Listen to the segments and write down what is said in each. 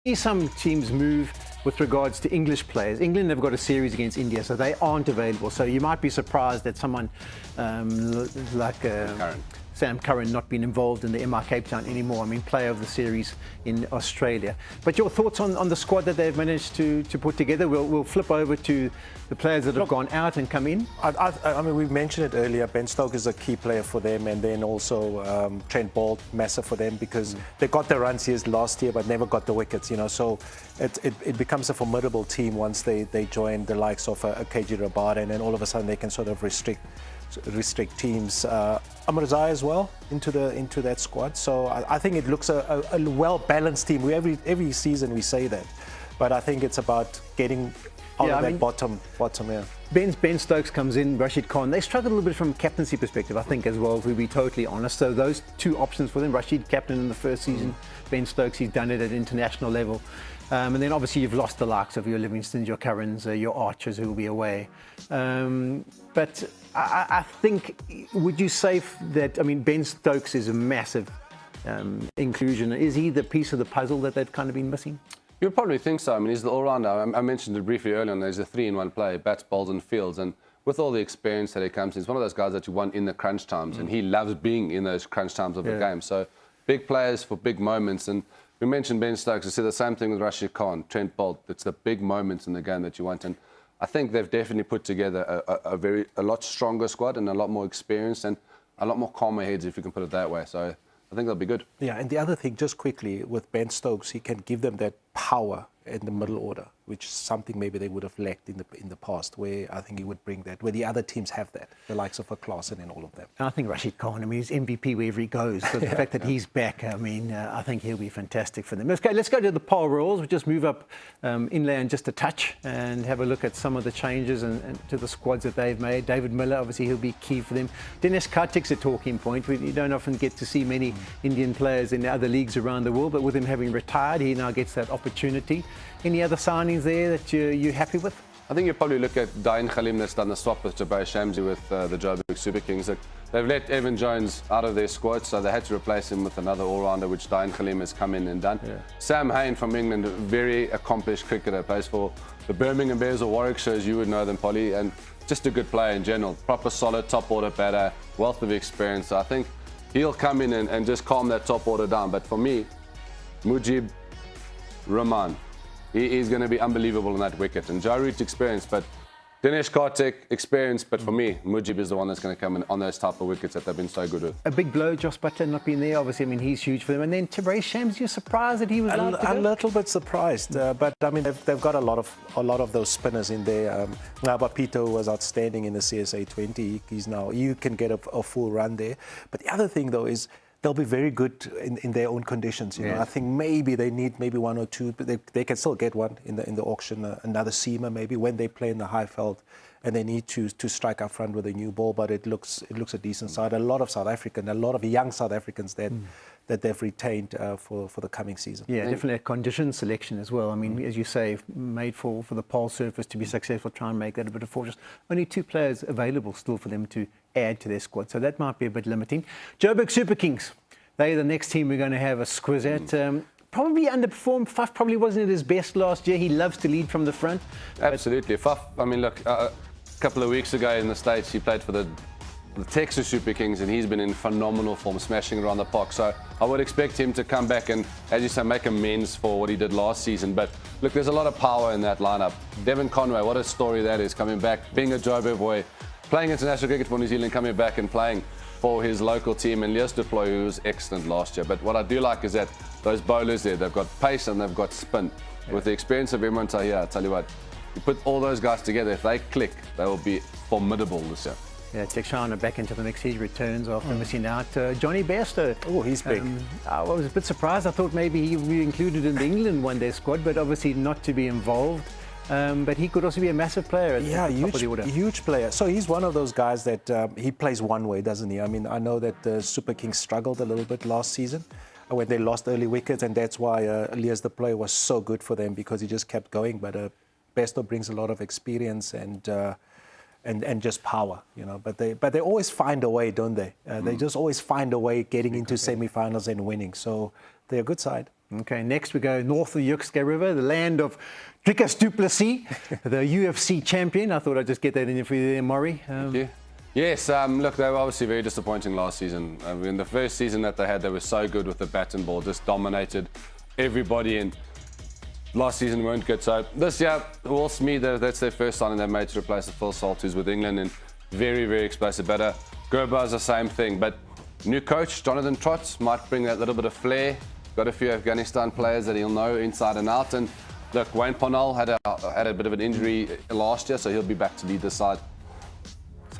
See some teams move with regards to English players. England have got a series against India, so they aren't available. So you might be surprised that someone like Sam Curran not being involved in the MR Cape Town anymore. I mean, player of the series in Australia. But your thoughts on the squad that they've managed to put together? We'll flip over to the players that have gone out and come in. I mean, we mentioned it earlier. Ben Stokes is a key player for them, and then also Trent Boult, massive for them because they got the runs here last year, but never got the wickets. You know, so it becomes a formidable team once they join the likes of a KG Rabada, and then all of a sudden they can sort of restrict teams. Amarazai as well into that squad. So I think it looks a well-balanced team. Every season we say that, but I think it's about getting out of that bottom. Yeah. Ben Stokes comes in, Rashid Khan. They struggled a little bit from a captaincy perspective, I think, as well, to be totally honest. So those two options for them: Rashid, captain in the first season; Ben Stokes, he's done it at international level. And then obviously you've lost the likes of your Livingstons, your Currans, your Archers who will be away. But I think, would you say that, I mean, Ben Stokes is a massive inclusion. Is he the piece of the puzzle that they've kind of been missing? You'd probably think so. I mean, he's the all-rounder. I mentioned it briefly earlier on. He's a 3-in-1 player, bats, bowls and fields. And with all the experience that he comes in, he's one of those guys that you want in the crunch times. And he loves being in those crunch times of the game. So big players for big moments. And we mentioned Ben Stokes. I said the same thing with Rashid Khan, Trent Boult. It's the big moments in the game that you want. And I think they've definitely put together a lot stronger squad and a lot more experience and a lot more calmer heads, if you can put it that way. So I think they'll be good. Yeah, and the other thing, just quickly, with Ben Stokes, he can give them that power in the middle order, which is something maybe they would have lacked in the past, where I think he would bring that, where the other teams have that, the likes of a Klaasen and all of them. And I think Rashid Khan, I mean, he's MVP wherever he goes. So the fact that he's back, I mean, I think he'll be fantastic for them. Let's go to the poll rules. We'll just move up inland just a touch and have a look at some of the changes and to the squads that they've made. David Miller, obviously, he'll be key for them. Dinesh Karthik's a talking point. You don't often get to see many Indian players in other leagues around the world, but with him having retired, he now gets that opportunity. Any other signings there that you're happy with? I think you probably look at Dain Khalim that's done the swap with Jabbar Shamsi with the Joburg Super Kings. They've let Evan Jones out of their squad, so they had to replace him with another all-rounder, which Dain Khalim has come in and done. Yeah. Sam Hain from England, a very accomplished cricketer, plays for the Birmingham Bears or Warwickshire, as you would know them, Polly, and just a good player in general. Proper, solid, top-order batter, wealth of experience. So I think he'll come in and just calm that top order down. But for me, Mujib Rahman, he is going to be unbelievable on that wicket. And Joe Root's experience, but Dinesh Karthik, experience, but for me, Mujib is the one that's going to come in on those type of wickets that they've been so good with. A big blow, Josh Butler not being there, obviously. I mean, he's huge for them. And then Jabbar Shamsi, you're surprised that he was allowed to go? A little bit surprised, but I mean, they've got a lot of those spinners in there. Pito was outstanding in the CSA20. He's now, you can get a full run there. But the other thing, though, is they'll be very good in their own conditions. You know, I think maybe they need maybe one or two, but they can still get one in the auction. Another seamer maybe when they play in the Highveld, and they need to strike up front with a new ball. But it looks a decent side. A lot of young South Africans that they've retained for the coming season. Yeah, definitely a condition selection as well. I mean, as you say, made for the pole surface to be successful, try and make that a bit of fortress. Only 2 players available still for them to add to their squad, so that might be a bit limiting. Joburg Super Kings, they're the next team we're going to have a squiz at. Probably underperformed. Faf probably wasn't at his best last year. He loves to lead from the front. Absolutely. Faf, I mean, look, a couple of weeks ago in the States, he played for the Texas Super Kings, and he's been in phenomenal form, smashing around the park. So I would expect him to come back and, as you say, make amends for what he did last season. But look, there's a lot of power in that lineup. Devon Conway, what a story that is, coming back, being a Joburg boy, playing international cricket for New Zealand, coming back and playing for his local team, and Leos du Plooy, who was excellent last year. But what I do like is that those bowlers there, they've got pace and they've got spin. Yeah. With the experience of Imran Tahir, I tell you what, you put all those guys together, if they click, they will be formidable this year. Yeah, Tekshana back into the mix. He returns after missing out. Johnny Bairstow. Oh, he's big. I was a bit surprised. I thought maybe he would be included in the England one-day squad, but obviously not to be involved. But he could also be a massive player at the top of the order. Huge player. So he's one of those guys that he plays one way, doesn't he? I mean, I know that the Super Kings struggled a little bit last season when they lost early wickets, and that's why Leos du Plooy was so good for them, because he just kept going. But Bairstow brings a lot of experience and just power, you know. But they always find a way, don't they? They just always find a way getting into semi-finals and winning. So they're a good side. Okay, next we go north of the Yukska River, the land of Dricus du Plessis, the UFC champion. I thought I'd just get that in for you there, Maury. Thank you. Yes, look, they were obviously very disappointing last season. In the first season that they had, they were so good with the bat and ball, just dominated everybody, and last season weren't good. So this year, Will Smith, that's their first signing they've made to replace the Phil Salt, who's with England, and very, very explosive batter. Gerber's the same thing, but new coach, Jonathan Trotz, might bring that little bit of flair. Got a few Afghanistan players that he'll know inside and out, and look, Wayne Parnell had a bit of an injury last year, so he'll be back to lead the side.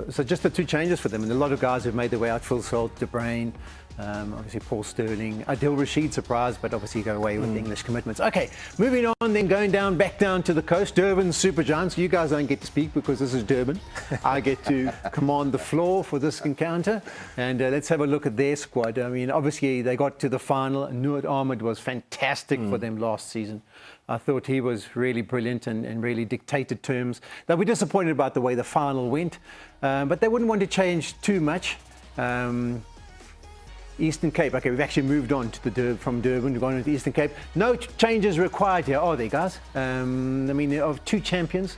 So just the two changes for them, and a lot of guys have made their way out. Phil Salt, De Bruyne, obviously Paul Sterling, Adil Rashid, surprised, but obviously go away with the English commitments. Okay, moving on, then going back down to the coast, Durban Super Giants. You guys don't get to speak because this is Durban. I get to command the floor for this encounter, and let's have a look at their squad. I mean, obviously they got to the final. Noord Ahmed was fantastic for them last season. I thought he was really brilliant and really dictated terms. They were disappointed about the way the final went, but they wouldn't want to change too much. Eastern Cape, okay, we've actually moved on to from Durban, we've gone into Eastern Cape. No changes required here, are there, guys? I mean, of two champions,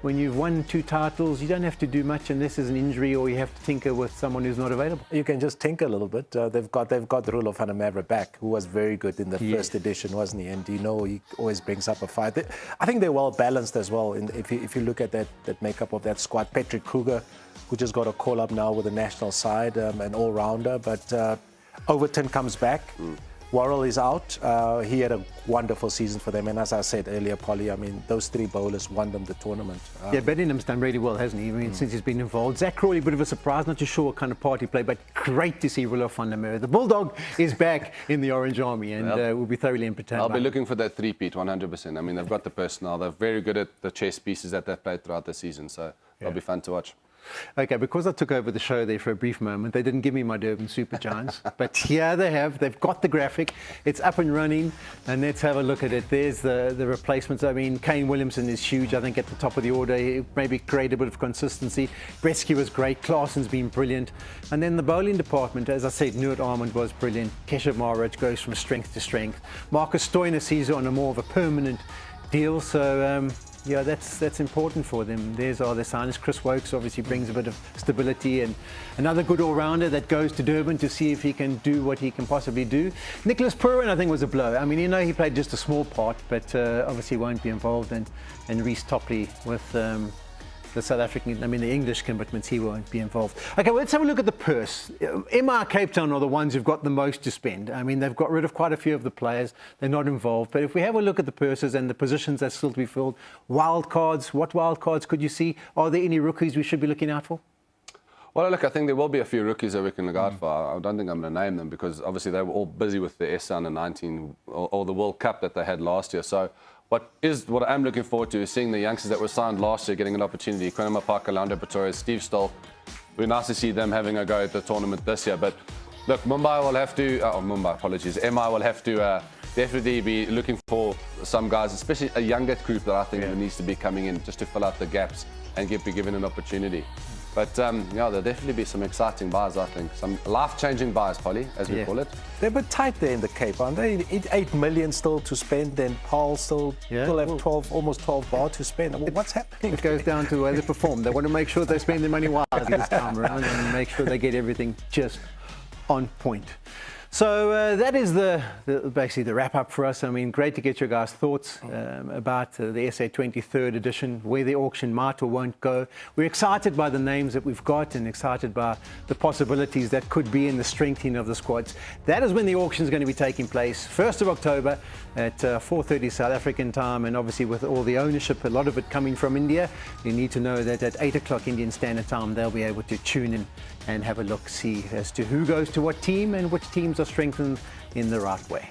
when you've won 2 titles, you don't have to do much unless there's an injury or you have to tinker with someone who's not available. You can just tinker a little bit. They've got Rulo van der Merwe back, who was very good in the first edition, wasn't he? And he always brings up a fight. I think they're well balanced as well. If you look at that makeup of that squad, Patrick Kruger, who just got a call up now with the national side, an all-rounder, but Overton comes back. Worrell is out. He had a wonderful season for them, and as I said earlier, Polly, I mean, those 3 bowlers won them the tournament. Yeah, Beddingham's done really well, hasn't he? I mean, since he's been involved. Zach Crawley, a bit of a surprise, not too sure what kind of part he played, but great to see Rulo van der Merwe. The Bulldog is back in the Orange Army, and will be thoroughly entertained. I'll be looking for that three-peat, 100%. I mean, they've got the personnel. They're very good at the chess pieces that they've played throughout the season, so it'll be fun to watch. Okay, because I took over the show there for a brief moment, they didn't give me my Durban Super Giants, but here they have. They've got the graphic. It's up and running, and let's have a look at it. There's the replacements. I mean, Kane Williamson is huge, I think, at the top of the order. He maybe create a bit of consistency. Bresky was great. Claessen's been brilliant. And then the bowling department, as I said, Noord Ahmed was brilliant. Keshav Maharaj goes from strength to strength. Marcus Stoinis sees on a more of a permanent deal, so yeah, that's important for them. There's all the signings. Chris Wokes obviously brings a bit of stability, and another good all-rounder that goes to Durban to see if he can do what he can possibly do. Nicholas Purwin, I think, was a blow. I mean, you know, he played just a small part, but obviously won't be involved. And Reece Topley with the South African, I mean, the English commitments, he won't be involved. Okay, well, let's have a look at the purse. MR Cape Town are the ones who've got the most to spend. I mean, they've got rid of quite a few of the players. They're not involved. But if we have a look at the purses and the positions that's still to be filled, wild cards, what wild cards could you see? Are there any rookies we should be looking out for? Well, look, I think there will be a few rookies that we can look out for. I don't think I'm going to name them because obviously they were all busy with the SA Under-19 or the World Cup that they had last year. So what I'm looking forward to is seeing the youngsters that were signed last year getting an opportunity. Quinama Parker, Lando Pretoria, Steve Stoll. We're nice to see them having a go at the tournament this year. But look, Mumbai will have to, MI will have to definitely be looking for some guys, especially a younger group that I think needs to be coming in just to fill out the gaps and be given an opportunity. But yeah, there'll definitely be some exciting buys, I think. Some life-changing buys, Polly, as we call it. They're a bit tight there in the Cape, aren't they? 8 million still to spend, then Paul still have 12, almost 12 bar to spend. Well, what's happening? It goes down to the way they perform. They want to make sure they spend their money wisely this time around and make sure they get everything just on point. So that is basically the wrap-up for us. I mean, great to get your guys' thoughts about the SA20 3rd edition, where the auction might or won't go. We're excited by the names that we've got and excited by the possibilities that could be in the strengthening of the squads. That is when the auction is going to be taking place, 1st of October at 4:30 South African time, and obviously with all the ownership, a lot of it coming from India, you need to know that at 8 o'clock Indian Standard Time, they'll be able to tune in and have a look, see as to who goes to what team and which teams are strengthened in the right way.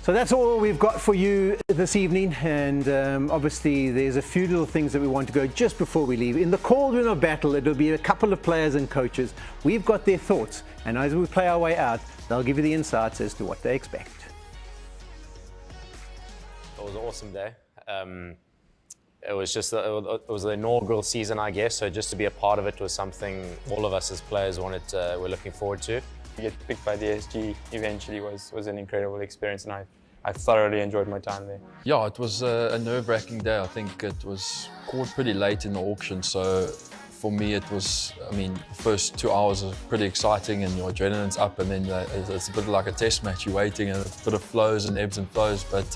So that's all we've got for you this evening, and obviously there's a few little things that we want to go just before we leave. In the cauldron of battle, it'll be a couple of players and coaches. We've got their thoughts, and as we play our way out, they'll give you the insights as to what they expect. It was an awesome day. It was just it was the inaugural season, I guess. So just to be a part of it was something all of us as players were looking forward to. To get picked by the SG eventually was an incredible experience, and I thoroughly enjoyed my time there. Yeah, it was a nerve-wracking day. I think it was caught pretty late in the auction, so for me it was, I mean, the first 2 hours are pretty exciting and your adrenaline's up, and then it's a bit like a test match. You're waiting and a bit of flows and ebbs and flows, but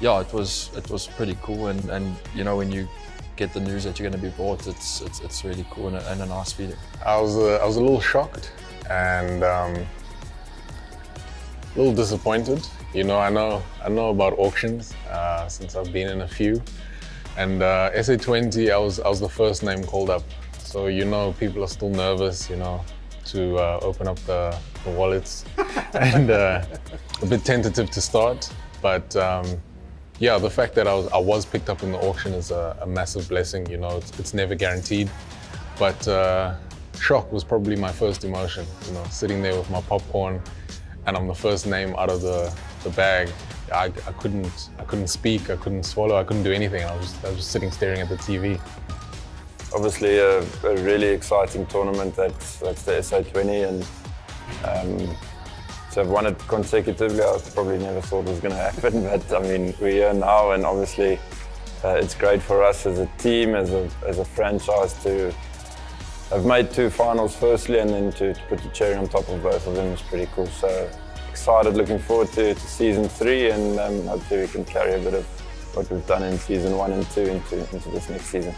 yeah, it was pretty cool, and you know, when you get the news that you're going to be bought, it's really cool and a nice feeling. I was a little shocked and a little disappointed. You know, I know about auctions since I've been in a few, and SA20 I was the first name called up, so you know people are still nervous, you know, to open up the wallets and a bit tentative to start, but yeah, the fact that I was picked up in the auction is a massive blessing. You know, it's never guaranteed, but shock was probably my first emotion. You know, sitting there with my popcorn, and I'm the first name out of the bag. I couldn't speak, I couldn't swallow, I couldn't do anything. I was just sitting staring at the TV. Obviously, a really exciting tournament. That's the SA20, and to have won it consecutively, I probably never thought it was going to happen, but I mean, we're here now, and obviously it's great for us as a team, as a franchise, to have made 2 finals firstly, and then to put the cherry on top of both of them is pretty cool. So excited, looking forward to season 3, and hopefully we can carry a bit of what we've done in season 1 and 2 into this next season.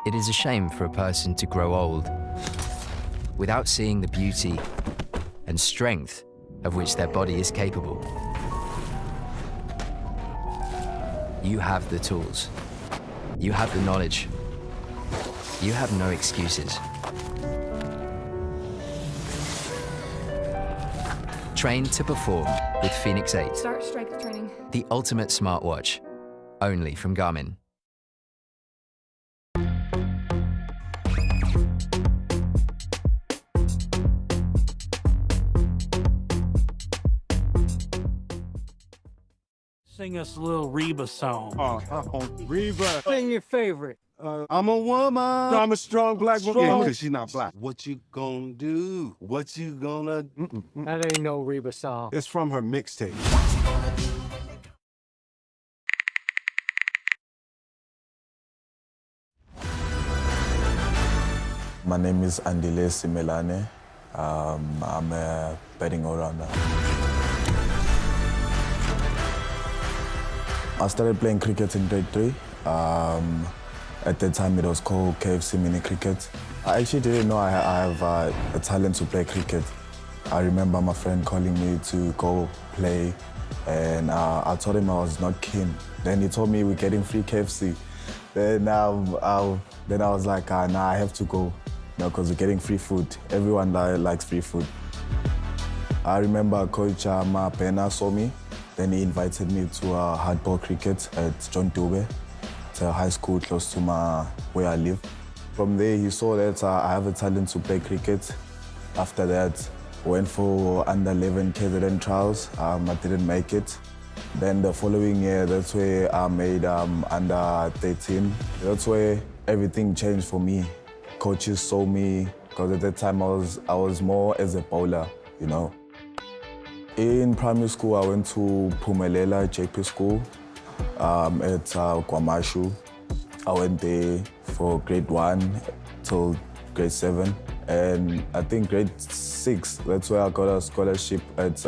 It is a shame for a person to grow old without seeing the beauty and strength of which their body is capable. You have the tools. You have the knowledge. You have no excuses. Train to perform with Phoenix 8. Start strength training. The ultimate smartwatch, only from Garmin. Sing us a little Reba song. Reba. Sing your favorite. I'm a woman. No, I'm a strong black woman. Strong. Because she's not black. What you gonna do? What you gonna... That ain't no Reba song. It's from her mixtape. My name is Andile Simelane. I'm a betting all-rounder. I started playing cricket in grade 3. At that time, it was called KFC Mini Cricket. I actually didn't know I have a talent to play cricket. I remember my friend calling me to go play, and I told him I was not keen. Then he told me we're getting free KFC. Then I was like, nah, I have to go, because we're getting free food. Everyone likes free food. I remember Coach Mapena saw me. Then he invited me to hardball cricket at John Dube. It's a high school close to where I live. From there, he saw that I have a talent to play cricket. After that, went for under-11 KZN trials. I didn't make it. Then the following year, that's where I made under-13. That's where everything changed for me. Coaches saw me, because at that time I was more as a bowler, you know. In primary school, I went to Pumelela JP School at Kwamashu. I went there for grade 1 till grade 7. And I think grade 6, that's where I got a scholarship at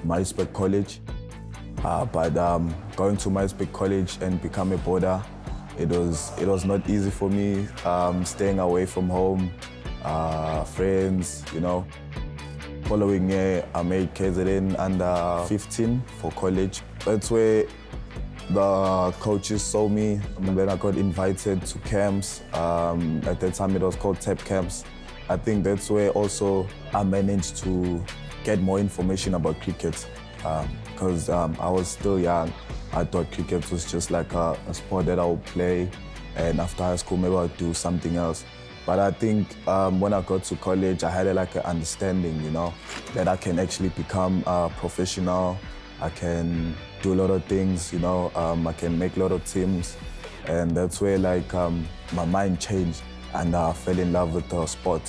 Maritzburg College. But going to Maritzburg College and become a boarder, it was not easy for me, staying away from home, friends, you know. Following year, I made KZN under 15 for college. That's where the coaches saw me, and then I got invited to camps. At that time, it was called TAP camps. I think that's where also I managed to get more information about cricket because I was still young. I thought cricket was just like a sport that I would play, and after high school maybe I'll do something else. But I think when I got to college, I had like an understanding, you know, that I can actually become a professional. I can do a lot of things, you know, I can make a lot of teams. And that's where like my mind changed and I fell in love with the sport.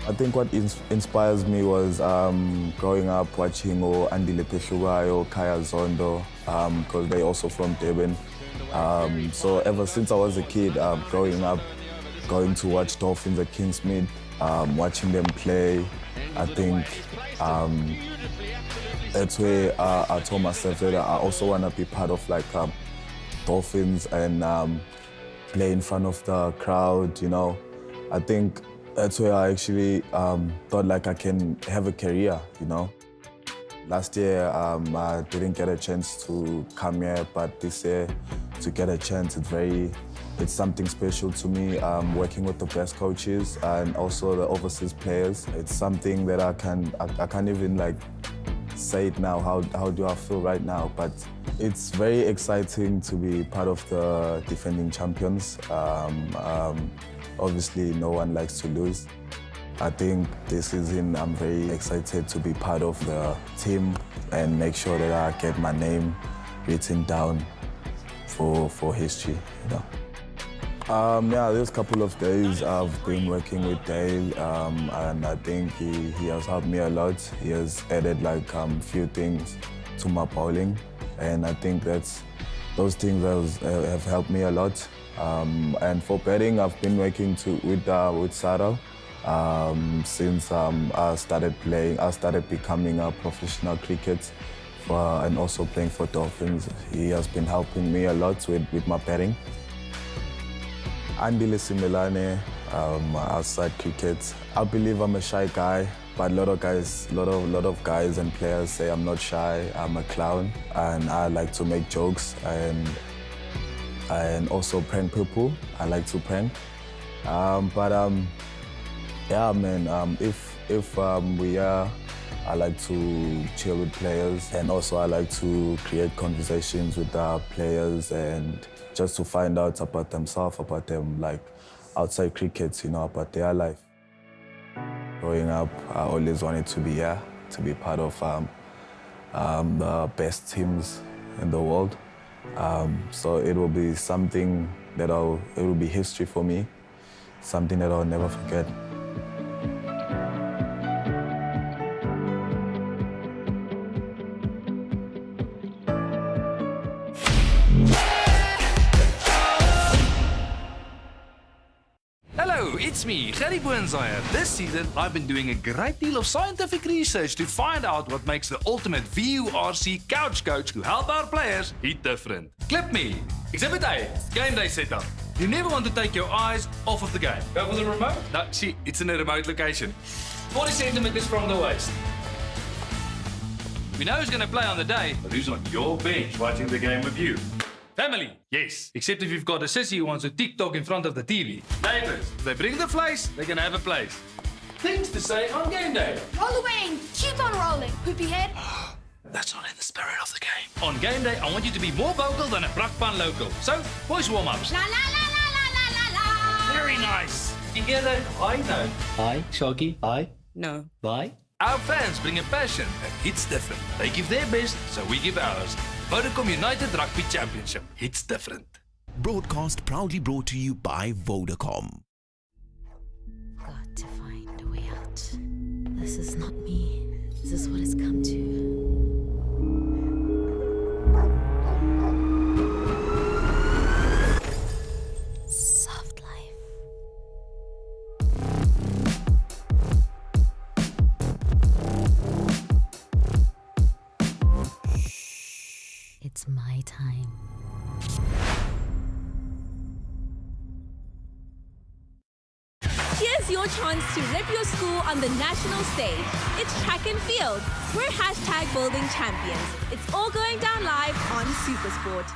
I think what inspires me was growing up watching Andile Peshugayo, Kaya Zondo, because they're also from Durban. So ever since I was a kid, growing up, going to watch Dolphins at Kingsmead, watching them play, I think that's where I told myself that I also want to be part of like Dolphins and play in front of the crowd, you know. I think that's where I actually thought like I can have a career, you know. Last year, I didn't get a chance to come here, but this year, to get a chance, it's something special to me. Working with the best coaches and also the overseas players, it's something that I can't even like say it now. How do I feel right now? But it's very exciting to be part of the defending champions. Obviously, no one likes to lose. I think this season I'm very excited to be part of the team and make sure that I get my name written down for history, you know. Yeah, this couple of days I've been working with Dale and I think he has helped me a lot. He has added like few things to my bowling and I think those things have helped me a lot. And for batting, I've been working with Sarah. Since I started becoming a professional cricket and also playing for Dolphins. He has been helping me a lot with my batting. Andile Simelane, outside cricket. I believe I'm a shy guy, but a lot of guys and players say I'm not shy. I'm a clown, and I like to make jokes and also prank people. I like to prank, yeah, man, if we are, I like to chill with players and also I like to create conversations with our players and just to find out about themselves, about them, like outside cricket, you know, about their life. Growing up, I always wanted to be here, to be part of the best teams in the world. So it will be something that it will be history for me, something that I'll never forget. Hello, it's me, Gary Boonsaier. This season, I've been doing a great deal of scientific research to find out what makes the ultimate VURC couch coach to help our players hit different. Clip me. Exhibit A, game day setup. You never want to take your eyes off of the game. Go for the remote? No, see, it's in a remote location. 40 centimeters from the waist. We know who's going to play on the day, but who's on your bench watching the game with you? Family, yes. Except if you've got a sissy who wants to TikTok in front of the TV. Neighbors, if they bring the place, they can have a place. Things to say on game day. Roll away and keep on rolling, poopy head. That's not in the spirit of the game. On game day, I want you to be more vocal than a Brakpan local. So, voice warm-ups. La la la la la la la la. Very nice. You hear that high note? Hi, Sharky. Hi. No. Bye. Our fans bring a passion that hits different. They give their best, so we give ours. Vodacom United Rugby Championship hits different. Broadcast proudly brought to you by Vodacom. Got to find a way out. This is not me. This is what it's come to. Soft life. It's my time. Here's your chance to rep your school on the national stage. It's track and field. We're #building champions. It's all going down live on SuperSport.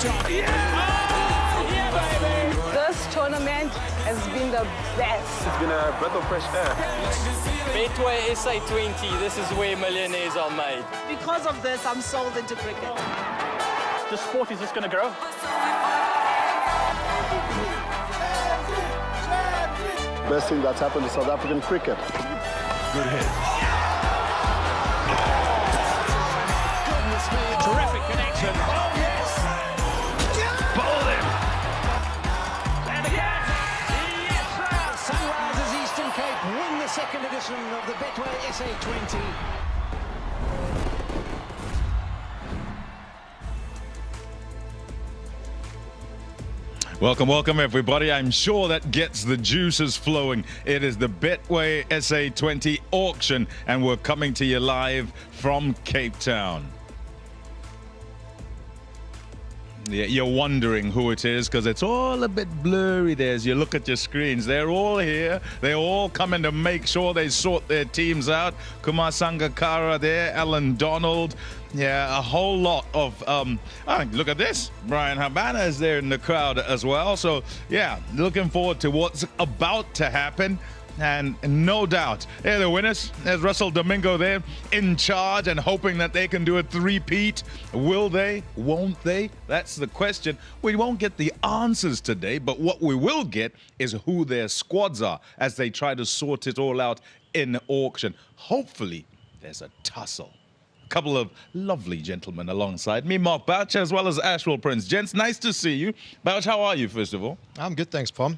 shot. This tournament has been the best. It's been a breath of fresh air. Betway SA20, this is where millionaires are made. Because of this, I'm sold into cricket. The sport is just going to grow. Best thing that's happened to South African cricket. Good hit. Terrific connection. Oh, yes. Bowled him. And again. Yes, sir. Sunrisers Eastern Cape win the second edition of the Betway SA20. Welcome, welcome everybody. I'm sure that gets the juices flowing. It is the Betway SA20 auction and we're coming to you live from Cape Town. Yeah, you're wondering who it is because it's all a bit blurry there as you look at your screens. They're all here. They're all coming to make sure they sort their teams out. Kumar Sangakkara there, Alan Donald. Yeah, a whole lot of, look at this. Brian Habana is there in the crowd as well. So, yeah, looking forward to what's about to happen. And no doubt, they're the winners. There's Russell Domingo there in charge and hoping that they can do a three-peat. Will they? Won't they? That's the question. We won't get the answers today, but what we will get is who their squads are as they try to sort it all out in auction. Hopefully, there's a tussle. A couple of lovely gentlemen alongside me, Mark Bouch, as well as Ashwell Prince. Gents, nice to see you. Bouch, how are you, first of all? I'm good, thanks, Pom.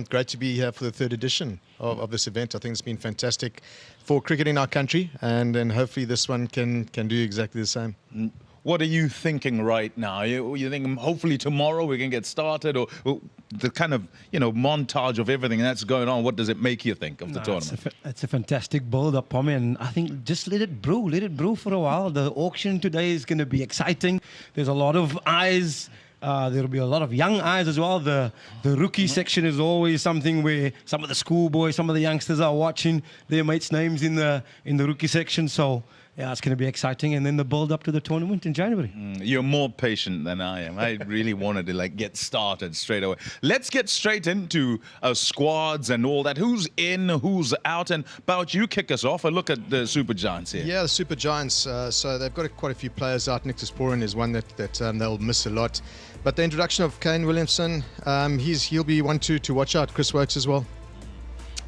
Great to be here for the third edition of this event. I think it's been fantastic for cricket in our country, and hopefully this one can do exactly the same. What are you thinking right now? You think hopefully tomorrow we can get started, or the kind of, montage of everything that's going on, what does it make you think of the tournament? It's a fantastic build-up, Pommy, and I think just let it brew for a while. The auction today is going to be exciting. There's a lot of eyes. There'll be a lot of young eyes as well. The rookie section is always something where some of the schoolboys, some of the youngsters are watching their mates' names in the rookie section. So yeah, it's going to be exciting. And then the build up to the tournament in January. You're more patient than I am. I really wanted to get started straight away. Let's get straight into squads and all that. Who's in, who's out, and Bouch, you kick us off. A look at the Super Giants here. Yeah, the Super Giants. So they've got quite a few players out. Nicholas Poran is one that they'll miss a lot. But the introduction of Kane Williamson, he'll be one to watch out. Chris Wokes as well.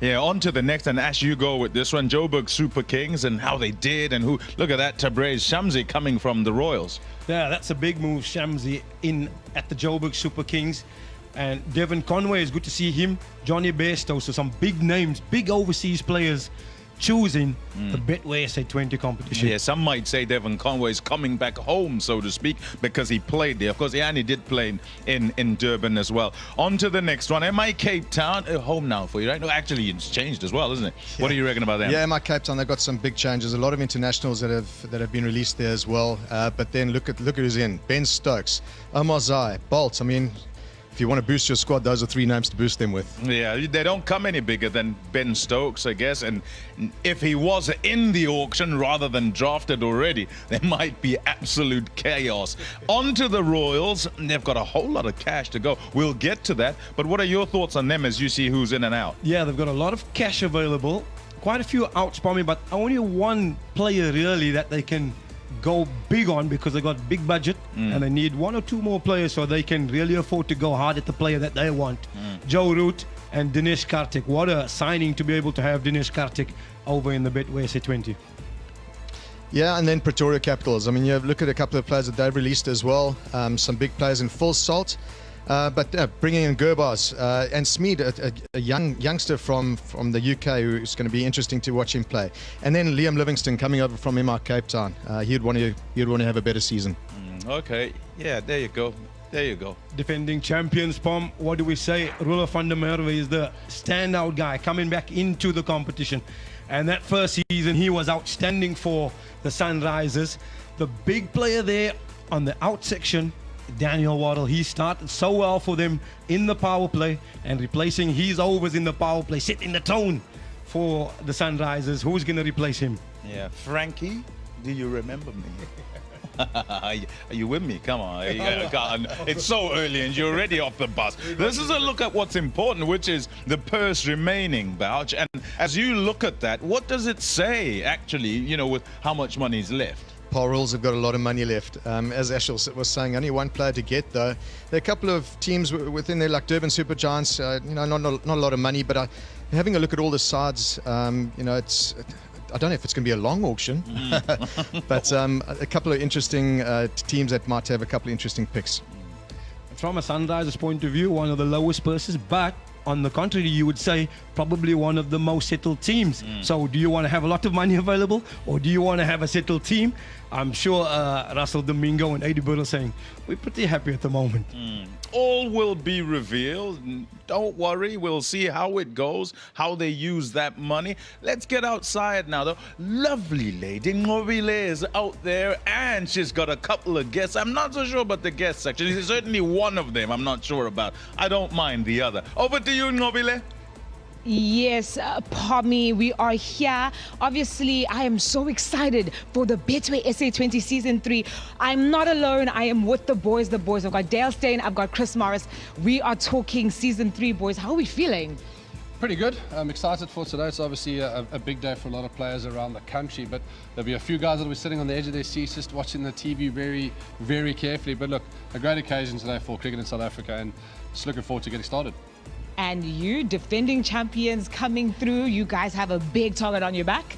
Yeah, on to the next, and Ash, you go with this one. Joburg Super Kings and how they did, and who. Look at that, Tabraiz Shamsi coming from the Royals. Yeah, that's a big move, Shamsi, in at the Joburg Super Kings. And Devon Conway, is good to see him. Johnny Bairstow, so some big names, big overseas players choosing the Betway SA20 competition. Yeah, some might say Devon Conway is coming back home, so to speak, because he played there. Of course, he did play in Durban as well. On to the next one. MI Cape Town, home now for you, right? No, actually, it's changed as well, isn't it? Yeah. What do you reckon about that? Yeah, MI Cape Town, they've got some big changes. A lot of internationals that have been released there as well. But then look at who's in. Ben Stokes, Omar Zai, Bolt. I mean, if you want to boost your squad, those are three names to boost them with. Yeah, they don't come any bigger than Ben Stokes, I guess. And if he was in the auction rather than drafted already, there might be absolute chaos. On to the Royals. They've got a whole lot of cash to go. We'll get to that. But what are your thoughts on them as you see who's in and out? Yeah, they've got a lot of cash available. Quite a few outs for me, but only one player really that they can go big on because they got big budget and they need one or two more players so they can really afford to go hard at the player that they want. Joe Root and Dinesh Karthik. What a signing to be able to have Dinesh Karthik over in the Betway SA20. Yeah, and then Pretoria Capitals. I mean, you look at a couple of players that they've released as well. Some big players in full salt. But bringing in Gurbaz and Smeed, a youngster from the UK who's going to be interesting to watch him play. And then Liam Livingston coming over from MI Cape Town. He'd want to have a better season. Okay, yeah, there you go. There you go. Defending champions, Pom, what do we say? Ruler van der Merwe is the standout guy coming back into the competition. And that first season, he was outstanding for the Sunrisers. The big player there on the out section, Daniel Waddle, he started so well for them in the power play and replacing his overs in the power play, setting the tone for the Sunrisers. Who's going to replace him? Yeah, Frankie, do you remember me? Are you with me? Come on. It's so early and you're already off the bus. This is a look at what's important, which is the purse remaining, Bouch. And as you look at that, what does it say, actually, you know, with how much money is left? Paul Rules have got a lot of money left. As Ashel was saying, only one player to get, though. There are a couple of teams within there, like Durban Super Giants, you know, not a lot of money, but having a look at all the sides, you know, I don't know if it's going to be a long auction, but a couple of interesting teams that might have a couple of interesting picks. From a Sunrisers point of view, one of the lowest purses, but on the contrary, you would say probably one of the most settled teams. So do you want to have a lot of money available, or do you want to have a settled team? I'm sure Russell Domingo and Eddie Burrell saying, we're pretty happy at the moment. All will be revealed. Don't worry, we'll see how it goes, how they use that money. Let's get outside now, though. Lovely lady Ngobile is out there, and she's got a couple of guests. I'm not so sure about the guests, actually. There's certainly one of them I'm not sure about. I don't mind the other. Over to you, Ngobile. Yes, Pommy, we are here. Obviously, I am so excited for the Betway SA20 Season 3. I'm not alone. I am with the boys. I've got Dale Steyn, I've got Chris Morris. We are talking Season 3, boys. How are we feeling? Pretty good. I'm excited for today. It's obviously a big day for a lot of players around the country, but there'll be a few guys that will be sitting on the edge of their seats just watching the TV very, very carefully. But look, a great occasion today for cricket in South Africa, and just looking forward to getting started. And you, defending champions coming through, you guys have a big target on your back.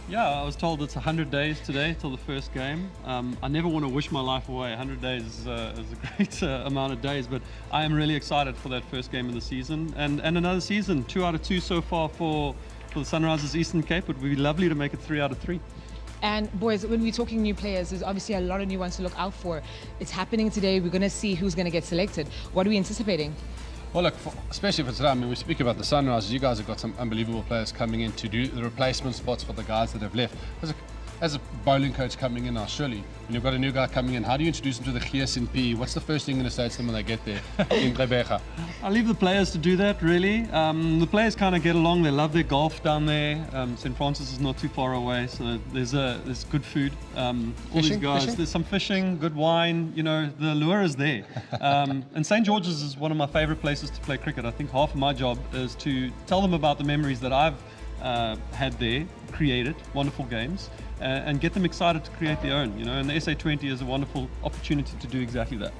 Yeah, I was told it's 100 days today till the first game. I never want to wish my life away. 100 days is a great amount of days, but I am really excited for that first game of the season. And another season, 2 out of 2 so far for the Sunrisers Eastern Cape. It would be lovely to make it 3 out of 3. And boys, when we're talking new players, there's obviously a lot of new ones to look out for. It's happening today. We're going to see who's going to get selected. What are we anticipating? Well, look, especially for today, I mean, we speak about the Sunrisers. You guys have got some unbelievable players coming in to do the replacement spots for the guys that have left. As a bowling coach coming in now, surely, when you've got a new guy coming in, how do you introduce them to the GSNP? What's the first thing you're going to say to them when they get there in Gqeberha? I leave the players to do that, really. The players kind of get along. They love their golf down there. St. Francis is not too far away, so there's good food. All these guys, there's some fishing, good wine. You know, the lure is there. And St. George's is one of my favourite places to play cricket. I think half of my job is to tell them about the memories that I've had there, created wonderful games, and get them excited to create their own, you know, and the SA20 is a wonderful opportunity to do exactly that.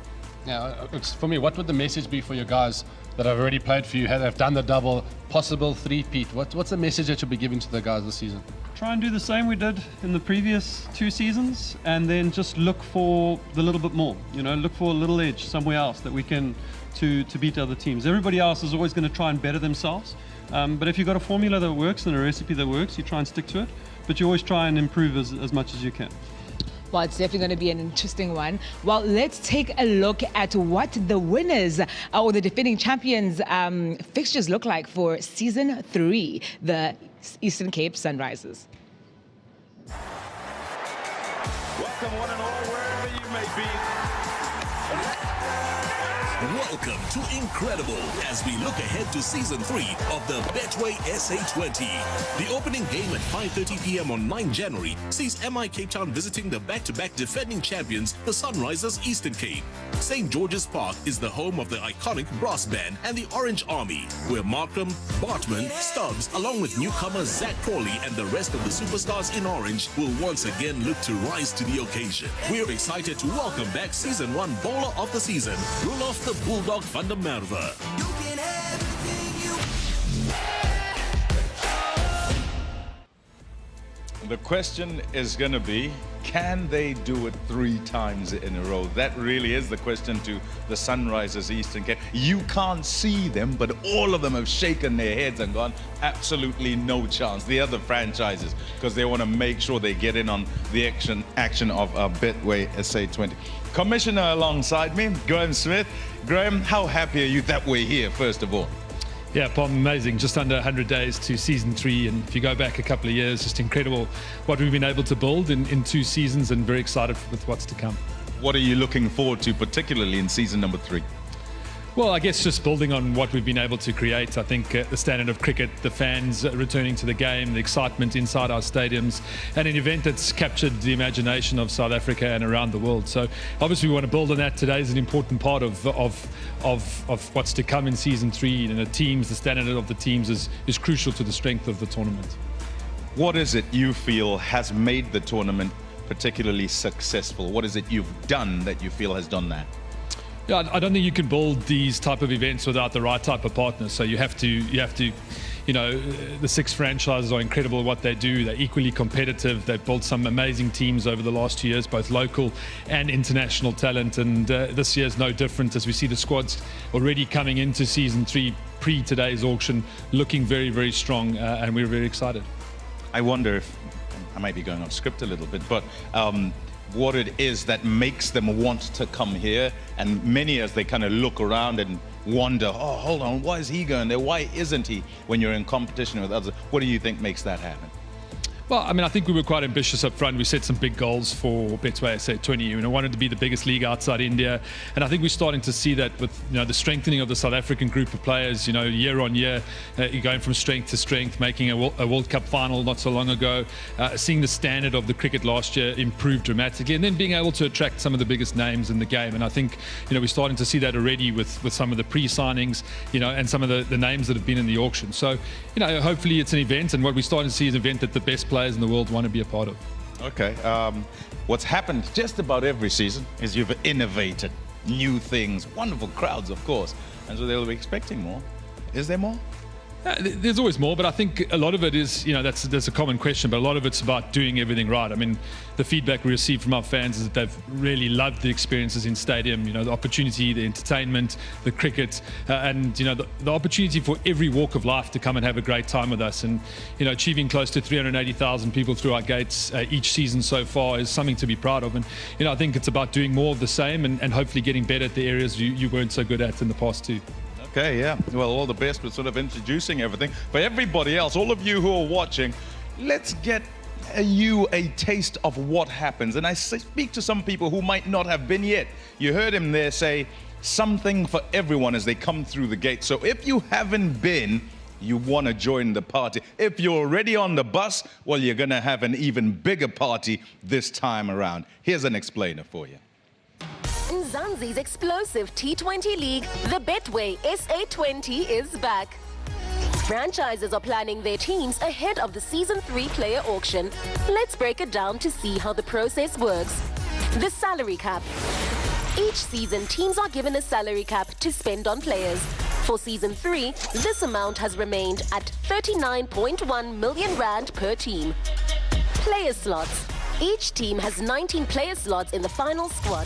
Yeah, for me, what would the message be for your guys that have already played for you, have done the double, possible three-peat? What's the message that you'll be giving to the guys this season? Try and do the same we did in the previous 2 seasons, and then just look for the little bit more, you know, look for a little edge somewhere else that we can to beat other teams. Everybody else is always going to try and better themselves, but if you've got a formula that works and a recipe that works, you try and stick to it, but you always try and improve as much as you can. Well, it's definitely going to be an interesting one. Well, let's take a look at what the winners or the defending champions fixtures look like for Season 3, the Eastern Cape Sunrisers. Welcome one and all, wherever you may be. Welcome to Incredible as we look ahead to Season 3 of the Betway SA20. The opening game at 5:30 p.m. on 9 January sees MI Cape Town visiting the back-to-back defending champions, the Sunrisers Eastern Cape. St. George's Park is the home of the iconic Brass Band and the Orange Army, where Markham, Bartman, Stubbs, along with newcomers Zach Crawley and the rest of the superstars in orange will once again look to rise to the occasion. We're excited to welcome back Season 1 Bowler of the Season, Roelof the Bulldog van der Merwe. The question is going to be, can they do it 3 times in a row? That really is the question to the Sunrisers Eastern Cape. You can't see them, but all of them have shaken their heads and gone, absolutely no chance. The other franchises, because they want to make sure they get in on the action of Betway SA20. Commissioner alongside me, Graham Smith. Graham, how happy are you that we're here, first of all? Yeah, Pom, amazing. Just under 100 days to Season 3, and if you go back a couple of years, just incredible what we've been able to build in 2 seasons, and very excited with what's to come. What are you looking forward to, particularly in season number 3? Well, I guess just building on what we've been able to create, I think the standard of cricket, the fans returning to the game, the excitement inside our stadiums, and an event that's captured the imagination of South Africa and around the world. So obviously we want to build on that. Today is an important part of what's to come in season 3, and the standard of the teams is crucial to the strength of the tournament. What is it you feel has made the tournament particularly successful? What is it you've done that you feel has done that? Yeah, I don't think you can build these type of events without the right type of partners. So you have to, the 6 franchises are incredible at what they do. They're equally competitive. They've built some amazing teams over the last 2 years, both local and international talent. And this year is no different, as we see the squads already coming into season 3 pre today's auction, looking very, very strong, and we're very excited. I wonder if I might be going off script a little bit, but what it is that makes them want to come here, and many as they kind of look around and wonder, oh, hold on, why is he going there? Why isn't he? When you're in competition with others, what do you think makes that happen? Well, I mean, I think we were quite ambitious up front. We set some big goals for Betway SA20. We wanted to be the biggest league outside India. And I think we're starting to see that with the strengthening of the South African group of players, year on year, you're going from strength to strength, making a World Cup final not so long ago, seeing the standard of the cricket last year improve dramatically, and then being able to attract some of the biggest names in the game. And I think, we're starting to see that already with some of the pre-signings, and some of the names that have been in the auction. So, hopefully it's an event, and what we're starting to see is an event that the best players in the world want to be a part of. Okay. What's happened just about every season is you've innovated new things, wonderful crowds, of course, and so they'll be expecting more. Is there more? There's always more, but I think a lot of it is, that's a common question, but a lot of it's about doing everything right. I mean, the feedback we receive from our fans is that they've really loved the experiences in stadium, the opportunity, the entertainment, the cricket, and, the opportunity for every walk of life to come and have a great time with us. And, achieving close to 380,000 people through our gates each season so far is something to be proud of. And, I think it's about doing more of the same and hopefully getting better at the areas you weren't so good at in the past too. Okay, yeah. Well, all the best with sort of introducing everything. For everybody else, all of you who are watching, let's get you a taste of what happens. And I speak to some people who might not have been yet. You heard him there say something for everyone as they come through the gate. So if you haven't been, you want to join the party. If you're already on the bus, well, you're going to have an even bigger party this time around. Here's an explainer for you. Mzansi's explosive T20 league, the Betway SA20 is back. Franchises are planning their teams ahead of the Season 3 player auction. Let's break it down to see how the process works. The salary cap. Each season, teams are given a salary cap to spend on players. For Season 3, this amount has remained at 39.1 million rand per team. Player slots. Each team has 19 player slots in the final squad.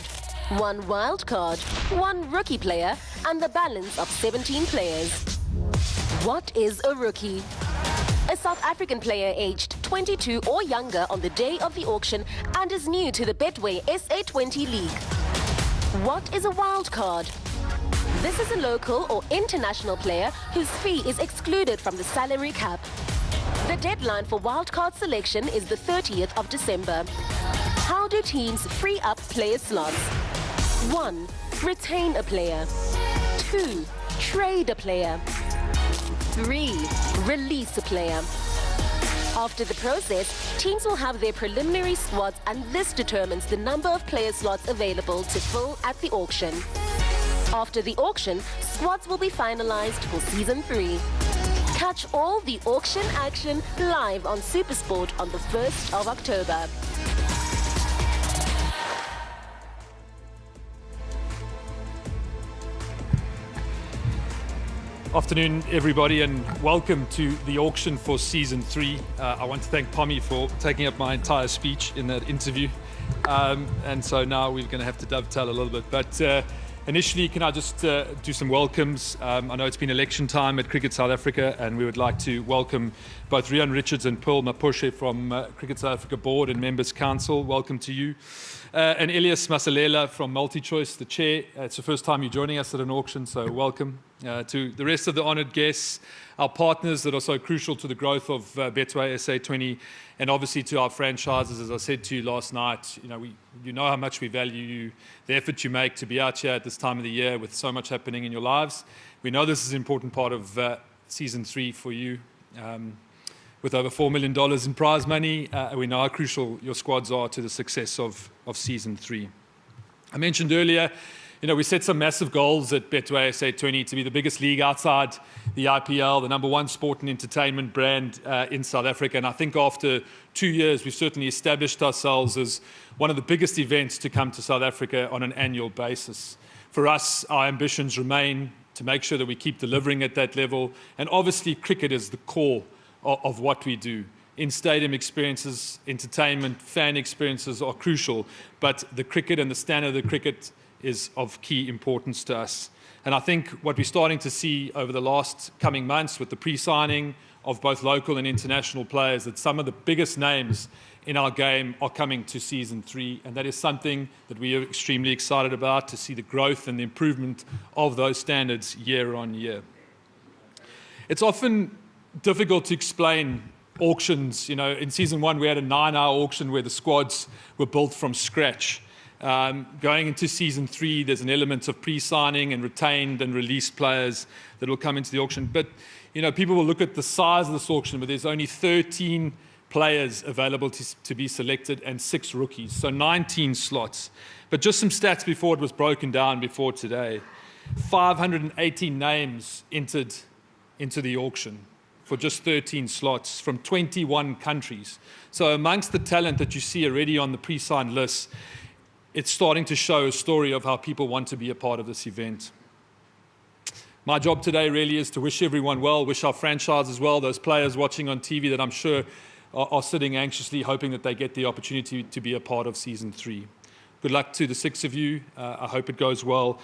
1 wild card, 1 rookie player, and the balance of 17 players. What is a rookie? A South African player aged 22 or younger on the day of the auction and is new to the Betway SA20 league. What is a wild card? This is a local or international player whose fee is excluded from the salary cap. The deadline for wildcard selection is the 30th of December. How do teams free up player slots? 1. Retain a player. 2. Trade a player. 3. Release a player. After the process, teams will have their preliminary squads, and this determines the number of player slots available to fill at the auction. After the auction, squads will be finalized for Season 3. Catch all the auction action live on SuperSport on the 1st of October. Afternoon, everybody, and welcome to the auction for Season 3. I want to thank Pommy for taking up my entire speech in that interview. And so now we're going to have to dovetail a little bit. But initially, can I just do some welcomes? I know it's been election time at Cricket South Africa, and we would like to welcome both Rian Richards and Pearl Maposhe from Cricket South Africa Board and Members Council. Welcome to you. And Elias Masalela from MultiChoice, the chair. It's the first time you're joining us at an auction, so welcome. To the rest of the honoured guests, our partners that are so crucial to the growth of Betway SA20, and obviously to our franchises. As I said to you last night, you know how much we value you, the effort you make to be out here at this time of the year with so much happening in your lives. We know this is an important part of season 3 for you. With over $4 million in prize money, we know how crucial your squads are to the success of season 3. I mentioned earlier, we set some massive goals at Betway SA20 to be the biggest league outside the IPL, the #1 sport and entertainment brand in South Africa. And I think after 2 years, we've certainly established ourselves as one of the biggest events to come to South Africa on an annual basis. For us, our ambitions remain to make sure that we keep delivering at that level. And obviously, cricket is the core of what we do. In-stadium experiences, entertainment, fan experiences are crucial, but the cricket and the standard of the cricket is of key importance to us. And I think what we're starting to see over the last coming months with the pre-signing of both local and international players, that some of the biggest names in our game are coming to season 3, and that is something that we are extremely excited about, to see the growth and the improvement of those standards year on year. It's often difficult to explain auctions. In season 1, we had a 9-hour auction where the squads were built from scratch. Going into season 3, there's an element of pre-signing and retained and released players that will come into the auction. But, people will look at the size of this auction, but there's only 13 players available to be selected and 6 rookies, so 19 slots. But just some stats before it was broken down before today. 580 names entered into the auction for just 13 slots from 21 countries. So amongst the talent that you see already on the pre-signed list, it's starting to show a story of how people want to be a part of this event. My job today really is to wish everyone well, wish our franchises well, those players watching on TV that I'm sure are sitting anxiously hoping that they get the opportunity to be a part of season 3. Good luck to the 6 of you. I hope it goes well.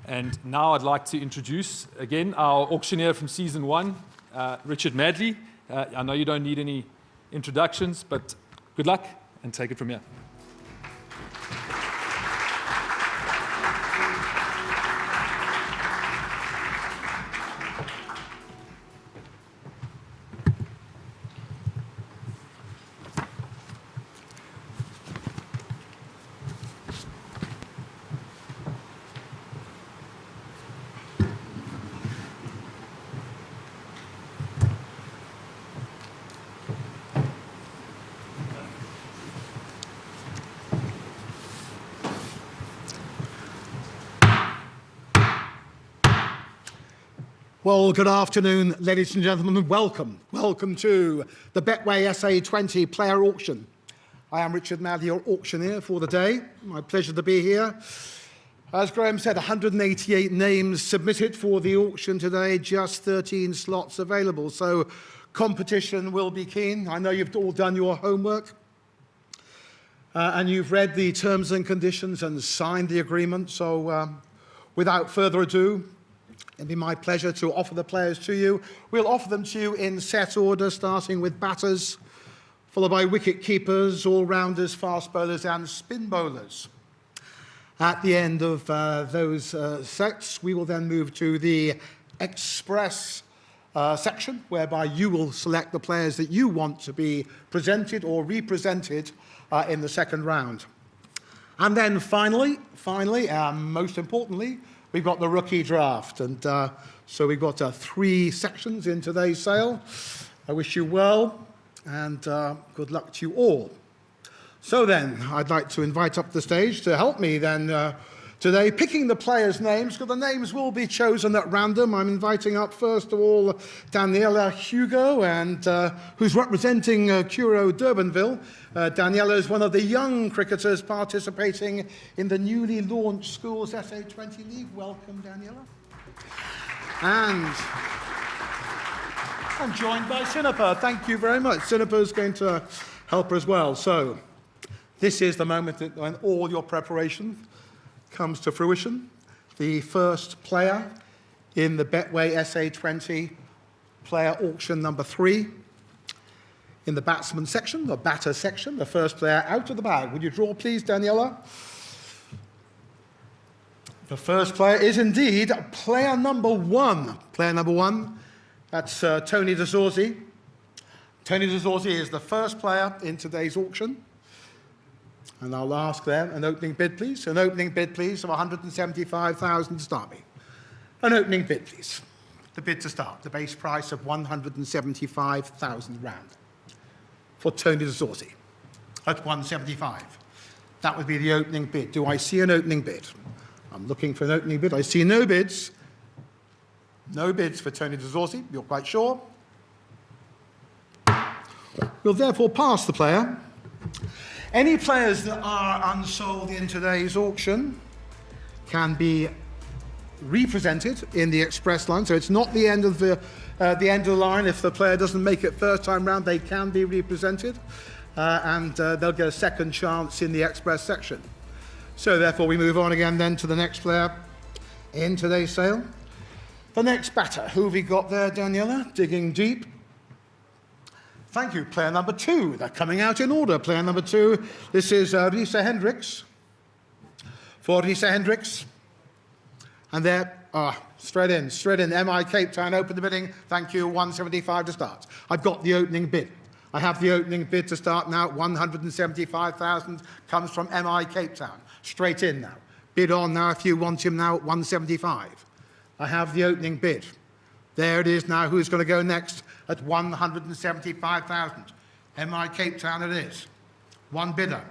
And now I'd like to introduce again our auctioneer from season 1, Richard Madley. I know you don't need any introductions, but good luck and take it from here. Well, good afternoon, ladies and gentlemen, and welcome. Welcome to the Betway SA20 player auction. I am Richard Madley, your auctioneer for the day. My pleasure to be here. As Graham said, 188 names submitted for the auction today, just 13 slots available. So competition will be keen. I know you've all done your homework and you've read the terms and conditions and signed the agreement. So without further ado, it'll be my pleasure to offer the players to you. We'll offer them to you in set order, starting with batters, followed by wicket keepers, all-rounders, fast bowlers and spin bowlers. At the end of those sets, we will then move to the express section, whereby you will select the players that you want to be presented or represented in the second round. And then finally, most importantly, we've got the rookie draft. And so we've got 3 sections in today's sale. I wish you well and good luck to you all. So then, I'd like to invite up the stage to help me then today, picking the players' names, because the names will be chosen at random. I'm inviting up, first of all, Daniela Hugo, and who's representing Curo Durbanville. Daniela is one of the young cricketers participating in the newly launched Schools SA20 League. Welcome, Daniela. And I'm joined by Sinipa. Thank you very much. Sinipa is going to help her as well. So this is the moment when all your preparation comes to fruition. The first player in the Betway SA20 player auction number 3 in the batsman section, the batter section, the first player out of the bag. Would you draw, please, Daniela? The first player is indeed player number 1. Player number 1, that's Tony DeZorzi. Tony DeZorzi is the first player in today's auction. And I'll ask them an opening bid, please. An opening bid, please, of 175,000 to start me. An opening bid, please. The bid to start, the base price of 175,000 rand for Tony DeZorzi at 175. That would be the opening bid. Do I see an opening bid? I'm looking for an opening bid. I see no bids. No bids for Tony DeZorzi, you're quite sure. We'll therefore pass the player. Any players that are unsold in today's auction can be represented in the express line, so it's not the end of the line. If the player doesn't make it first time round, they can be represented, and they'll get a second chance in the express section. So therefore we move on again then to the next player in today's sale. The next batter, who have we got there, Daniela? Digging deep. Thank you. Player number 2. They're coming out in order. Player number 2. This is Risa Hendricks. For Risa Hendricks. And there, straight in. MI Cape Town, open the bidding. Thank you. 175 to start. I've got the opening bid. I have the opening bid to start now. 175,000 comes from MI Cape Town. Straight in now. Bid on now if you want him now at 175. I have the opening bid. There it is now. Who's going to go next at 175,000? MI Cape Town it is. One bidder.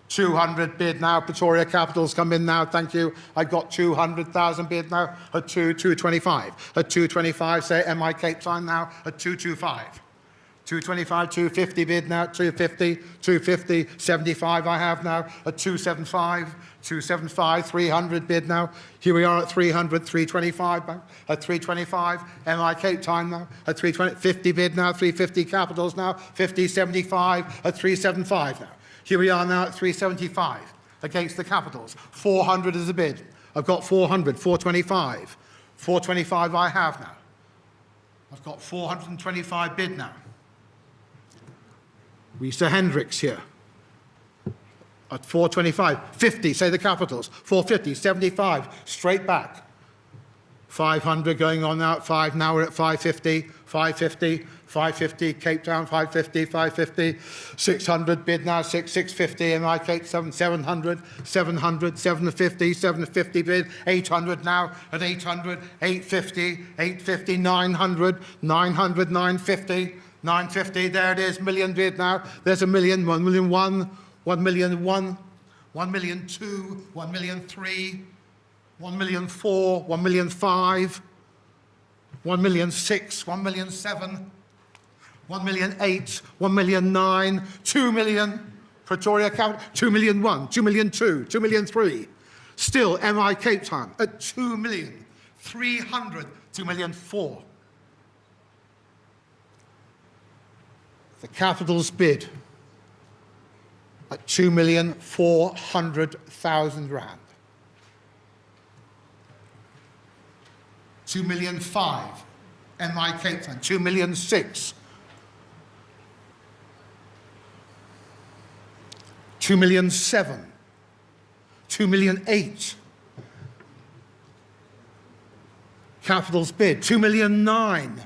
200 bid now. Pretoria Capitals come in now. Thank you. I got 200,000 bid now at 225. At 225, say MI Cape Town now at 225. 225, 250 bid now, 250, 250, 75 I have now at 275, 275, 300 bid now. Here we are at 300, 325 at 325, MI Cape Town now at 320, 50 bid now, 350 Capitals now, 50, 75 at 375 now. Here we are now at 375 against the Capitals. 400 is the bid. I've got 400, 425. 425 I have now. I've got 425 bid now. Risa Hendricks here at 425. 50, say the Capitals. 450, 75, straight back. 500 going on now at 5. Now we're at 550, 550, 550, Cape Town, 550, 550, 600 bid now, 650, MI Cape 700, 700, 750, 750 bid, 800 now at 800, 850, 850, 900, 900, 950, 950, there it is, million bid now. There's a million, 1 million 1, 1 million 1, 1 million 2, 1 million 3, 1 million 4, 1 million 5, 1 million 6, 1 million 7, 1 million 8, 1 million 9, 2 million, Pretoria Capital, 2 million 1, 2 million 2, 2 million 3. Still MI Cape Town at 2 million 300, 2 million 4. The Capitals bid at 2,400,000 rand. 2,000,005, MI Cape Town. 2,006. 2,007. 2,008. Capitals bid 2,009.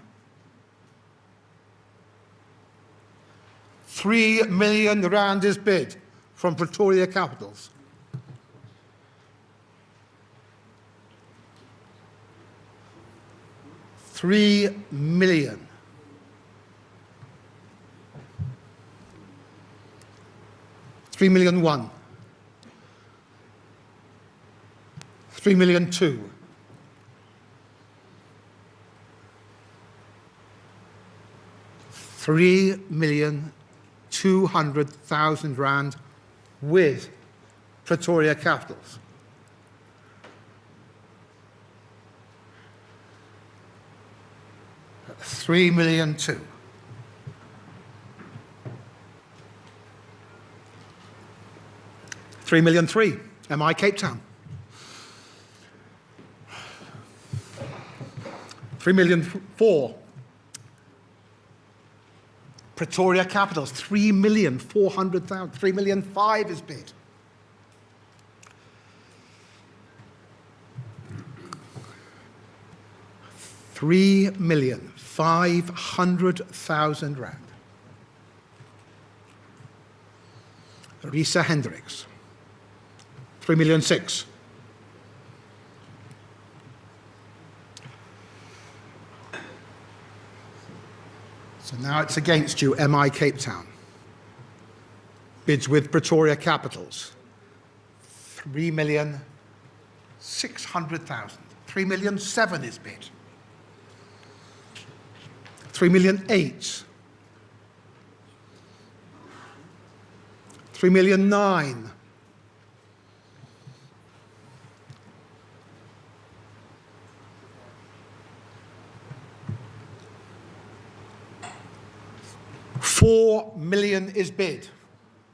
3 million rand is bid from Pretoria Capitals. $3 million. $3 million 1. 3 million 2. 3,200,000 rand with Pretoria Capitals. $3 million 2. $3 million 3. MI Cape Town. 3 million 4. Pretoria Capitals, 3,400,000. 3,500,000 is bid. £3,500,000. Risa Hendricks, 3,600,000. So now it's against you, MI Cape Town. Bids with Pretoria Capitals, 3,600,000. 3,700,000 is bid. 3,800,000. 3,900,000. $4 million is bid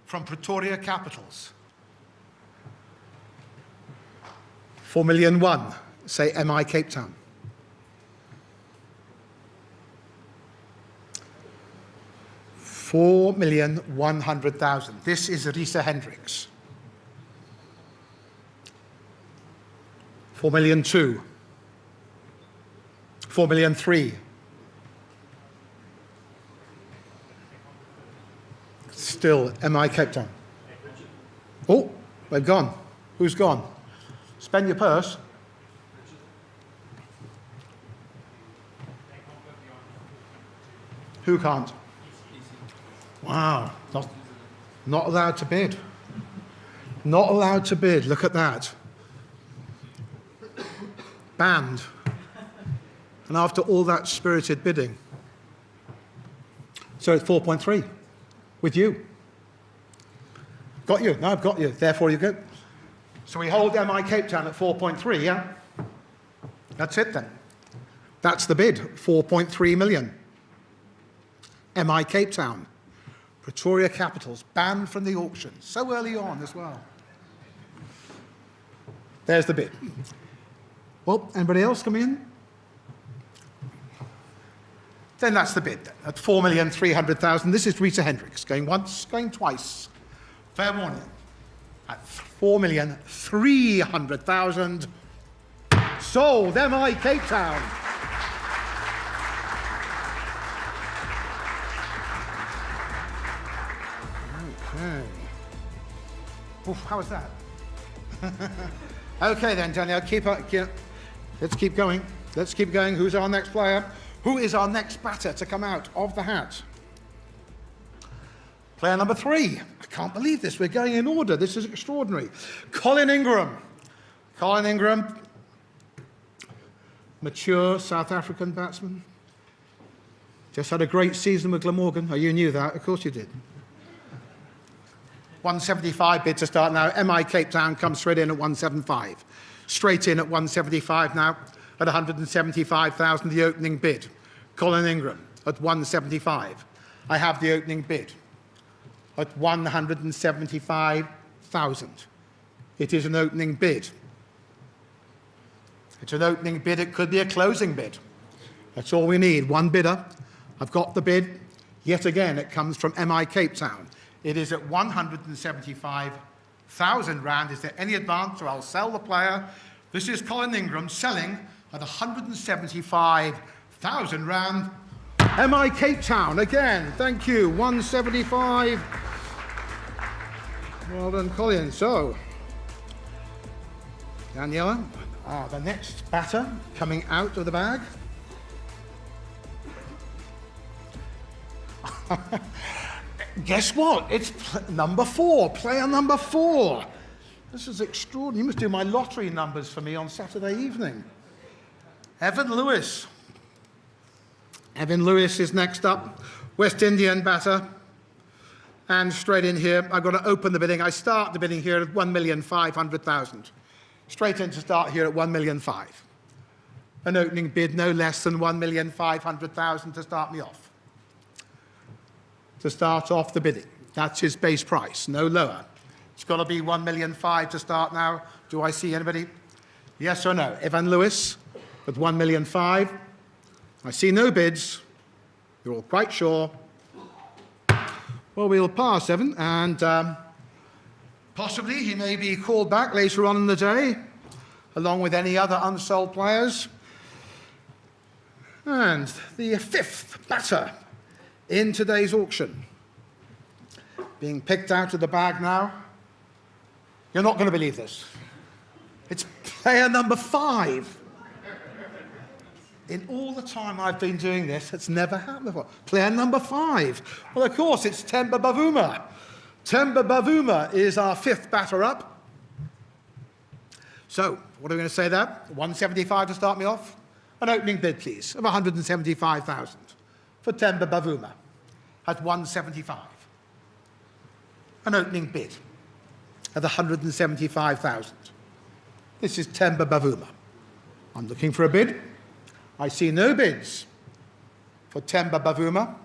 from Pretoria Capitals. 4,100,000, say MI Cape Town. $4,100,000. This is Risa Hendricks. 4,200,000. 4,300,000. Still, MI Cape Town. Oh, they've gone. Who's gone? Spend your purse. Who can't? Wow, not allowed to bid. Not allowed to bid, look at that. Banned. And after all that spirited bidding. So it's 4.3 with you. Got you? No, I've got you. Therefore you go. So we hold MI Cape Town at 4.3, yeah? That's it then. That's the bid, 4.3 million. MI Cape Town. Pretoria Capitals, banned from the auction. So early on as well. There's the bid. Well, anybody else come in? Then that's the bid, then, at 4,300,000. This is Risa Hendricks, going once, going twice. Fair warning. At 4,300,000. Sold, MI Cape Town. Okay. Oof, how was that? Okay then, Danielle, let's keep going. Let's keep going. Who's our next player? Who is our next batter to come out of the hat? Player number 3. I can't believe this. We're going in order. This is extraordinary. Colin Ingram. Colin Ingram, mature South African batsman. Just had a great season with Glamorgan. Oh, you knew that. Of course you did. 175 bid to start now. MI Cape Town comes straight in at 175. Straight in at 175 now. At 175,000, the opening bid. Colin Ingram at 175. I have the opening bid at 175,000. It is an opening bid. It's an opening bid. It could be a closing bid. That's all we need. One bidder. I've got the bid. Yet again, it comes from MI Cape Town. It is at 175,000 rand. Is there any advance, or I'll sell the player? This is Colin Ingram selling at 175,000 rand. MI Cape Town again. Thank you. 175. Well done, Colin. So, Daniela, the next batter coming out of the bag. Guess what? It's number 4, player number 4. This is extraordinary. You must do my lottery numbers for me on Saturday evening. Evan Lewis. Evan Lewis is next up. West Indian batter. And straight in here, I've got to open the bidding. I start the bidding here at 1,500,000. Straight in to start here at 1,500,000. An opening bid no less than 1,500,000 to start me off. To start off the bidding. That's his base price, no lower. It's got to be 1,500,000 to start now. Do I see anybody? Yes or no? Evan Lewis at 1,500,000. I see no bids. You're all quite sure. Well, we'll pass, Evan, and possibly he may be called back later on in the day, along with any other unsold players. And the fifth batter in today's auction, being picked out of the bag now. You're not going to believe this. It's player number 5. In all the time I've been doing this, it's never happened before. Player number 5. Well, of course, it's Temba Bavuma. Temba Bavuma is our 5th batter up. So, what are we going to say there? 175 to start me off. An opening bid, please, of 175,000 for Temba Bavuma at 175. An opening bid at 175,000. This is Temba Bavuma. I'm looking for a bid. I see no bids for Temba Bavuma.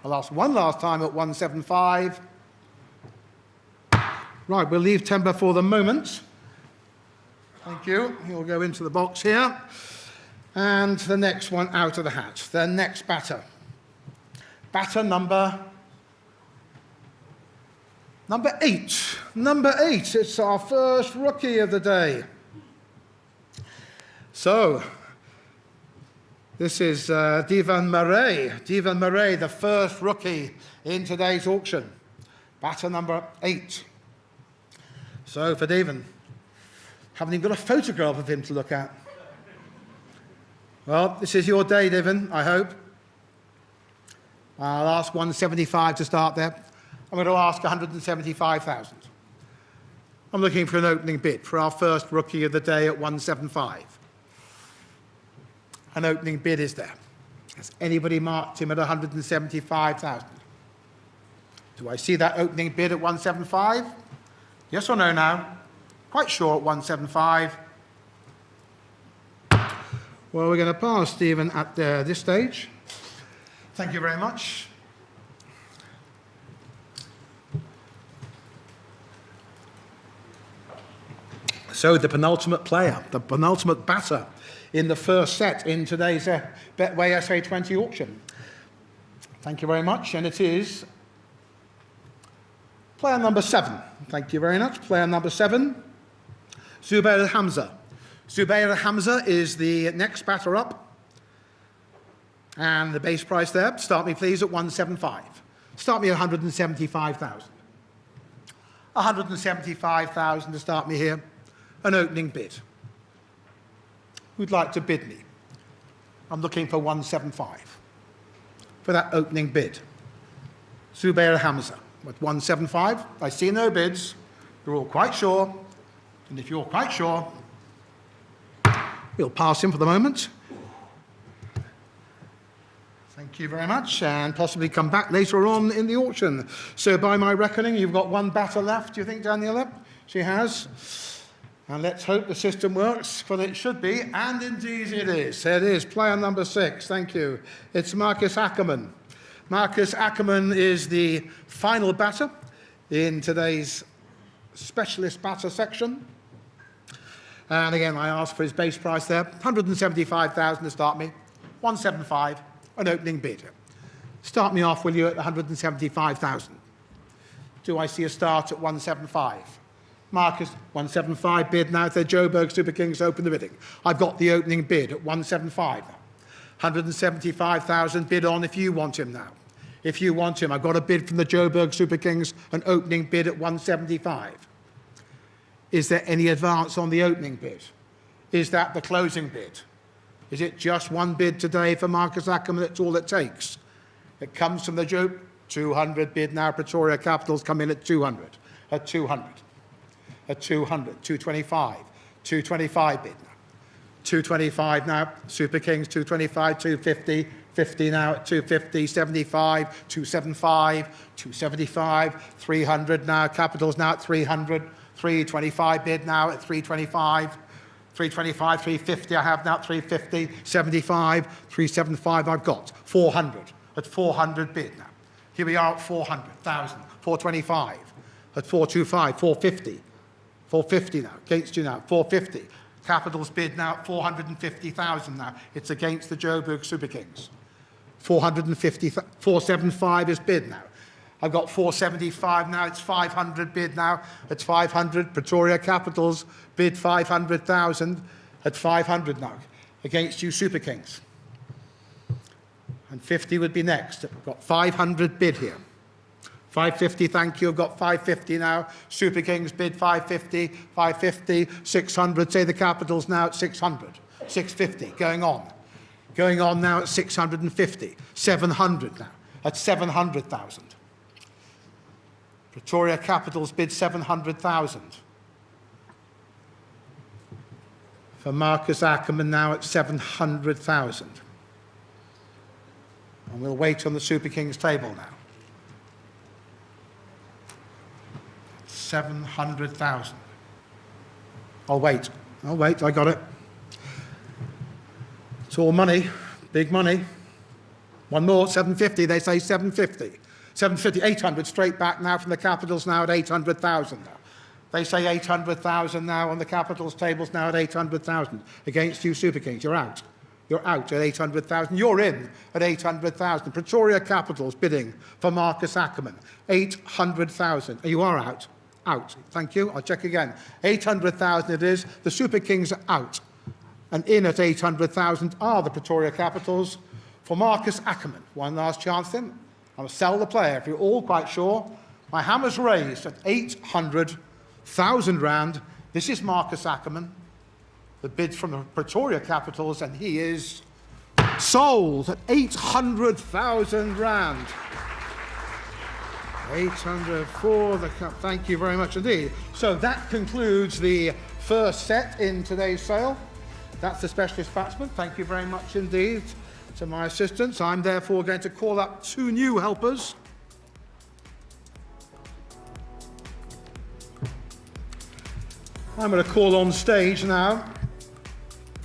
I'll ask one last time at 175. Right, we'll leave Temba for the moment. Thank you. He'll go into the box here. And the next one out of the hat. The next batter. Batter number 8. Number 8. It's our first rookie of the day. So, this is Devan Murray. Devan Murray, the first rookie in today's auction. Batter number 8. So, for Devan, haven't even got a photograph of him to look at. Well, this is your day, Devan, I hope. I'll ask 175 to start there. I'm going to ask 175,000. I'm looking for an opening bid for our first rookie of the day at 175. An opening bid is there. Has anybody marked him at 175,000? Do I see that opening bid at 175? Yes or no now? Quite sure at 175. Well, we're going to pass Stephen at this stage. Thank you very much. So the penultimate player, the penultimate batter in the first set in today's Betway SA20 auction. Thank you very much, and it is player number 7. Thank you very much. Player number 7, Zubair Hamza. Zubair Hamza is the next batter up. And the base price there, start me please at 175. Start me at 175,000. 175,000 to start me here. An opening bid. Who'd like to bid me? I'm looking for 175 for that opening bid. Zubair Hamza at 175. I see no bids. You're all quite sure. And if you're quite sure, we'll pass him for the moment. Thank you very much, and possibly come back later on in the auction. So by my reckoning, you've got one batter left, do you think, Daniela? She has. And let's hope the system works, for it should be, and indeed it is. It is player number 6, thank you. It's Marcus Ackerman. Marcus Ackerman is the final batter in today's specialist batter section. And again, I asked for his base price there, 175,000 to start me, 175, an opening bid. Start me off, will you, at 175,000. Do I see a start at 175? Marcus, 175 bid now. If they're Joburg Super Kings, open the bidding. I've got the opening bid at 175. 175,000 bid on if you want him now. If you want him, I've got a bid from the Joburg Super Kings, an opening bid at 175. Is there any advance on the opening bid? Is that the closing bid? Is it just one bid today for Marcus Ackerman? That's all it takes. It comes from the Joburg 200 bid now. Pretoria Capitals come in at 200. At 200. At 200. 225. 225 bid now. 225 now. Super Kings 225. 250. 50 now at 250. 75. 275. 275. 300 now. Capitals now at 300. 325 bid now at 325. 325, 350 I have now, 350, 75, 375 I've got, 400, at 400 bid now. Here we are at 400,000, 425, at 425, 450, 450 now, against you now, 450. Capitals bid now at 450,000 now. It's against the Joburg Super Kings. 475 is bid now. I've got 475 now. It's 500 bid now. It's 500. Pretoria Capitals bid 500,000 at 500 now against you Super Kings. And 50 would be next. I've got 500 bid here. 550, thank you. I've got 550 now. Super Kings bid 550, 550, 600. Say the Capitals now at 600, 650. Going on. Going on now at 650, 700 now at 700,000. Pretoria Capitals bid 700,000. For Marcus Ackerman now at 700,000. And we'll wait on the Super Kings table now. 700,000. I'll wait, I got it. It's all money, big money. One more, 750, they say 750. 750, 800 straight back now from the Capitals now at 800,000 now. They say 800,000 now on the Capitals tables now at 800,000 against you Super Kings. You're out. You're out at 800,000. You're in at 800,000. Pretoria Capitals bidding for Marcus Ackerman. 800,000. You are out. Out. Thank you. I'll check again. 800,000 it is. The Super Kings are out. And in at 800,000 are the Pretoria Capitals for Marcus Ackerman. One last chance then. I'll sell the player. If you're all quite sure, my hammer's raised at 800,000 rand. This is Marcus Ackerman. The bid from the Pretoria Capitals, and he is sold at 800,000 rand. 800 for the cup. Thank you very much indeed. So that concludes the first set in today's sale. That's the specialist batsman. Thank you very much indeed to my assistants. I'm therefore going to call up two new helpers. I'm going to call on stage now.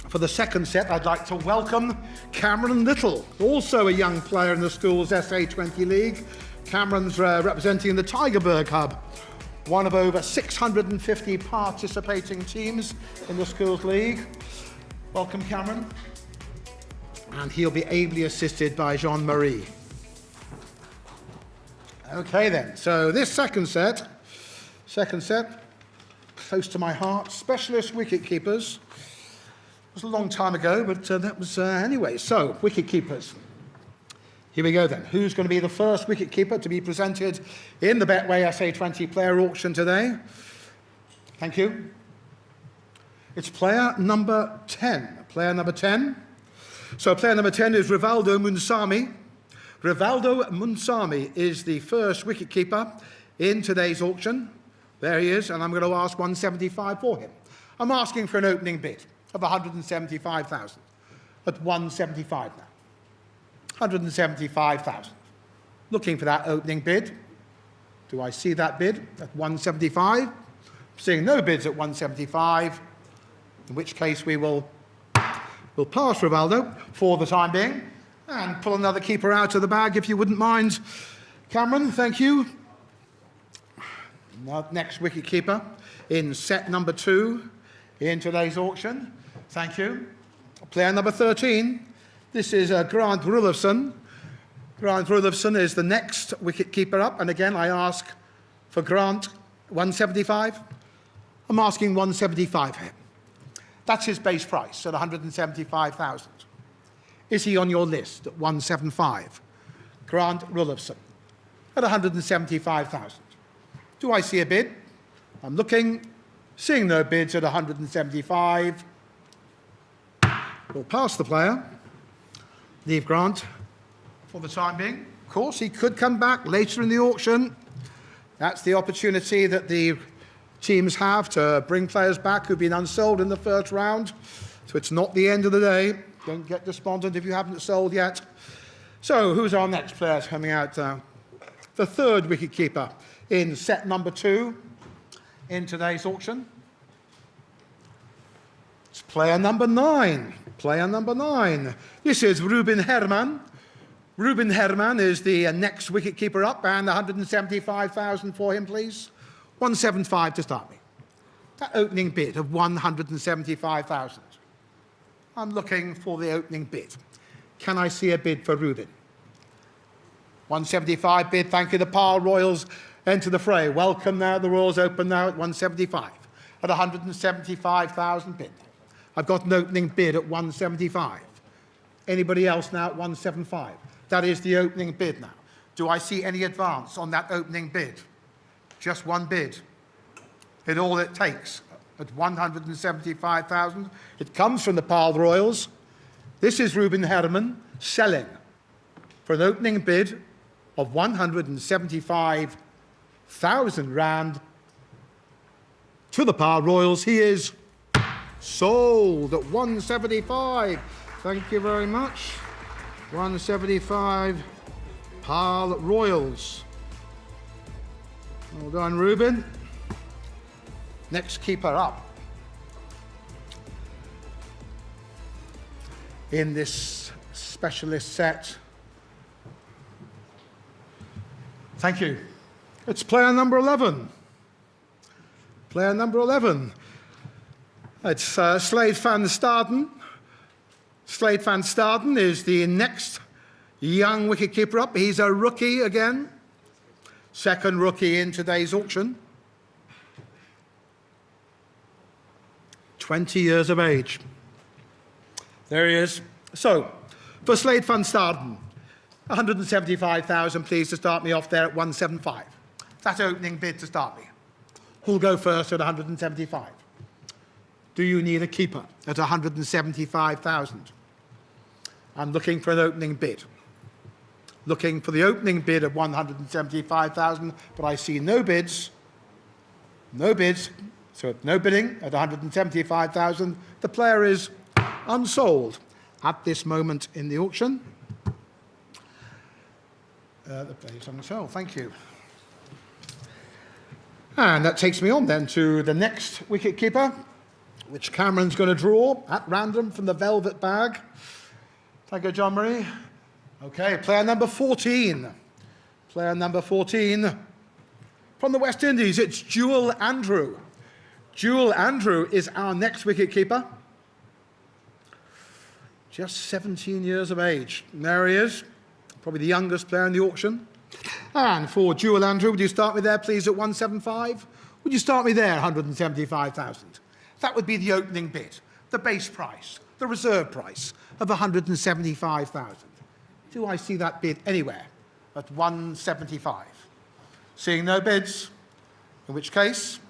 For the second set, I'd like to welcome Cameron Little, also a young player in the school's SA20 League. Cameron's representing the Tygerberg Hub, one of over 650 participating teams in the school's league. Welcome, Cameron. And he'll be ably assisted by Jean-Marie. Okay then, so this second set, close to my heart, specialist wicket keepers. It was a long time ago, but that was anyway. So, wicket keepers. Here we go then. Who's going to be the first wicket keeper to be presented in the Betway SA20 player auction today? Thank you. It's player number 10. Player number 10. So player number 10 is Rivaldo Munsami. Rivaldo Munsami is the first wicket keeper in today's auction. There he is, and I'm going to ask 175 for him. I'm asking for an opening bid of 175,000 at 175 now. 175,000. Looking for that opening bid. Do I see that bid at 175? Seeing no bids at 175, in which case we'll pass Rivaldo for the time being and pull another keeper out of the bag if you wouldn't mind. Cameron, thank you. Next wicket keeper in set number 2 in today's auction. Thank you. Player number 13. This is Grant Rulofsson. Grant Rulofsson is the next wicket keeper up. And again, I ask for Grant 175. I'm asking 175 for him. That's his base price at 175,000. Is he on your list at 175? Grant Rulofsson at 175,000. Do I see a bid? I'm looking, seeing no bids at 175. We'll pass the player. Leave Grant for the time being. Of course, he could come back later in the auction. That's the opportunity that the teams have to bring players back who've been unsold in the first round. So it's not the end of the day. Don't get despondent if you haven't sold yet. So who's our next player coming out? The third wicket keeper in set number 2 in today's auction. It's player number 9. Player number 9. This is Ruben Herman. Ruben Herman is the next wicket keeper up, and 175,000 for him, please. 175 to start me. That opening bid of 175,000. I'm looking for the opening bid. Can I see a bid for Ruben? 175 bid. Thank you. The Pile Royals enter the fray. Welcome now. The Royals open now at 175. At 175,000 bid. I've got an opening bid at 175. Anybody else now at 175? That is the opening bid now. Do I see any advance on that opening bid? Just one bid. It's all it takes at 175,000. It comes from the Pile Royals. This is Ruben Herman selling for an opening bid of 175,000 rand to the Pile Royals. He is sold at 175. Thank you very much. 175 Pile Royals. Well done, Ruben. Next keeper up in this specialist set. Thank you. It's player number 11. Player number 11. It's Slade van Staden. Slade van Staden is the next young wicketkeeper up. He's a rookie again. Second rookie in today's auction. 20 years of age. There he is. So, for Slade van Staden, 175,000, please, to start me off there at 175. That opening bid to start me. Who'll go first at 175? Do you need a keeper at 175,000? I'm looking for an opening bid. Looking for the opening bid of 175,000, but I see no bids. No bids. So no bidding at 175,000. The player is unsold at this moment in the auction. The player is unsold. Thank you. And that takes me on then to the next wicketkeeper, which Cameron's going to draw at random from the velvet bag. Thank you, John Marie. Okay, player number 14. Player number 14 from the West Indies. It's Jewel Andrew. Jewel Andrew is our next wicketkeeper. Just 17 years of age. And there he is, probably the youngest player in the auction. And for Jewel Andrew, would you start me there, please, at 175? Would you start me there, 175,000? That would be the opening bid, the base price, the reserve price of 175,000. Do I see that bid anywhere at 175? Seeing no bids, in which case,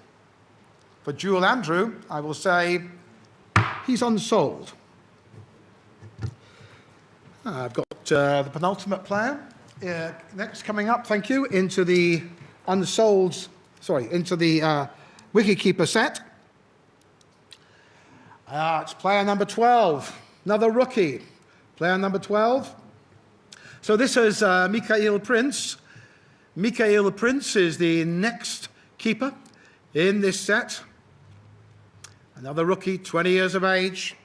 for Jewel Andrew, I will say he's unsold. I've got the penultimate player next coming up, thank you, into the unsold, into the wicketkeeper set. It's player number 12, another rookie. Player number 12. So this is Mikael Prince. Mikael Prince is the next keeper in this set. Another rookie, 20 years of age.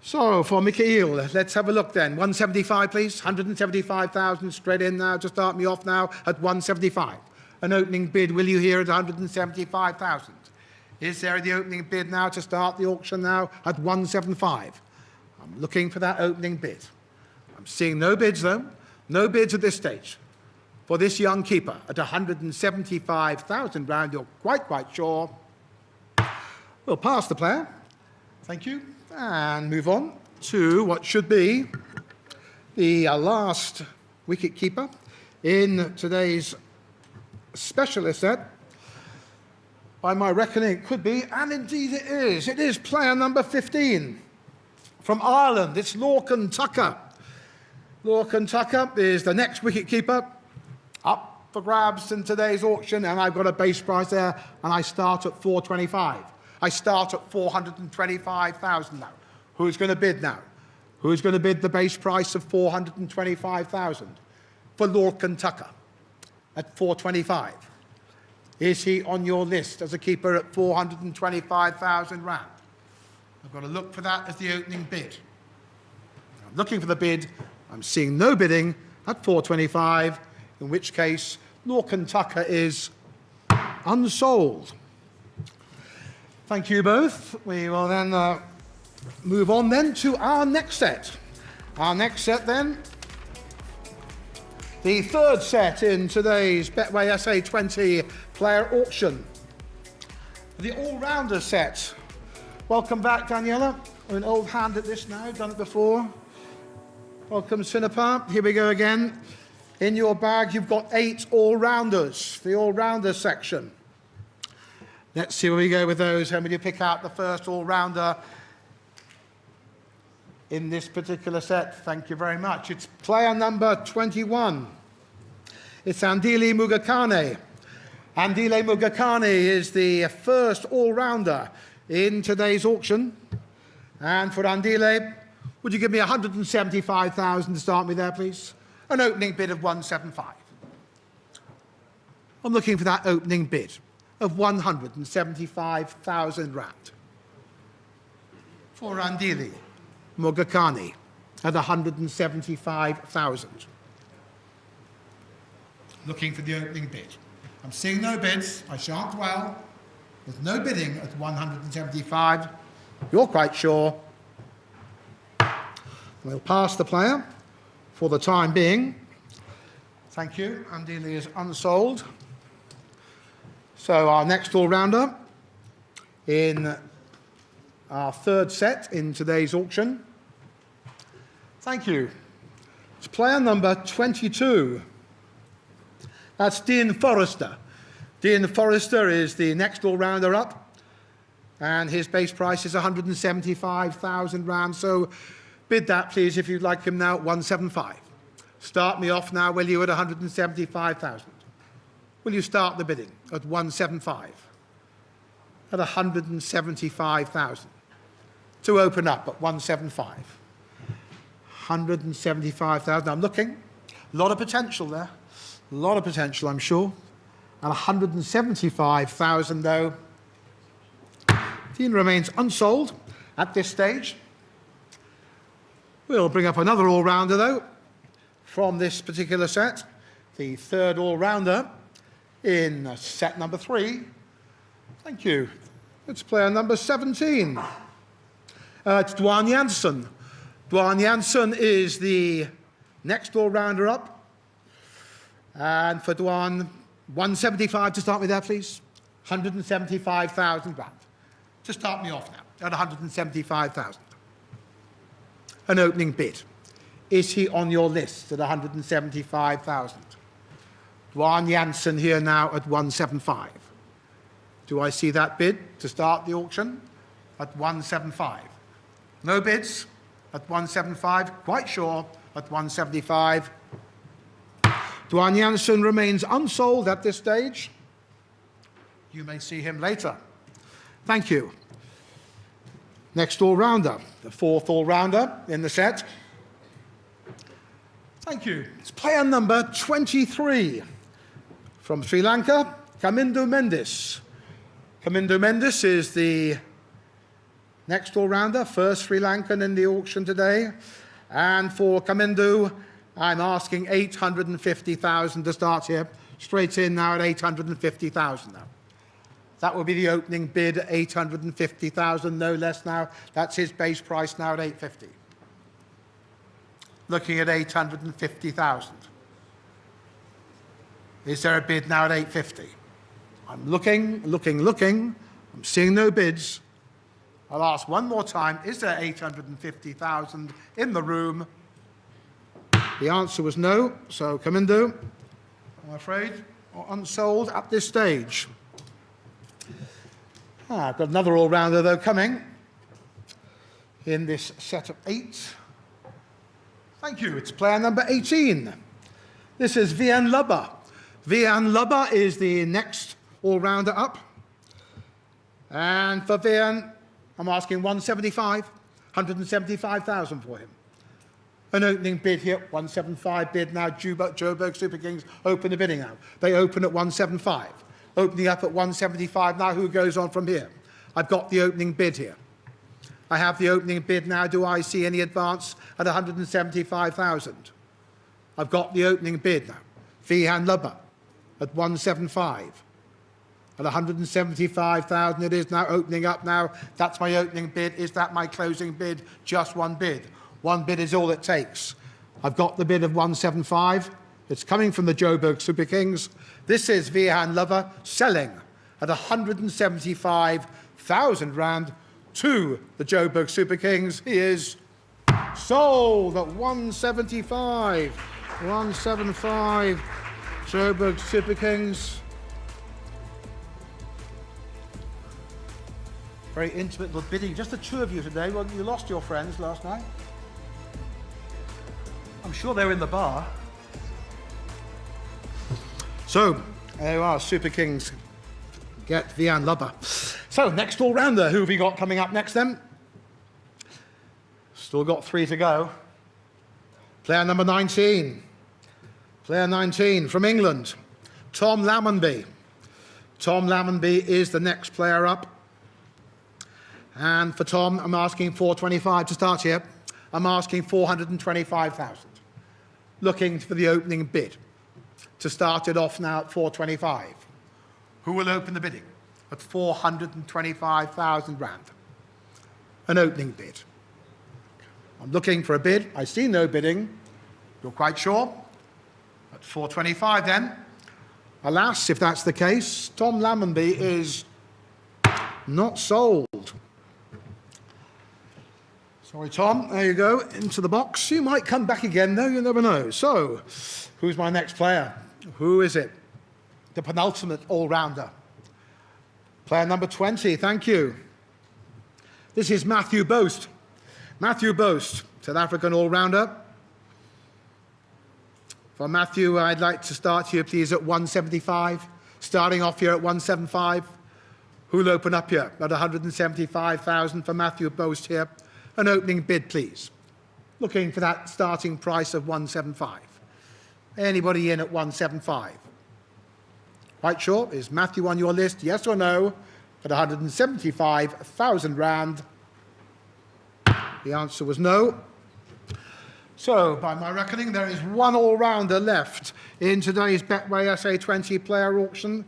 So for Mikael, let's have a look then. 175, please. 175,000 straight in now to start me off now at 175. An opening bid, will you hear, at 175,000? Is there the opening bid now to start the auction now at 175? I'm looking for that opening bid. I'm seeing no bids though. No bids at this stage. For this young keeper at 175,000 rand, you're quite sure. We'll pass the player. Thank you. And move on to what should be the last wicketkeeper in today's specialist set. By my reckoning, it could be, and indeed it is. It is player number 15 from Ireland. It's Lorcan Tucker. Lorcan Tucker is the next wicketkeeper up for grabs in today's auction, and I've got a base price there, and I start at 425. I start at 425,000 now. Who's going to bid now? Who's going to bid the base price of 425,000 for Lorcan Tucker at 425? Is he on your list as a keeper at 425,000 rand? I've got to look for that as the opening bid. I'm looking for the bid. I'm seeing no bidding at 425, in which case Lorcan Tucker is unsold. Thank you both. We will then move on then to our next set. Our next set then The third set in today's Betway SA20 player auction. The all-rounder set. Welcome back, Daniela. We're an old hand at this now, done it before. Welcome, Sinapa. Here we go again. In your bag, you've got 8 all-rounders, the all-rounder section. Let's see where we go with those. How many you pick out the first all-rounder in this particular set? Thank you very much. It's player number 21. It's Andile Mugakane. Andile Mugakane is the first all-rounder in today's auction. And for Andile, would you give me 175,000 to start me there, please? An opening bid of 175. I'm looking for that opening bid of 175,000 rand. For Andile Mugakane at 175,000. Looking for the opening bid. I'm seeing no bids. I shan't dwell. There's no bidding at 175. You're quite sure. We'll pass the player for the time being. Thank you. Andile is unsold. So our next all-rounder in our third set in today's auction. Thank you. It's player number 22. That's Dean Forrester. Dean Forrester is the next all-rounder up, and his base price is 175,000 rand. So bid that, please, if you'd like him now at 175. Start me off now, will you, at 175,000? Will you start the bidding at 175? At 175,000. To open up at 175. 175,000. I'm looking. A lot of potential there. A lot of potential, I'm sure. At 175,000, though, Dean remains unsold at this stage. We'll bring up another all-rounder, though, from this particular set. The third all-rounder in set number 3. Thank you. It's player number 17. It's Dwan Janssen. Dwan Janssen is the next all-rounder up. And for Dwan, 175 to start me there, please. 175,000 rand. To start me off now, at 175,000. An opening bid. Is he on your list at 175,000? Dwan Janssen here now at 175. Do I see that bid to start the auction? At 175. No bids at 175, quite sure at 175. Dwan Janssen remains unsold at this stage. You may see him later. Thank you. Next all-rounder, the fourth all-rounder in the set. Thank you. It's player number 23. From Sri Lanka, Kamindu Mendis. Kamindu Mendis is the next all-rounder, first Sri Lankan in the auction today. And for Kamindu, I'm asking 850,000 to start here. Straight in now at 850,000 now. That will be the opening bid, 850,000, no less now. That's his base price now at 850. Looking at 850,000. Is there a bid now at 850? I'm looking. I'm seeing no bids. I'll ask one more time, is there 850,000 in the room? The answer was no, so Kamindu, I'm afraid, are unsold at this stage. I've got another all-rounder, though, coming in this set of 8. Thank you. It's player number 18. This is Vian Lubba. Vian Lubba is the next all-rounder up. And for Vian, I'm asking 175,000 for him. An opening bid here, 175 bid now. Joburg Super Kings open the bidding now. They open at 175. Opening up at 175 now. Who goes on from here? I've got the opening bid here. I have the opening bid now. Do I see any advance at 175,000? I've got the opening bid now. Vian Lubba at 175. At 175,000 it is now, opening up now. That's my opening bid. Is that my closing bid? Just one bid. One bid is all it takes. I've got the bid of 175. It's coming from the Joburg Super Kings. This is Vihan Lover selling at 175,000 rand to the Joburg Super Kings. He is sold at 175. 175. Joburg Super Kings. Very intimate little bidding. Just the two of you today. Well, you lost your friends last night. I'm sure they're in the bar. So, there you are, Super Kings get Vian Lubber. So, next all-rounder, who have we got coming up next then? Still got 3 to go. Player number 19. Player 19 from England, Tom Lammonby. Tom Lammonby is the next player up. And for Tom, I'm asking 425 to start here. I'm asking 425,000. Looking for the opening bid. To start it off now at 425. Who will open the bidding? At 425,000 rand. An opening bid. I'm looking for a bid. I see no bidding. You're quite sure? At 425 then. Alas, if that's the case, Tom Lammonby is not sold. Sorry, Tom. There you go, into the box. You might come back again, though. You never know. So, who's my next player? Who is it? The penultimate all-rounder. Player number 20, thank you. This is Matthew Boast. Matthew Boast, South African all-rounder. For Matthew, I'd like to start here, please, at 175. Starting off here at 175. Who'll open up here at 175,000 for Matthew Boast here? An opening bid, please. Looking for that starting price of 175. Anybody in at 175? Quite sure? Is Matthew on your list? Yes or no? At 175,000 rand. The answer was no. So, by my reckoning, there is one all-rounder left in today's Betway SA20 player auction.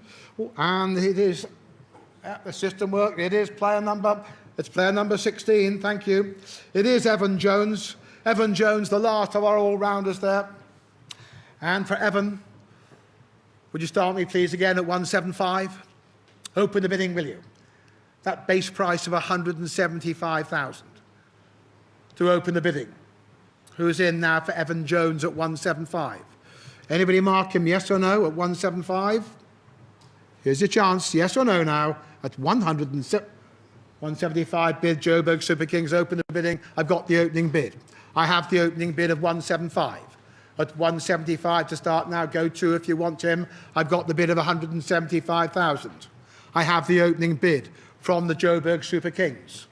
And it is, the system work, it is player number 16, thank you. It is Evan Jones. Evan Jones, the last of our all-rounders there. And for Evan, would you start me, please, again at 175? Open the bidding, will you? That base price of 175,000. To open the bidding. Who's in now for Evan Jones at 175? Anybody mark him yes or no at 175? Here's your chance, yes or no now, at 175 bid, Joburg Super Kings open the bidding. I've got the opening bid. I have the opening bid of 175. At 175 to start now, go to if you want him. I've got the bid of 175,000. I have the opening bid from the Joburg Super Kings.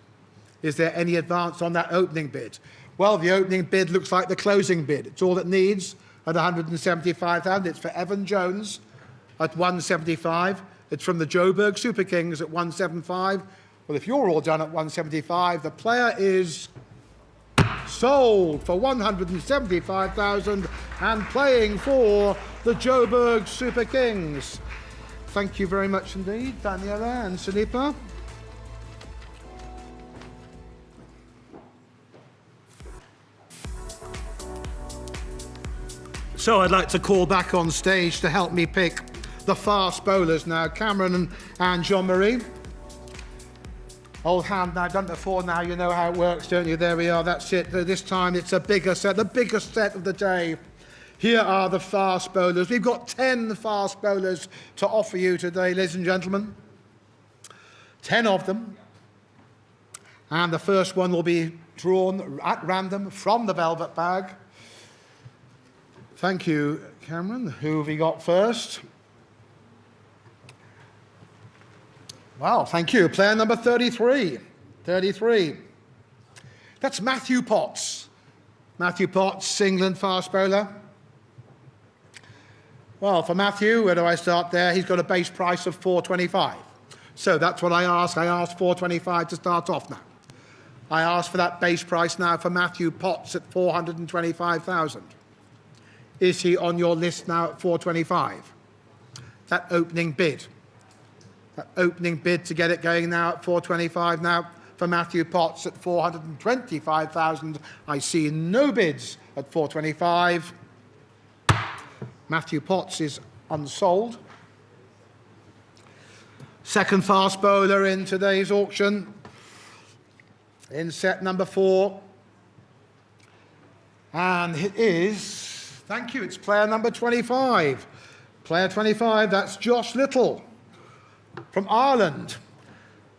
Is there any advance on that opening bid? Well, the opening bid looks like the closing bid. It's all it needs at 175,000. It's for Evan Jones at 175. It's from the Joburg Super Kings at 175. Well, if you're all done at 175, the player is sold for 175,000 and playing for the Joburg Super Kings. Thank you very much indeed, Daniela and Sunipa. So I'd like to call back on stage to help me pick the fast bowlers now, Cameron and Jean-Marie. Old hand now, done it before now, you know how it works, don't you? There we are, that's it. This time it's a bigger set, the biggest set of the day. Here are the fast bowlers. We've got 10 fast bowlers to offer you today, ladies and gentlemen. 10 of them. And the first one will be drawn at random from the velvet bag. Thank you, Cameron. Who have we got first? Wow, thank you. Player number 33. 33. That's Matthew Potts. Matthew Potts, England fast bowler. Well, for Matthew, where do I start there? He's got a base price of 425. So that's what I asked. I asked 425 to start off now. I asked for that base price now for Matthew Potts at 425,000. Is he on your list now at 425? That opening bid. That opening bid to get it going now at 425 now for Matthew Potts at 425,000. I see no bids at 425. Matthew Potts is unsold. Second fast bowler in today's auction, in set number 4. And it is, thank you, it's player number 25. Player 25, that's Josh Little from Ireland.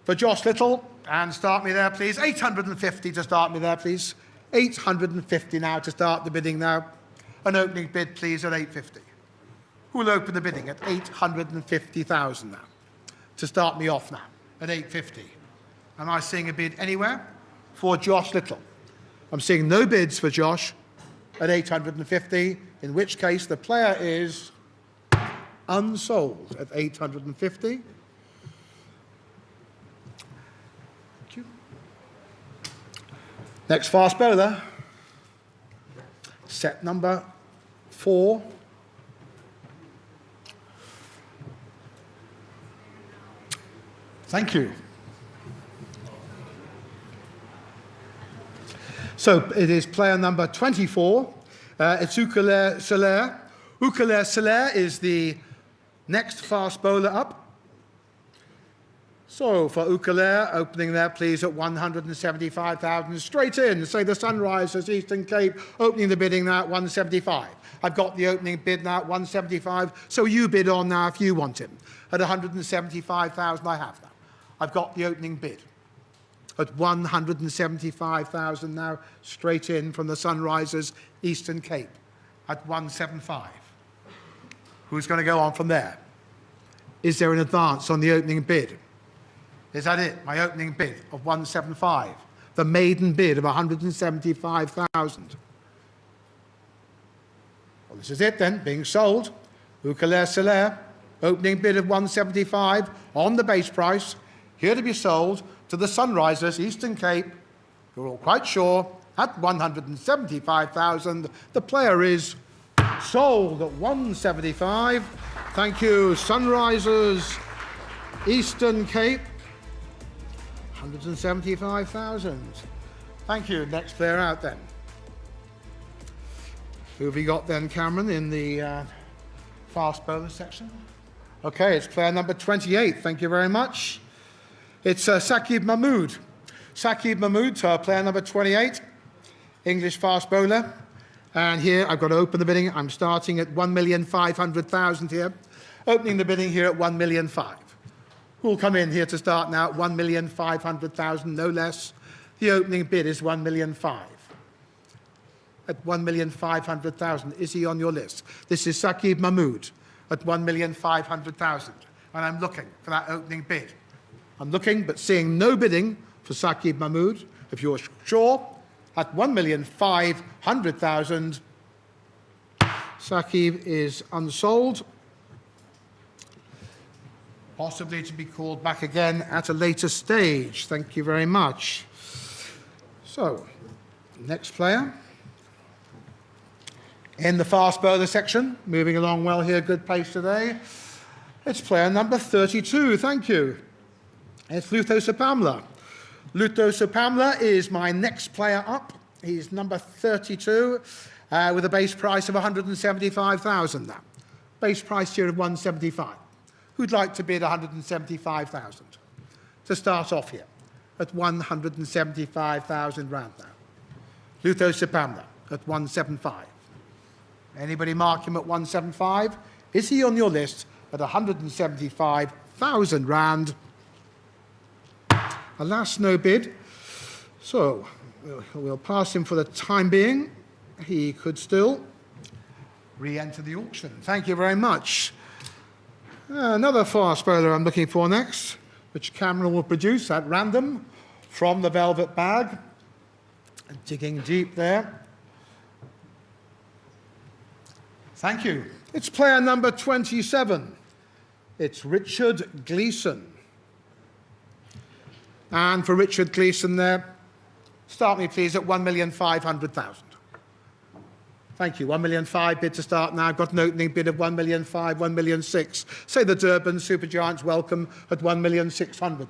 For Josh Little, and start me there, please. 850 to start me there, please. 850 now to start the bidding now. An opening bid, please, at 850. Who will open the bidding at 850,000 now? To start me off now, at 850. Am I seeing a bid anywhere for Josh Little? I'm seeing no bids for Josh at 850, in which case the player is unsold at 850. Thank you. Next fast bowler, set number 4. Thank you. So it is player number 24. It's Ukalair Solaire. Ukalair Solaire is the next fast bowler up. So for Ukalair, opening there, please, at 175,000. Straight in, say the Sunrisers, Eastern Cape, opening the bidding now at 175. I've got the opening bid now at 175, so you bid on now if you want him. At 175,000 I have now. I've got the opening bid at 175,000 now, straight in from the Sunrisers, Eastern Cape, at 175. Who's going to go on from there? Is there an advance on the opening bid? Is that it? My opening bid of 175. The maiden bid of 175,000. Well, this is it then, being sold. Ukalair Solaire, opening bid of 175 on the base price, here to be sold to the Sunrisers, Eastern Cape, who are all quite sure, at 175,000. The player is sold at 175. Thank you, Sunrisers, Eastern Cape, 175,000. Thank you. Next player out then. Who have we got then, Cameron, in the fast bowler section? Okay, it's player number 28. Thank you very much. It's Saqib Mahmood. Saqib Mahmood, player number 28, English fast bowler. And here I've got to open the bidding. I'm starting at 1,500,000 here. Opening the bidding here at 1,500,000. Who will come in here to start now at 1,500,000, no less. The opening bid is 1,500,000. At 1,500,000. Is he on your list? This is Saqib Mahmood at 1,500,000. And I'm looking for that opening bid. I'm looking, but seeing no bidding for Saqib Mahmood. If you're sure, at 1,500,000, Saqib is unsold. Possibly to be called back again at a later stage. Thank you very much. So, next player. In the fast bowler section, moving along well here, good pace today. It's player number 32, thank you. It's Lutho Sapamla. Lutho Sapamla is my next player up. He's number 32 with a base price of 175,000 now. Base price here of 175. Who'd like to bid 175,000 to start off here at 175,000 rand now? Lutho Sapamla at 175. Anybody mark him at 175? Is he on your list at 175,000 rand? Alas, no bid. So we'll pass him for the time being. He could still re-enter the auction. Thank you very much. Another fast bowler I'm looking for next, which Cameron will produce at random from the velvet bag. Digging deep there. Thank you. It's player number 27. It's Richard Gleeson. And for Richard Gleeson there, start me please at 1,500,000. Thank you. 1,500,000 bid to start now. Got an opening bid of 1,500,000, 1,600,000. Say the Durban Supergiants welcome at 1,600,000.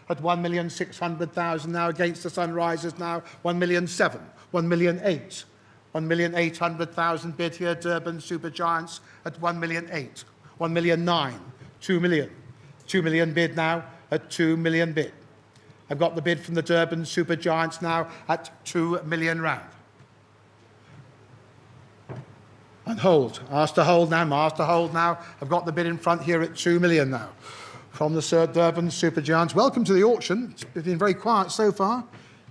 At 1,600,000 now against the Sunrisers now. 1,700,000, 1,800,000, 1,800,000 bid here. Durban Super Giants at 1,000,008. 1,000,009. 2 million. 2 million bid now at 2 million bid. I've got the bid from the Durban Super Giants now at 2 million rand. And hold. Asked to hold now. Asked to hold now. I've got the bid in front here at 2 million now. From the Durban Super Giants. Welcome to the auction. It's been very quiet so far.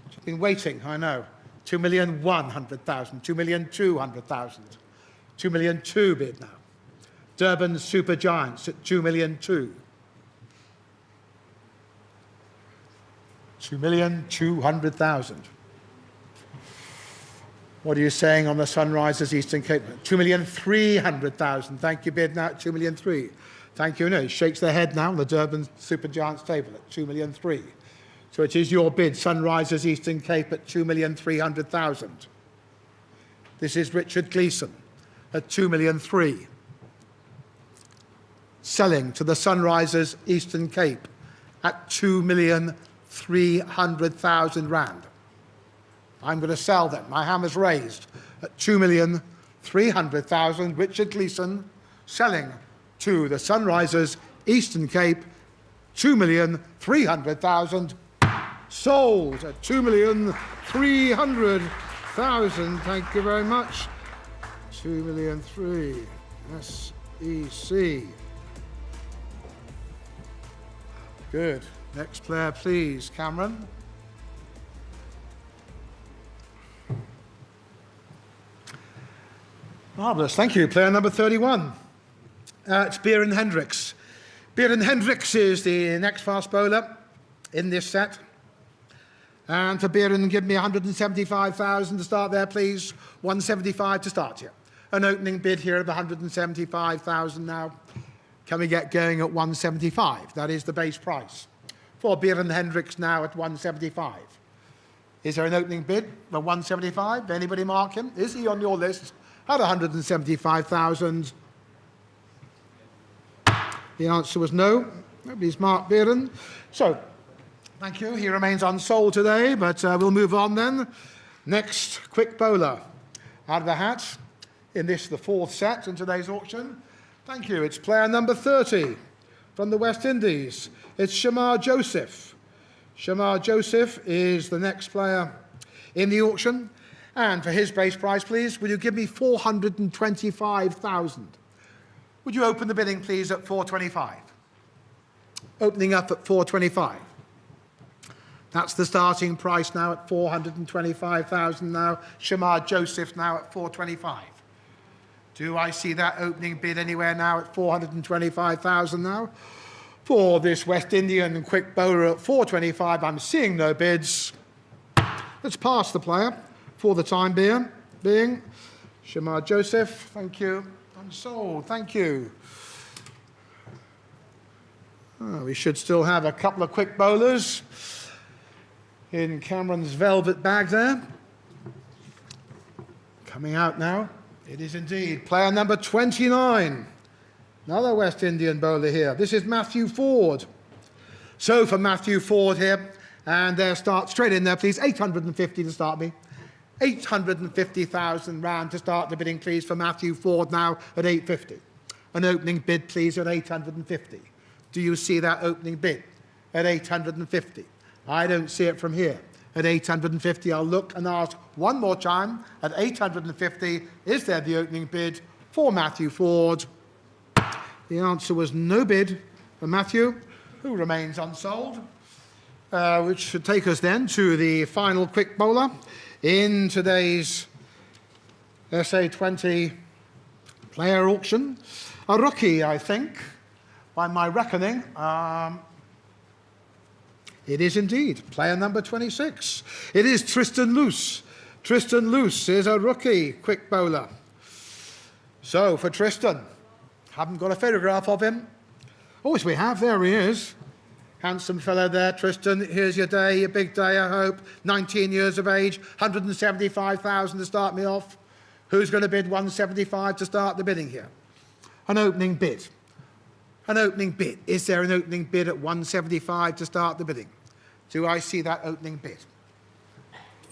It's been waiting, I know. 2,100,000. 2,200,000. 2,000,002 bid now. Durban Super Giants at 2,000,002. 2,200,000. What are you saying on the Sunrisers Eastern Cape? 2,300,000. Thank you, bid now at 2,000,003. Thank you. No, he shakes their head now on the Durban Super Giants table at 2,000,003. So it is your bid, Sunrisers Eastern Cape at 2,300,000. This is Richard Gleeson at 2,003,000. Selling to the Sunrisers Eastern Cape at 2,300,000 rand. I'm going to sell them. My hammer's raised at 2,300,000. Richard Gleeson selling to the Sunrisers Eastern Cape, 2,300,000. Sold at 2,300,000. Thank you very much. 2,003,000. SEC. Good. Next player, please, Cameron. Marvellous. Thank you. Player number 31. It's Bieran Hendricks. Bieran Hendricks is the next fast bowler in this set. And for Bieran, give me 175,000 to start there, please. 175 to start here. An opening bid here of 175,000 now. Can we get going at 175? That is the base price. For Bieran Hendricks now at 175. Is there an opening bid for 175? Anybody mark him? Is he on your list at 175,000? The answer was no. Nobody's marked Bieran. So, thank you. He remains unsold today, but we'll move on then. Next, quick bowler out of the hat in this, the fourth set in today's auction. Thank you. It's player number 30 from the West Indies. It's Shamar Joseph. Shamar Joseph is the next player in the auction. And for his base price, please, will you give me 425,000? Would you open the bidding, please, at 425? Opening up at 425. That's the starting price now at 425,000 now. Shamar Joseph now at 425. Do I see that opening bid anywhere now at 425,000 now? For this West Indian quick bowler at 425, I'm seeing no bids. Let's pass the player for the time being. Shamar Joseph, thank you. Unsold, thank you. Oh, we should still have a couple of quick bowlers in Cameron's velvet bag there. Coming out now. It is indeed player number 29. Another West Indian bowler here. This is Matthew Ford. So for Matthew Ford here, and their start straight in there, please. 850 to start me. 850,000 rand to start the bidding, please, for Matthew Ford now at 850. An opening bid, please, at 850. Do you see that opening bid at 850? I don't see it from here. At 850, I'll look and ask one more time. At 850, is there the opening bid for Matthew Ford? The answer was no bid for Matthew, who remains unsold, which should take us then to the final quick bowler in today's SA20 player auction. A rookie, I think, by my reckoning. It is indeed player number 26. It is Tristan Luce. Tristan Luce is a rookie quick bowler. So for Tristan, haven't got a photograph of him. Oh, yes, we have. There he is. Handsome fellow there, Tristan. Here's your day, your big day, I hope. 19 years of age, 175,000 to start me off. Who's going to bid 175 to start the bidding here? An opening bid. An opening bid. Is there an opening bid at 175 to start the bidding? Do I see that opening bid?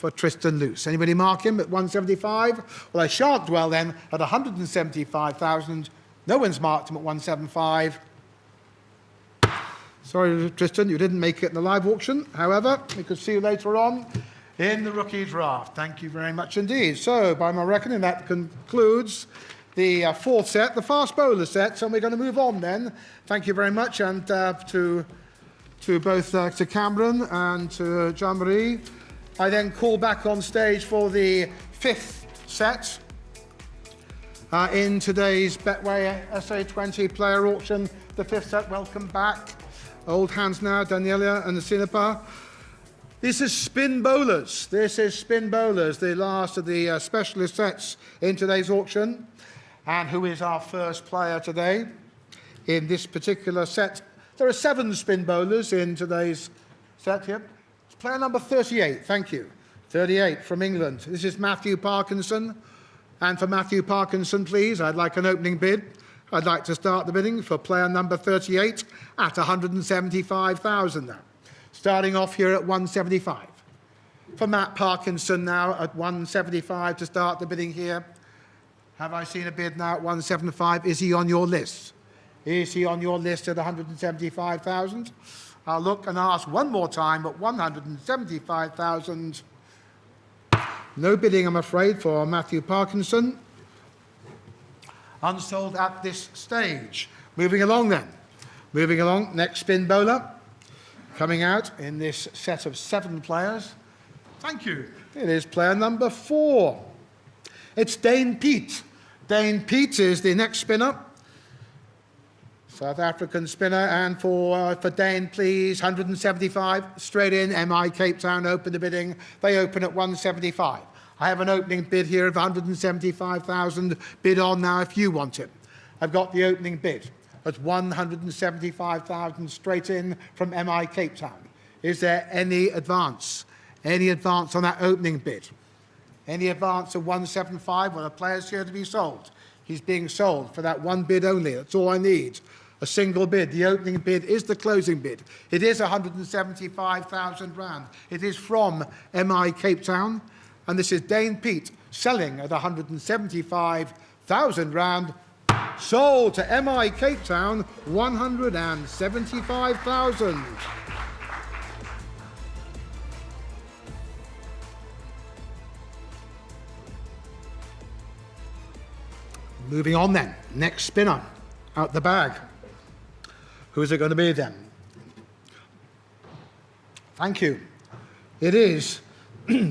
for Tristan Luce. Anybody mark him at 175? Well, I shan't dwell then at 175,000. No one's marked him at 175. Sorry, Tristan, you didn't make it in the live auction. However, we could see you later on in the rookie draft. Thank you very much indeed. So, by my reckoning, that concludes the fourth set, the fast bowler set. So we're going to move on then. Thank you very much, and to both to Cameron and to Jean-Marie. I then call back on stage for the fifth set in today's Betway SA20 player auction. The fifth set, welcome back. Old hands now, Daniela and Sinapa. This is spin bowlers. This is spin bowlers, the last of the specialist sets in today's auction. And who is our first player today in this particular set? There are 7 spin bowlers in today's set here. It's player number 38, thank you. 38 from England. This is Matthew Parkinson. And for Matthew Parkinson, please, I'd like an opening bid. I'd like to start the bidding for player number 38 at 175,000 now. Starting off here at 175. For Matt Parkinson now at 175 to start the bidding here. Have I seen a bid now at 175? Is he on your list? Is he on your list at 175,000? I'll look and ask one more time at 175,000. No bidding, I'm afraid, for Matthew Parkinson. Unsold at this stage. Moving along then. Moving along, next spin bowler. Coming out in this set of 7 players. Thank you. It is player number 4. It's Dane Pete. Dane Pete is the next spinner. South African spinner, and for Dane, please, 175, straight in, MI Cape Town, open the bidding. They open at 175. I have an opening bid here of 175,000, bid on now if you want it. I've got the opening bid at 175,000 straight in from MI Cape Town. Is there any advance? Any advance on that opening bid? Any advance of 175? Well, the player's here to be sold. He's being sold for that one bid only. That's all I need. A single bid. The opening bid is the closing bid. It is 175,000 rand. It is from MI Cape Town. And this is Dane Pete selling at 175,000 rand. Sold to MI Cape Town, 175,000. Moving on then, next spinner out the bag. Who is it going to be then? Thank you. It is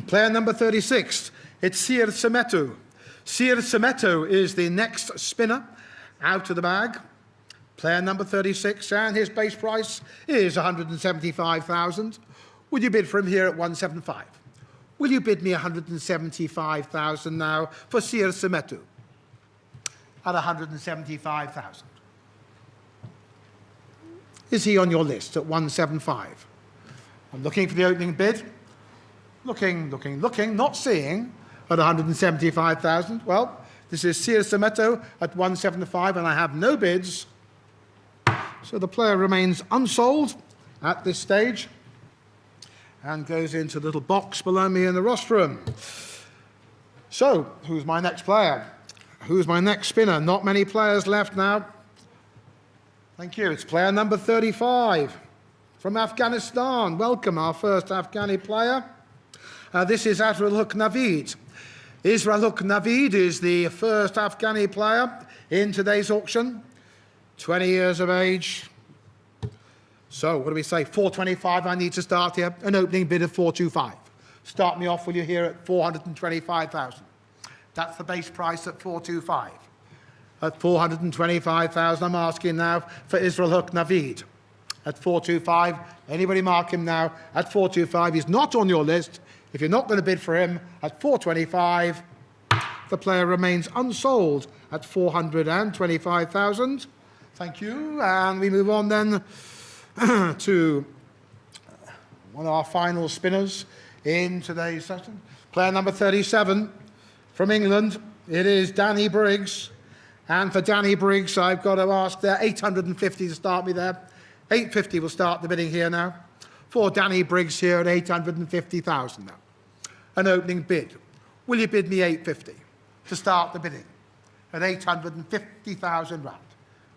player number 36. It's Sir Semeto. Sir Semeto is the next spinner out of the bag. Player number 36, and his base price is 175,000. Would you bid for him here at 175? Will you bid me 175,000 now for Sir Semeto? At 175,000. Is he on your list at 175? I'm looking for the opening bid. Looking, not seeing at 175,000. Well, this is Sir Semeto at 175, and I have no bids. So the player remains unsold at this stage and goes into the little box below me in the rostrum. So, who's my next player? Who's my next spinner? Not many players left now. Thank you. It's player number 35 from Afghanistan. Welcome, our first Afghani player. This is Israel Navid. Israel Navid is the first Afghani player in today's auction. 20 years of age. So, what do we say? 425, I need to start here. An opening bid of 425. Start me off, will you, here at 425,000. That's the base price at 425. At 425,000, I'm asking now for Israel Navid. At 425, anybody mark him now at 425. He's not on your list. If you're not going to bid for him at 425, the player remains unsold at 425,000. Thank you. And we move on then to one of our final spinners in today's session. Player number 37 from England. It is Danny Briggs. And for Danny Briggs, I've got to ask there 850 to start me there. 850 will start the bidding here now. For Danny Briggs here at 850,000 now. an opening bid. Will you bid me 850 to start the bidding at 850,000 rand?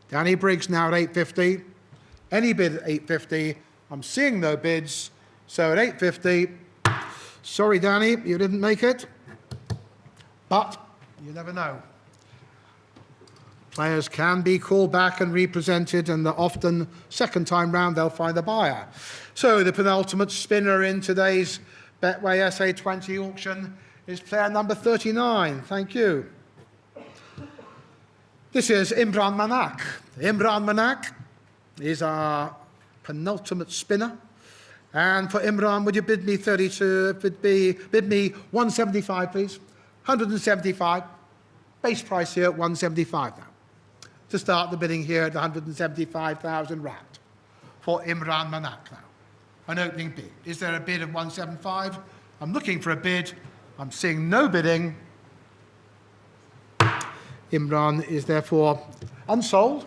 Danny Briggs now at 850. Any bid at 850. I'm seeing no bids. So at 850, sorry, Danny, you didn't make it. But you never know. Players can be called back and represented, and often second time round they'll find a buyer. So the penultimate spinner in today's Betway SA20 auction is player number 39. Thank you. This is Imran Manak. Imran Manak is our penultimate spinner. And for Imran, would you bid me 32? Bid me 175, please. 175. Base price here at 175 now. To start the bidding here at 175,000 rand for Imran Manak now. An opening bid. Is there a bid of 175? I'm looking for a bid. I'm seeing no bidding. Imran is therefore unsold,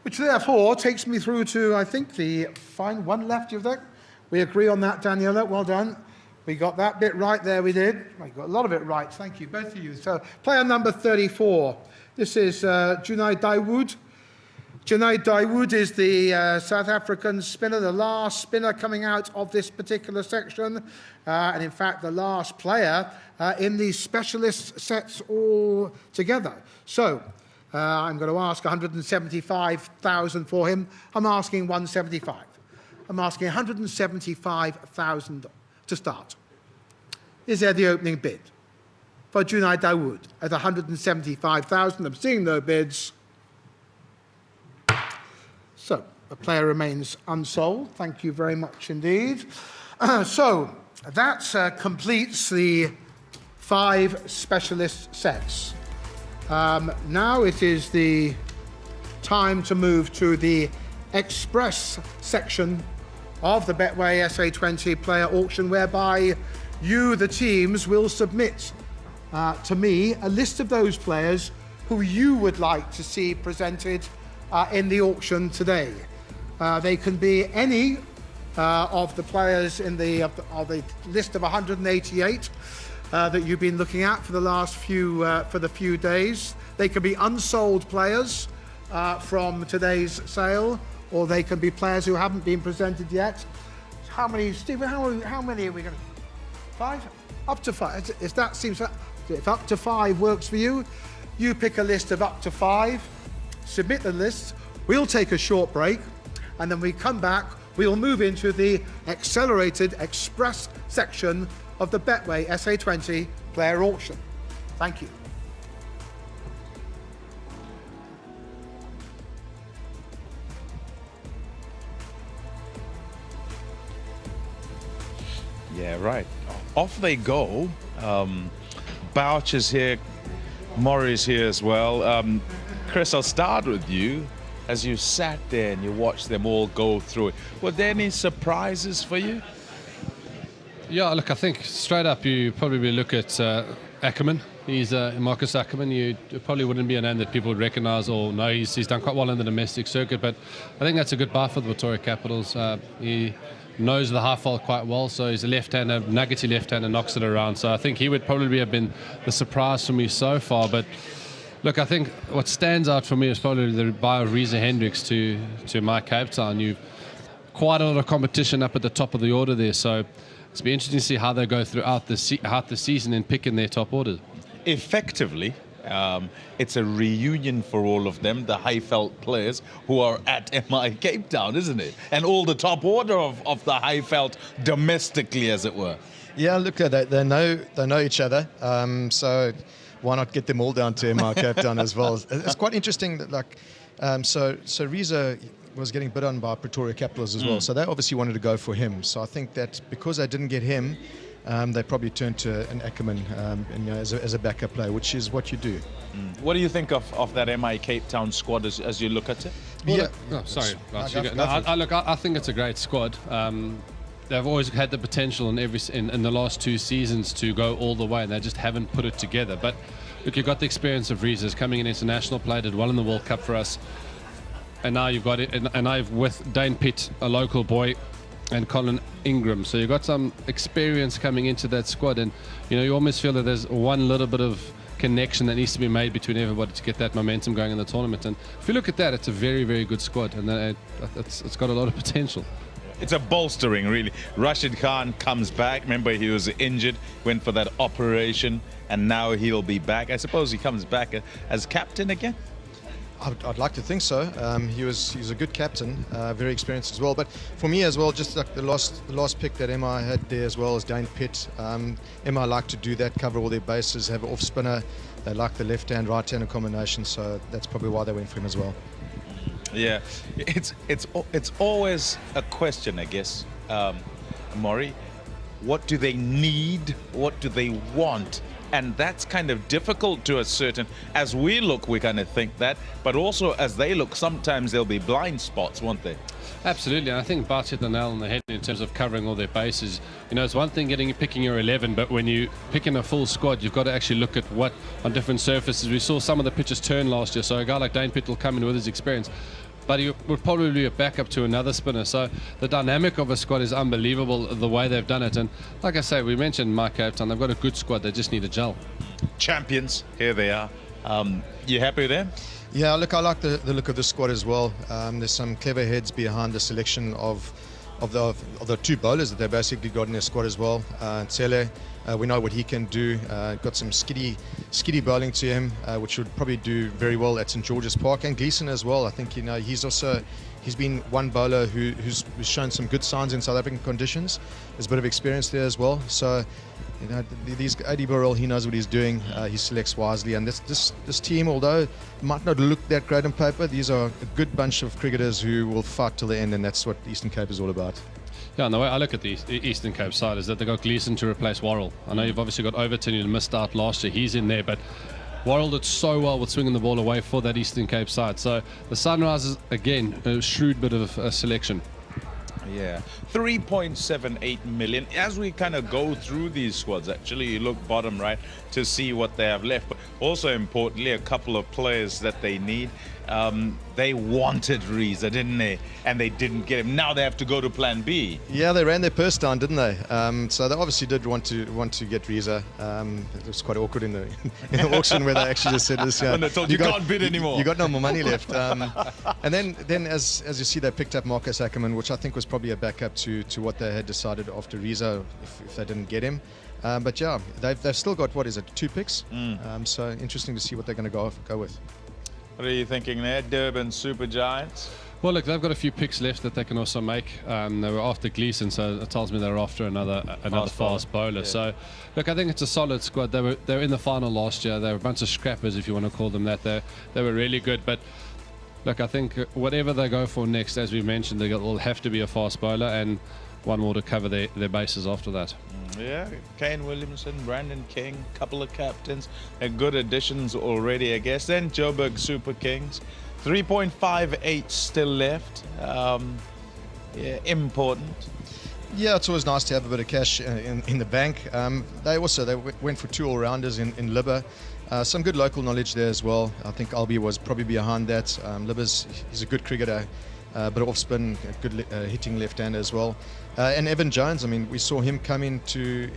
which therefore takes me through to, I think, the fine one left, you think? We agree on that, Daniela. Well done. We got that bit right there, we did. We got a lot of it right. Thank you, both of you. So, player number 34. This is Junaid Dawood. Junaid Dawood is the South African spinner, the last spinner coming out of this particular section. And in fact, the last player in these specialist sets all together. So, I'm going to ask 175,000 for him. I'm asking 175. I'm asking 175,000 to start. Is there the opening bid for Junaid Dawood at 175,000? I'm seeing no bids. So the player remains unsold. Thank you very much indeed. So that completes the 5 specialist sets. Now it is the time to move to the express section of the Betway SA20 player auction, whereby you, the teams, will submit to me a list of those players who you would like to see presented in the auction today. They can be any of the players in the list of 188 that you've been looking at for the last few days. They can be unsold players from today's sale, or they can be players who haven't been presented yet. How many, Stephen? How many are we going to? 5? Up to 5. If up to 5 works for you, you pick a list of up to 5. Submit the list. We'll take a short break, and then we come back. We'll move into the accelerated express section of the Betway SA20 player auction. Thank you. Yeah, right. Off they go. Bouch is here. Murray's here as well. Chris, I'll start with you. As you sat there and you watched them all go through it, were there any surprises for you? Yeah, look, I think straight up you probably look at Ackerman. He's Marcus Ackerman. You probably wouldn't be a name that people would recognise or know. He's done quite well in the domestic circuit, but I think that's a good buy for the Pretoria Capitals. He knows the high fault quite well, so he's a left-hander, nuggety left-hander, knocks it around. So I think he would probably have been the surprise for me so far. But look, I think what stands out for me is probably the buy of Reza Hendricks to my Cape Town. You've quite a lot of competition up at the top of the order there, so it's be interesting to see how they go throughout the season and pick in their top orders. Effectively, it's a reunion for all of them, the Highveld players who are at MI Cape Town, isn't it? And all the top order of the Highveld domestically, as it were. Yeah, look, they know each other, so why not get them all down to MI Cape Town as well? It's quite interesting that, so Reza was getting bid on by Pretoria Capitals as well, so they obviously wanted to go for him. So I think that because they didn't get him, they probably turned to an Ackerman as a backup player, which is what you do. What do you think of that MI Cape Town squad as you look at it? Well, I think it's a great squad. They've always had the potential in the last 2 seasons to go all the way, and they just haven't put it together. But look, you've got the experience of Reza's coming in international play, did well in the World Cup for us, and now you've got it. And now with Dane Pitt, a local boy, and Colin Ingram. So you've got some experience coming into that squad, and you almost feel that there's one little bit of connection that needs to be made between everybody to get that momentum going in the tournament. And if you look at that, it's a very, very good squad, and it's got a lot of potential. It's a bolstering, really. Rashid Khan comes back. Remember, he was injured, went for that operation, and now he'll be back. I suppose he comes back as captain again. I'd like to think so. He's a good captain, very experienced as well. But for me as well, just like the last pick that MI had there as well as Dane Pitt. MI like to do that, cover all their bases, have an off spinner. They like the left-hand, right-hand combination, so that's probably why they went for him as well. Yeah, it's always a question, I guess, Maury. What do they need? What do they want? And that's kind of difficult to ascertain. As we look, we kind of think that, but also as they look, sometimes there'll be blind spots, won't they? Absolutely, and I think Bart hit the nail on the head in terms of covering all their bases. It's one thing picking your 11, but when you pick in a full squad, you've got to actually look at what on different surfaces. We saw some of the pitches turn last year, so a guy like Dane Pitt will come in with his experience, but he would probably be a backup to another spinner. So the dynamic of a squad is unbelievable, the way they've done it. And like I say, we mentioned Mike Cape Town. They've got a good squad. They just need a gel. Champions, here they are. You happy with them? Yeah, look, I like the look of the squad as well. There's some clever heads behind the selection of the two bowlers that they basically got in their squad as well. Tsele, we know what he can do. Got some skiddy bowling to him, which would probably do very well at St George's Park. And Gleeson as well. I think he's been one bowler who's shown some good signs in South African conditions. There's a bit of experience there as well. So these Adi Burrell, he knows what he's doing. He selects wisely, and this team, although it might not look that great on paper, these are a good bunch of cricketers who will fight till the end, and that's what Eastern Cape is all about. Yeah, and the way I look at the Eastern Cape side is that they've got Gleeson to replace Worrell. I know you've obviously got Overton, who missed out last year. He's in there, but Worrell did so well with swinging the ball away for that Eastern Cape side. So the Sunrisers, again, a shrewd bit of a selection. Yeah, 3.78 million. As we kind of go through these squads, actually, you look bottom right to see what they have left. But also importantly, a couple of players that they need. They wanted Reza, didn't they? And they didn't get him. Now they have to go to plan B. Yeah, they ran their purse down, didn't they? So they obviously did want to get Reza. It was quite awkward in the auction where they actually just said this. When they told you can't bid anymore. You got no more money left. And then as you see, they picked up Marcus Ackerman, which I think was probably a backup to what they had decided after Reza if they didn't get him. But yeah, they've still got, what is it, 2 picks? So interesting to see what they're going to go with. What are you thinking there, Durban Super Giants? Well, look, they've got a few picks left that they can also make. They were after Gleeson, so it tells me they're after another fast bowler. Yeah. So, look, I think it's a solid squad. They were in the final last year. They were a bunch of scrappers, if you want to call them that. They were really good. But look, I think whatever they go for next, as we mentioned, they will have to be a fast bowler and one more to cover their bases after that. Yeah, Kane Williamson, Brandon King, couple of captains. They're good additions already, I guess. Then Joburg Super Kings, 3.58 still left. Yeah, important. Yeah, it's always nice to have a bit of cash in the bank. They went for 2 all-rounders in Libba. Some good local knowledge there as well. I think Albie was probably behind that. He's a good cricketer. But off spin, good hitting left-hander as well. And Evan Jones, I mean, we saw him come into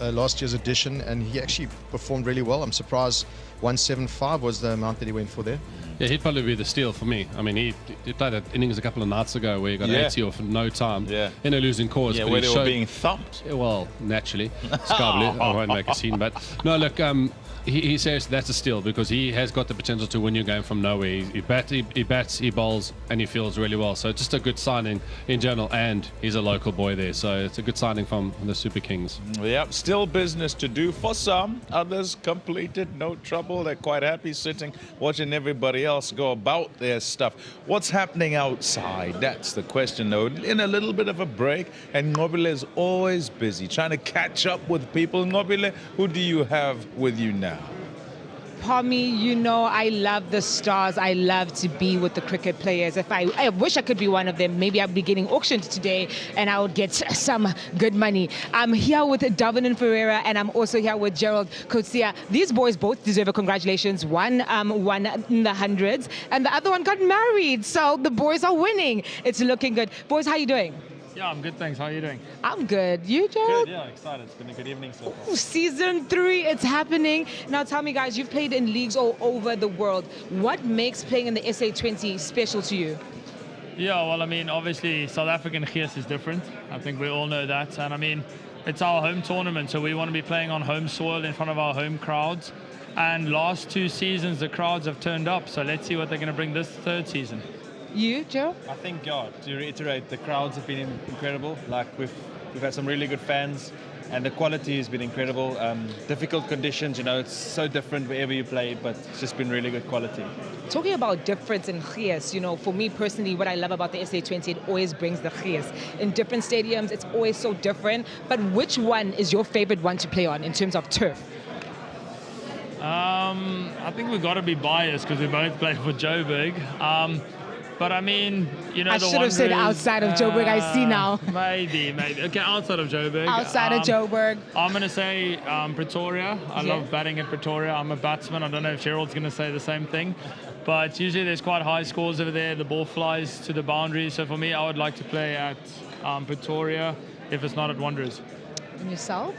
last year's edition, and he actually performed really well. I'm surprised 175 was the amount that he went for there. Yeah, he'd probably be the steal for me. I mean, he played an innings a couple of nights ago where he got 80 off in no time in a losing cause. Yeah, but where they were being thumped. Well, naturally. Sky Blue, I won't make a scene. But no, look, he says that's a steal because he has got the potential to win your game from nowhere. He bats, he bowls, and he fields really well. So just a good signing in general, and he's a local boy there. So it's a good signing from the Super Kings. Yeah, still business to do for some. Others completed, no trouble. They're quite happy sitting, watching everybody else go about their stuff. What's happening outside? That's the question, though. In a little bit of a break, and Ngobile is always busy trying to catch up with people. Ngobile, who do you have with you now? Pommy, you know I love the stars. I love to be with the cricket players. I wish I could be one of them. Maybe I'd be getting auctioned today and I would get some good money. I'm here with Davin and Ferreira, and I'm also here with Gerald Coetzee. These boys both deserve a congratulations. One won in the hundreds and the other one got married. So the boys are winning. It's looking good. Boys, how are you doing? Yeah, I'm good, thanks. How are you doing? I'm good. You, Joe? Good, yeah, excited. It's been a good evening so far. Ooh, season 3, it's happening. Now tell me, guys, you've played in leagues all over the world. What makes playing in the SA20 special to you? Yeah, well, I mean, obviously, South African gees is different. I think we all know that. And I mean, it's our home tournament, so we want to be playing on home soil in front of our home crowds. And last 2 seasons, the crowds have turned up. So let's see what they're going to bring this 3rd season. You, Joe? I think, yeah, to reiterate, the crowds have been incredible. Like, we've had some really good fans, and the quality has been incredible. Difficult conditions, you know, it's so different wherever you play, but it's just been really good quality. Talking about difference in gees, you know, for me personally, what I love about the SA20, it always brings the gees. In different stadiums, it's always so different. But which one is your favorite one to play on in terms of turf? I think we've got to be biased because we both play for Joburg. But I mean, you know, I should have said outside of Joburg, I see now. Maybe. Okay, outside of Joburg. Outside of Joburg. I'm going to say Pretoria. I love batting at Pretoria. I'm a batsman. I don't know if Gerald's going to say the same thing. But usually there's quite high scores over there. The ball flies to the boundary. So for me, I would like to play at Pretoria if it's not at Wanderers. And yourself?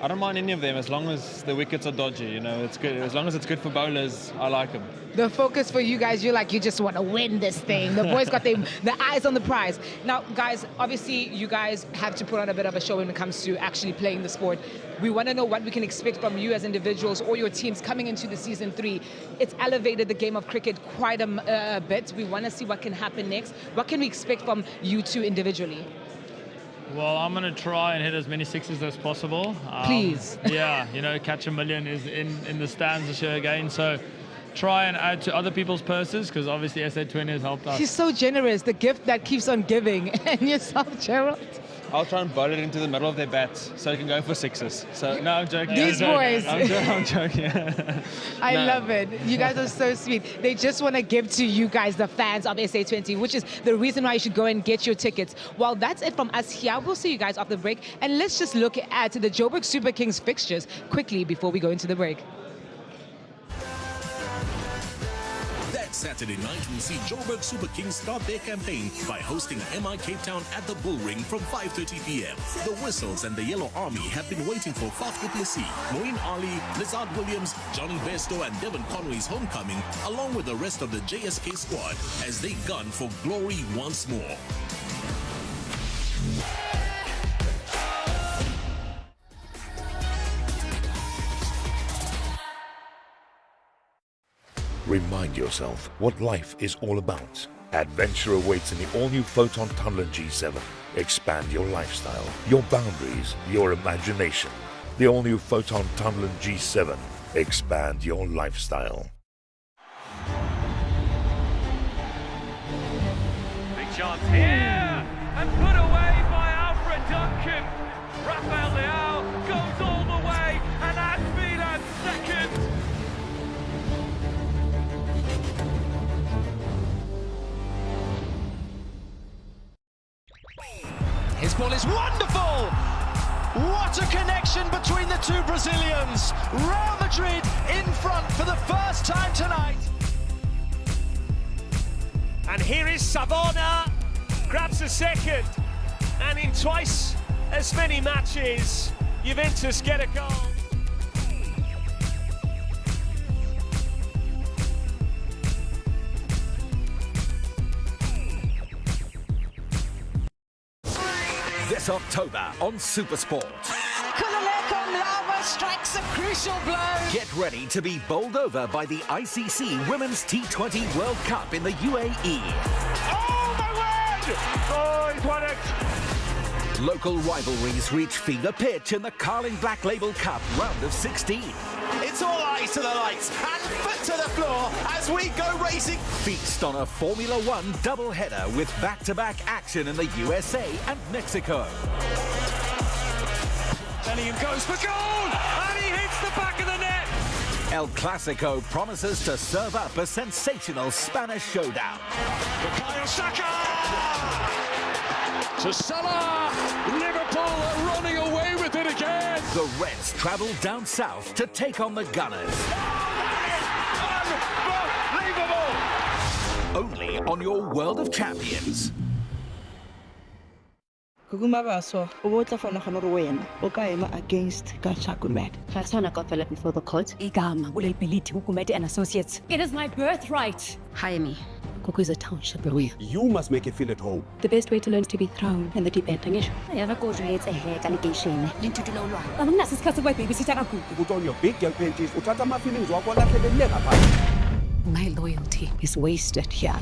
I don't mind any of them as long as the wickets are dodgy, you know, it's good. As long as it's good for bowlers, I like them. The focus for you guys, you're like, you just want to win this thing. The boys got the eyes on the prize. Now, guys, obviously, you guys have to put on a bit of a show when it comes to actually playing the sport. We want to know what we can expect from you as individuals or your teams coming into the season 3. It's elevated the game of cricket quite a bit. We want to see what can happen next. What can we expect from you two individually? Well, I'm going to try and hit as many sixes as possible. Please. Yeah, you know, catch a million is in the stands this year again. So try and add to other people's purses because obviously SA20 has helped us. She's so generous, the gift that keeps on giving. And yourself, Gerald? I'll try and bowl it into the middle of their bats so they can go for sixes. So, no, I'm joking. These boys. I'm joking. I love it. You guys are so sweet. They just want to give to you guys, the fans of SA20, which is the reason why you should go and get your tickets. Well, that's it from us here. We'll see you guys after the break. And let's just look at the Joburg Super Kings fixtures quickly before we go into the break. Saturday night, we'll see Joburg Super Kings start their campaign by hosting MI Cape Town at the Bull Ring from 5:30 p.m. The Whistles and the Yellow Army have been waiting for Faf du Plessis, Moeen Ali, Lizard Williams, Johnny Besto and Devon Conway's homecoming, along with the rest of the JSK squad, as they gun for glory once more. Remind yourself what life is all about. Adventure awaits in the all-new Photon Tunnel G7. Expand your lifestyle, your boundaries, your imagination. The all-new Photon Tunnel G7. Expand your lifestyle. Big chance here, and put away by Alfred Duncan. Rafael Leao goes all the way, and adds Milan second. His ball is wonderful! What a connection between the two Brazilians! Real Madrid in front for the first time tonight. And here is Savona, grabs a second, and in twice as many matches, Juventus get a goal. This October on SuperSport. Lava strikes a crucial blow. Get ready to be bowled over by the ICC Women's T20 World Cup in the UAE. Oh, my word! Oh, he's won it! Local rivalries reach fever pitch in the Carling Black Label Cup round of 16. It's all eyes to the lights and foot to the floor as we go racing. Feast on a Formula One double-header with back-to-back action in the USA and Mexico. Bellingham goes for goal, and he hits the back of the net. El Clasico promises to serve up a sensational Spanish showdown. Bukayo Saka! To Salah! Liverpool are running away with it again! The Reds travel down south to take on the Gunners. Unbelievable! Only on your World of Champions. Kugumabaso, Wota for Nahamorwen, Okaima against Gachakumet. Hatana got fella before the court. Igama, Ulel Beliti, Hukumete and Associates. It is my birthright. Hire me. Kuku is a township. You must make it feel at home. The best way to learn is to be thrown in the deep end. I have a coach rates a head allegation. Into the low line. I'm not as cast away babysitter. Put on your big girl panties. Utata my feelings. My loyalty is wasted here.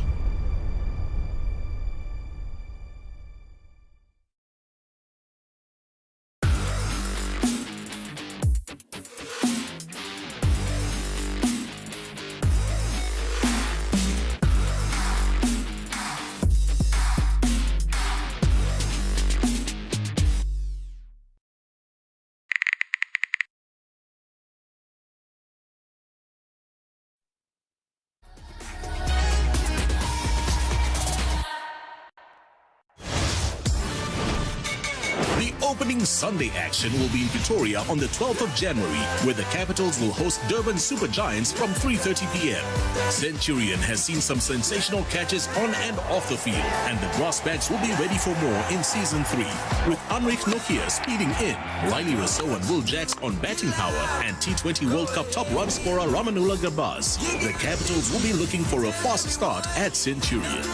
Opening Sunday action will be in Pretoria on the 12th of January, where the Capitals will host Durban Super Giants from 3:30 p.m. Centurion has seen some sensational catches on and off the field, and the Brassbacks will be ready for more in Season 3. With Anrik Nokia speeding in, Riley Rousseau and Will Jacks on batting power, and T20 World Cup top run scorer Ramanula Garbaz, the Capitals will be looking for a fast start at Centurion.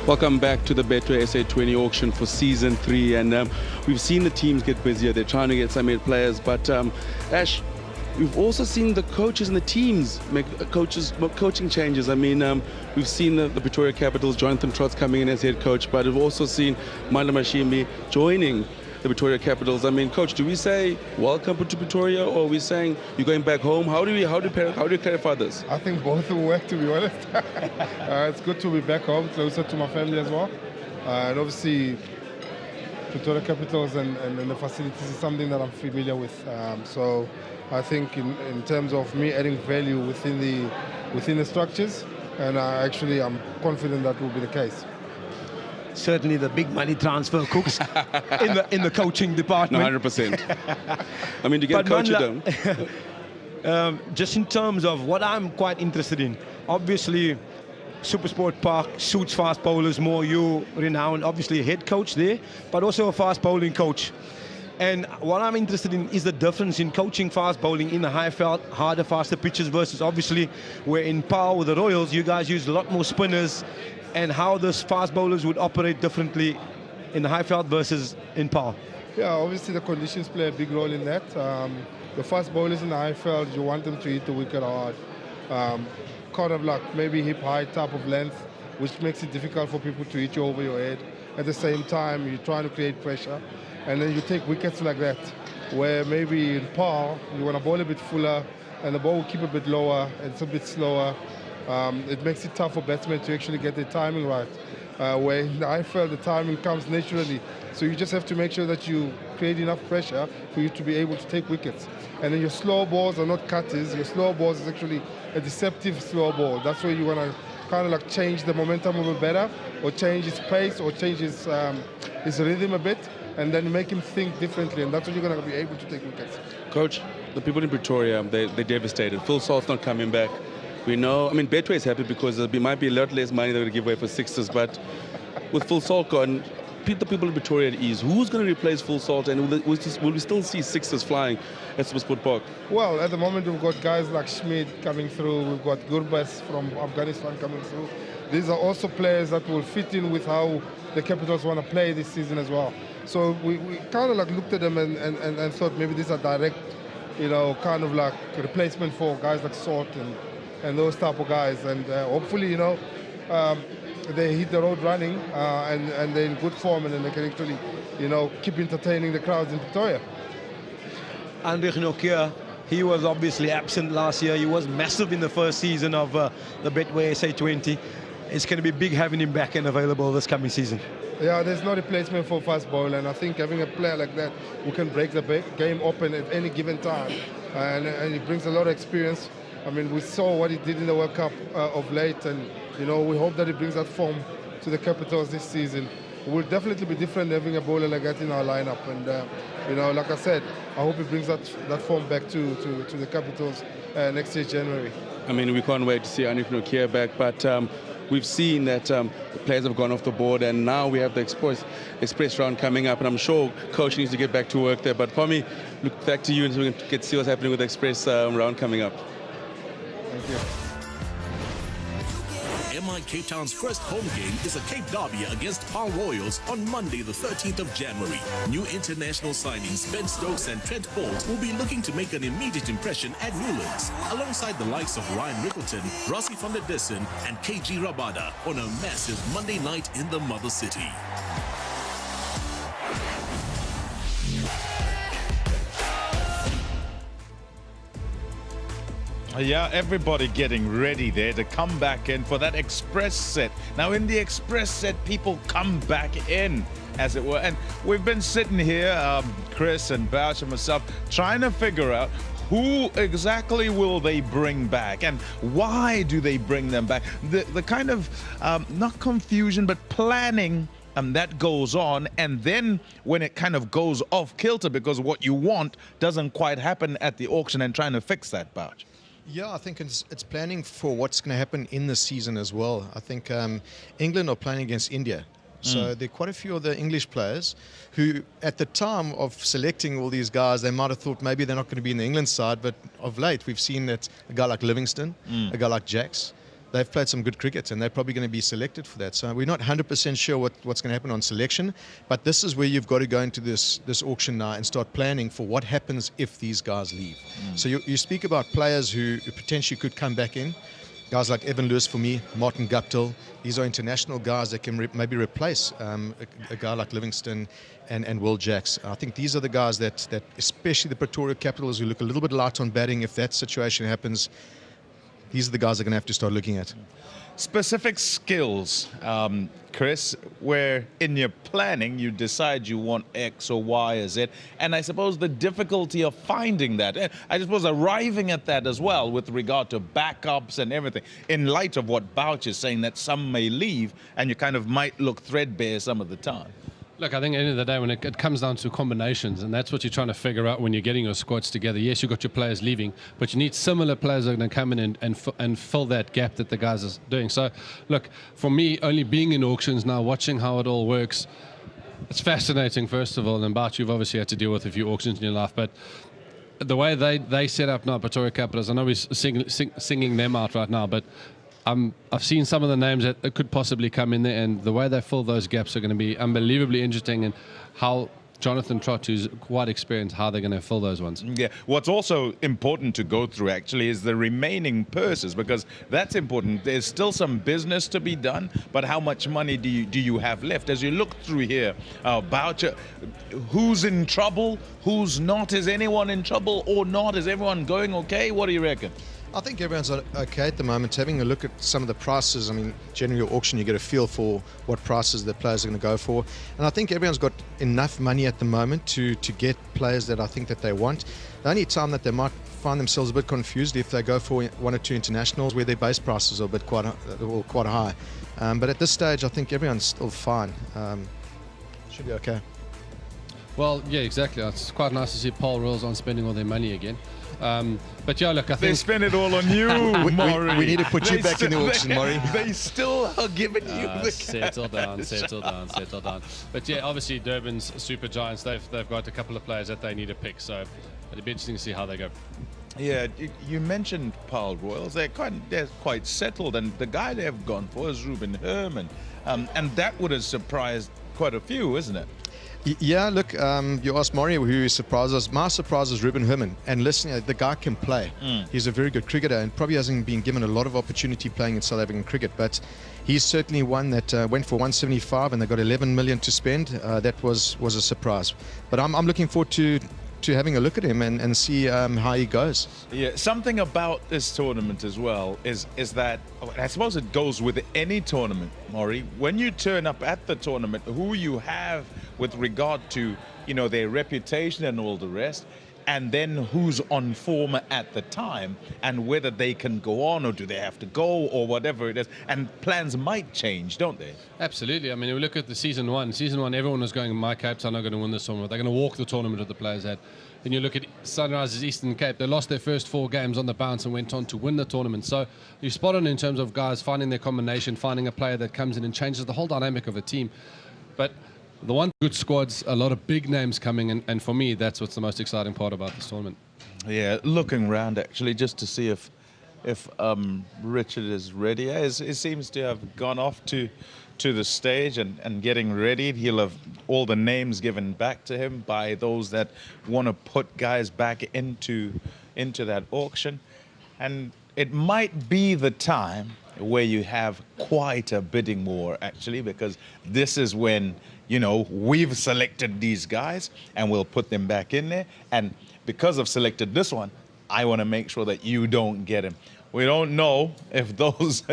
Welcome back to the Betway SA20 auction for Season 3, and we've seen the teams get busier. They're trying to get some players, but Ash, we've also seen the coaches and the teams make coaching changes. I mean, we've seen the Pretoria Capitals, Jonathan Trotz coming in as head coach, but we've also seen Manda Mashimbi joining the Pretoria Capitals. I mean, coach, do we say welcome to Pretoria, or are we saying you're going back home? How do you clarify this? I think both will work, to be honest. It's good to be back home, closer to my family as well. And obviously, Pretoria Capitals and the facilities is something that I'm familiar with. So I think in terms of me adding value within the structures, and I'm confident that will be the case. Certainly the big money transfer cooks in the coaching department. No, 100%. I mean, to get coached down. Just in terms of what I'm quite interested in, obviously SuperSport Park suits fast bowlers more. You renowned, obviously a head coach there, but also a fast bowling coach. And what I'm interested in is the difference in coaching fast bowling in the high veld, harder, faster pitches versus obviously where in power with the Royals, you guys use a lot more spinners, and how those fast bowlers would operate differently in the high veld versus in power. Yeah, obviously the conditions play a big role in that. The fast bowlers in the high veld, you want them to hit the wicket hard, kind of like maybe hip high type of length, which makes it difficult for people to hit you over your head. At the same time, you're trying to create pressure, and then you take wickets like that, where maybe in power, you want to bowl a bit fuller, and the ball will keep a bit lower, and it's a bit slower. It makes it tough for batsmen to actually get their timing right. Where in the high veld, the timing comes naturally. So you just have to make sure that you create enough pressure for you to be able to take wickets. And then your slow balls are not cutters. Your slow balls is actually a deceptive slow ball. That's where you want to kind of like change the momentum of a batter, or change his pace, or change his rhythm a bit, and then make him think differently. And that's when you're going to be able to take wickets. Coach, the people in Pretoria, they're devastated. Full Salt's not coming back. We know, I mean, Betway is happy because there might be a lot less money they're going to give away for sixers, but with Full Salt gone, the people in Pretoria at ease. Who's going to replace Full Salt, and will we still see sixers flying at SuperSport Park? Well, at the moment we've got guys like Schmid coming through, we've got Gurbas from Afghanistan coming through. These are also players that will fit in with how the Capitals want to play this season as well. So we kind of like looked at them and thought maybe these are direct, kind of like replacement for guys like Salt and those type of guys, and hopefully, they hit the road running, and they're in good form, and then they can actually, keep entertaining the crowds in Pretoria. Anrik Nokia, he was obviously absent last year. He was massive in the first season of the Betway SA20. It's going to be big having him back and available this coming season. Yeah, there's no replacement for fast bowler, and I think having a player like that who can break the game open at any given time, and he brings a lot of experience. I mean, we saw what he did in the World Cup of late, and we hope that he brings that form to the Capitals this season. it will definitely be different having a bowler like that in our lineup. And you know, like I said, I hope he brings that form back to the Capitals next year, January. I mean, we can't wait to see Anif Nokia back, but we've seen that the players have gone off the board, and now we have the express round coming up, and I'm sure coach needs to get back to work there. But for me, look back to you, and so we can get to see what's happening with the express round coming up. Thank you. MI Cape Town's first home game is a Cape Derby against Paarl Royals on Monday the 13th of January. New international signings Ben Stokes and Trent Bolt will be looking to make an immediate impression at Newlands, alongside the likes of Ryan Rickleton, Rossi van der Dissen and KG Rabada on a massive Monday night in the Mother City. Yeah, everybody getting ready there to come back in for that express set. Now, in the express set, people come back in, as it were. And we've been sitting here, Chris and Bouch and myself, trying to figure out who exactly will they bring back and why do they bring them back. The kind of, not confusion, but planning that goes on, and then when it kind of goes off kilter because what you want doesn't quite happen at the auction, and trying to fix that, Bouch. Yeah, I think it's planning for what's going to happen in the season as well. I think England are playing against India. So there are quite a few of the English players who, at the time of selecting all these guys, they might have thought maybe they're not going to be in the England side, but of late we've seen that a guy like Livingston, a guy like Jacks, they've played some good cricket and they're probably going to be selected for that. So we're not 100% sure what's going to happen on selection, but this is where you've got to go into this auction now and start planning for what happens if these guys leave. So you speak about players who potentially could come back in. Guys like Evan Lewis for me, Martin Guptill, these are international guys that can maybe replace a guy like Livingston and Will Jacks. I think these are the guys that especially the Pretoria Capitals, who look a little bit light on batting if that situation happens. These are the guys they're going to have to start looking at. Specific skills, Chris, where in your planning you decide you want X or Y or Z, and I suppose the difficulty of finding that, and I suppose arriving at that as well with regard to backups and everything, in light of what Bouch is saying, that some may leave and you kind of might look threadbare some of the time. Look, I think at the end of the day, when it comes down to combinations, and that's what you're trying to figure out when you're getting your squads together. Yes, you've got your players leaving, but you need similar players that are going to come in and fill that gap that the guys are doing. So, look, for me, only being in auctions now, watching how it all works, it's fascinating, first of all. And Bouch, you've obviously had to deal with a few auctions in your life, but the way they set up now, Pretoria Capitals, I know we're singing them out right now, but I've seen some of the names that could possibly come in there, and the way they fill those gaps are going to be unbelievably interesting, and how Jonathan Trott, who's quite experienced, how they're going to fill those ones. Yeah, what's also important to go through actually is the remaining purses, because that's important. There's still some business to be done, but how much money do you have left? As you look through here, Boucher, who's in trouble, who's not? Is anyone in trouble or not? Is everyone going okay? What do you reckon? I think everyone's okay at the moment. Having a look at some of the prices, I mean, generally at auction you get a feel for what prices the players are going to go for. And I think everyone's got enough money at the moment to get players that I think that they want. The only time that they might find themselves a bit confused if they go for one or two internationals where their base prices are quite high. But at this stage, I think everyone's still fine. Should be okay. Well, yeah, exactly. It's quite nice to see Paarl Royals on spending all their money again. But yeah, look, I think they spend it all on you, Maury. We need to put you back in the auction, Maury. They still are giving you the settle down. But yeah, obviously Durban's super giants. They've got a couple of players that they need to pick. So it'll be interesting to see how they go. Yeah, you mentioned Paarl Royals. They're quite settled, and the guy they've gone for is Ruben Herman, and that would have surprised quite a few, isn't it? Yeah, look, you asked Maury who surprised us. My surprise is Ruben Herman. And listen, the guy can play. He's a very good cricketer and probably hasn't been given a lot of opportunity playing in South African cricket. But he's certainly one that went for 175 and they got 11 million to spend. That was a surprise. But I'm looking forward to having a look at him and see how he goes. Yeah, something about this tournament as well is that, I suppose it goes with any tournament, Maury. When you turn up at the tournament, who you have with regard to, their reputation and all the rest, and then who's on form at the time, and whether they can go on or do they have to go or whatever it is. And plans might change, don't they? Absolutely. I mean, we look at the season one. Season one, everyone was going, my Capes are not going to win this tournament. They're going to walk the tournament that the players had. Then you look at Sunrise's Eastern Cape. They lost their first 4 games on the bounce and went on to win the tournament. So you're spot on in terms of guys finding their combination, finding a player that comes in and changes the whole dynamic of a team. But the one good squads, a lot of big names coming in, and for me, that's what's the most exciting part about this tournament. Yeah, looking around actually just to see if Richard is ready. He seems to have gone off to the stage and getting ready. He'll have all the names given back to him by those that want to put guys back into that auction. And it might be the time where you have quite a bidding war, actually, because this is when, you know, we've selected these guys and we'll put them back in there. And because I've selected this one, I want to make sure that you don't get him. We don't know if those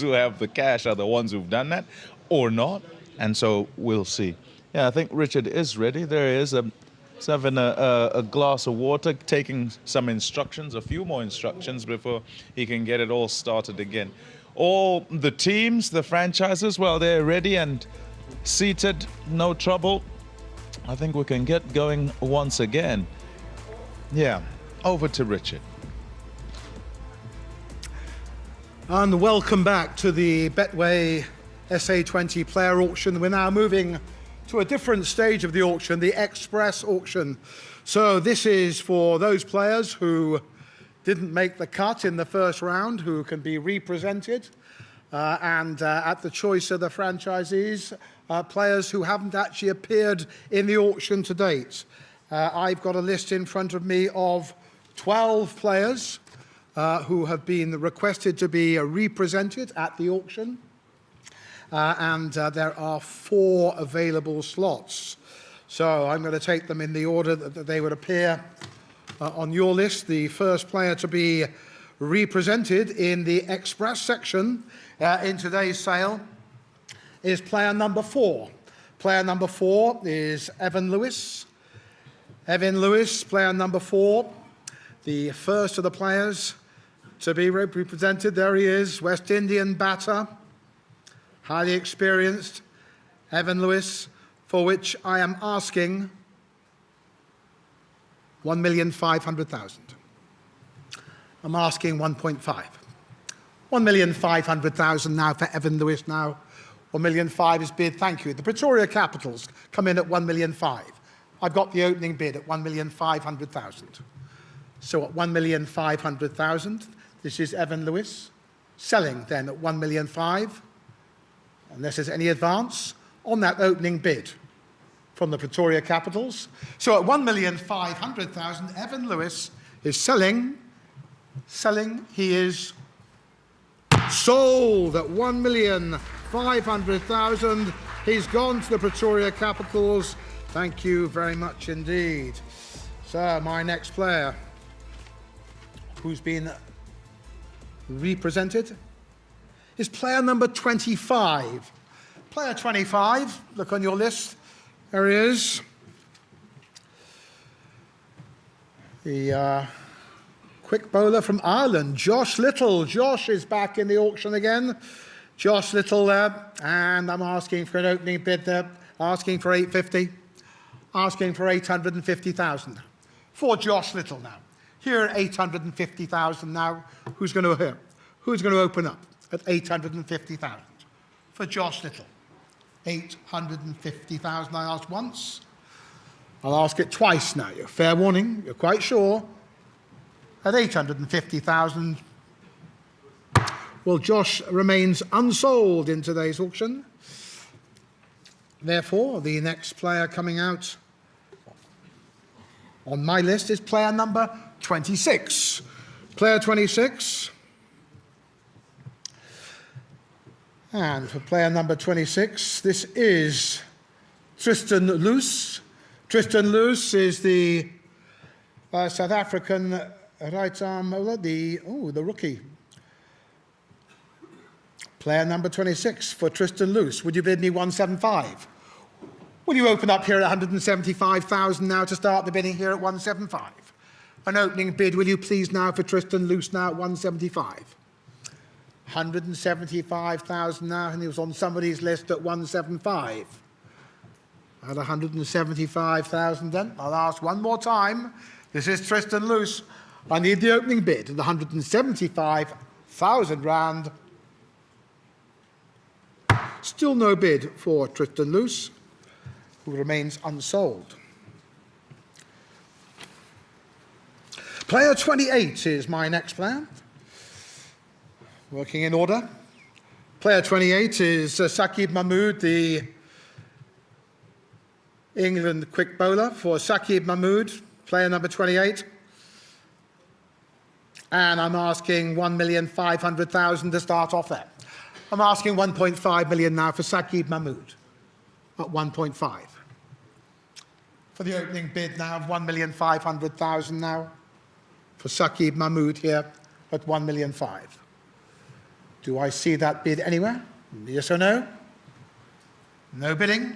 who have the cash are the ones who've done that or not. And so we'll see. Yeah, I think Richard is ready. There he is. He's having a glass of water, taking some instructions, a few more instructions before he can get it all started again. All the teams, the franchises, well, they're ready and seated, no trouble. I think we can get going once again. Yeah, over to Richard. And welcome back to the Betway SA20 player auction. We're now moving to a different stage of the auction, the express auction. So this is for those players who didn't make the cut in the first round, who can be represented, and at the choice of the franchisees, players who haven't actually appeared in the auction to date. I've got a list in front of me of 12 players who have been requested to be represented at the auction. And there are 4 available slots. So I'm going to take them in the order that they would appear on your list. The first player to be represented in the express section in today's sale is player number 4. Player number 4 is Evan Lewis. Evan Lewis, player number 4, the first of the players to be represented. There he is, West Indian batter, highly experienced, Evan Lewis, for which I am asking 1,500,000. I'm asking 1.5. 1,500,000 now for Evan Lewis now. 1,500,000 is bid, thank you. The Pretoria Capitals come in at 1,500,000. I've got the opening bid at 1,500,000. So at 1,500,000, this is Evan Lewis, selling then at 1,500,000, unless there's any advance on that opening bid from the Pretoria Capitals. So at 1,500,000, Evan Lewis is selling, he is sold at 1,500,000. He's gone to the Pretoria Capitals. Thank you very much indeed. So my next player who's been represented is player number 25. Player 25, look on your list. There he is. The quick bowler from Ireland, Josh Little. Josh is back in the auction again. Josh Little there, and I'm asking for an opening bid there, asking for 850, asking for 850,000 for Josh Little now. Here at 850,000 now. Who's going to open up at 850,000 for Josh Little? 850,000 I asked once. I'll ask it twice now. Fair warning, you're quite sure. At 850,000, well, Josh remains unsold in today's auction. Therefore, the next player coming out on my list is player number 26. Player 26. And for player number 26, this is Tristan Loos. Tristan Loos is the South African right arm bowler, the rookie. Player number 26 for Tristan Loos. Would you bid me 175? Will you open up here at 175,000 now to start the bidding here at 175? An opening bid, will you please now for Tristan Luce now at 175? 175,000 now, and he was on somebody's list at 175. At 175,000 then, I'll ask one more time. This is Tristan Luce. I need the opening bid at 175,000 rand. Still no bid for Tristan Luce, who remains unsold. Player 28 is my next player. Working in order. Player 28 is Saqib Mahmood, the England quick bowler. For Saqib Mahmood, player number 28. And I'm asking 1,500,000 to start off there. I'm asking 1.5 million now for Saqib Mahmood at 1.5. For the opening bid now of 1,500,000 now for Saqib Mahmood here at 1,500,000. Do I see that bid anywhere? Yes or no? No bidding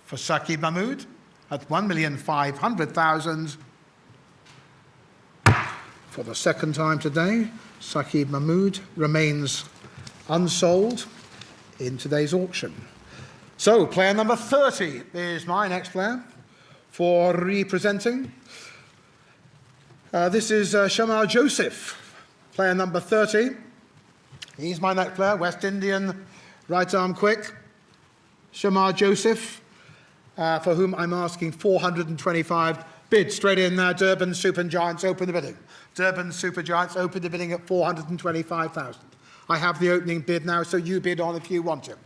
for Saqib Mahmood at 1,500,000. For the second time today, Saqib Mahmood remains unsold in today's auction. So, player number 30 is my next player for representing. This is Shamal Joseph, player number 30. He's my next player, West Indian right arm quick. Shamal Joseph, for whom I'm asking 425 bids. Straight in now, Durban Super Giants, open the bidding. Durban Super Giants, open the bidding at 425,000. I have the opening bid now, so you bid on if you want to.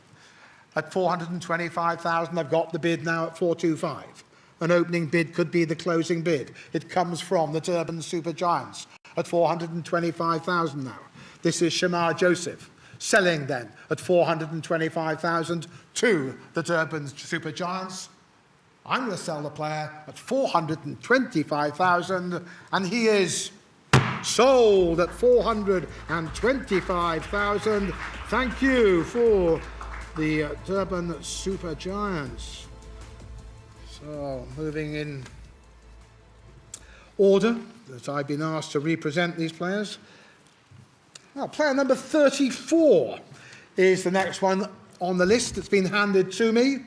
At 425,000, I've got the bid now at 425. An opening bid could be the closing bid. It comes from the Durban Super Giants at 425,000 now. This is Shamal Joseph, selling then at 425,000 to the Durban Super Giants. I'm going to sell the player at 425,000, and he is sold at 425,000. Thank you for the Durban Super Giants. So, moving in order that I've been asked to represent these players. Now, player number 34 is the next one on the list that's been handed to me.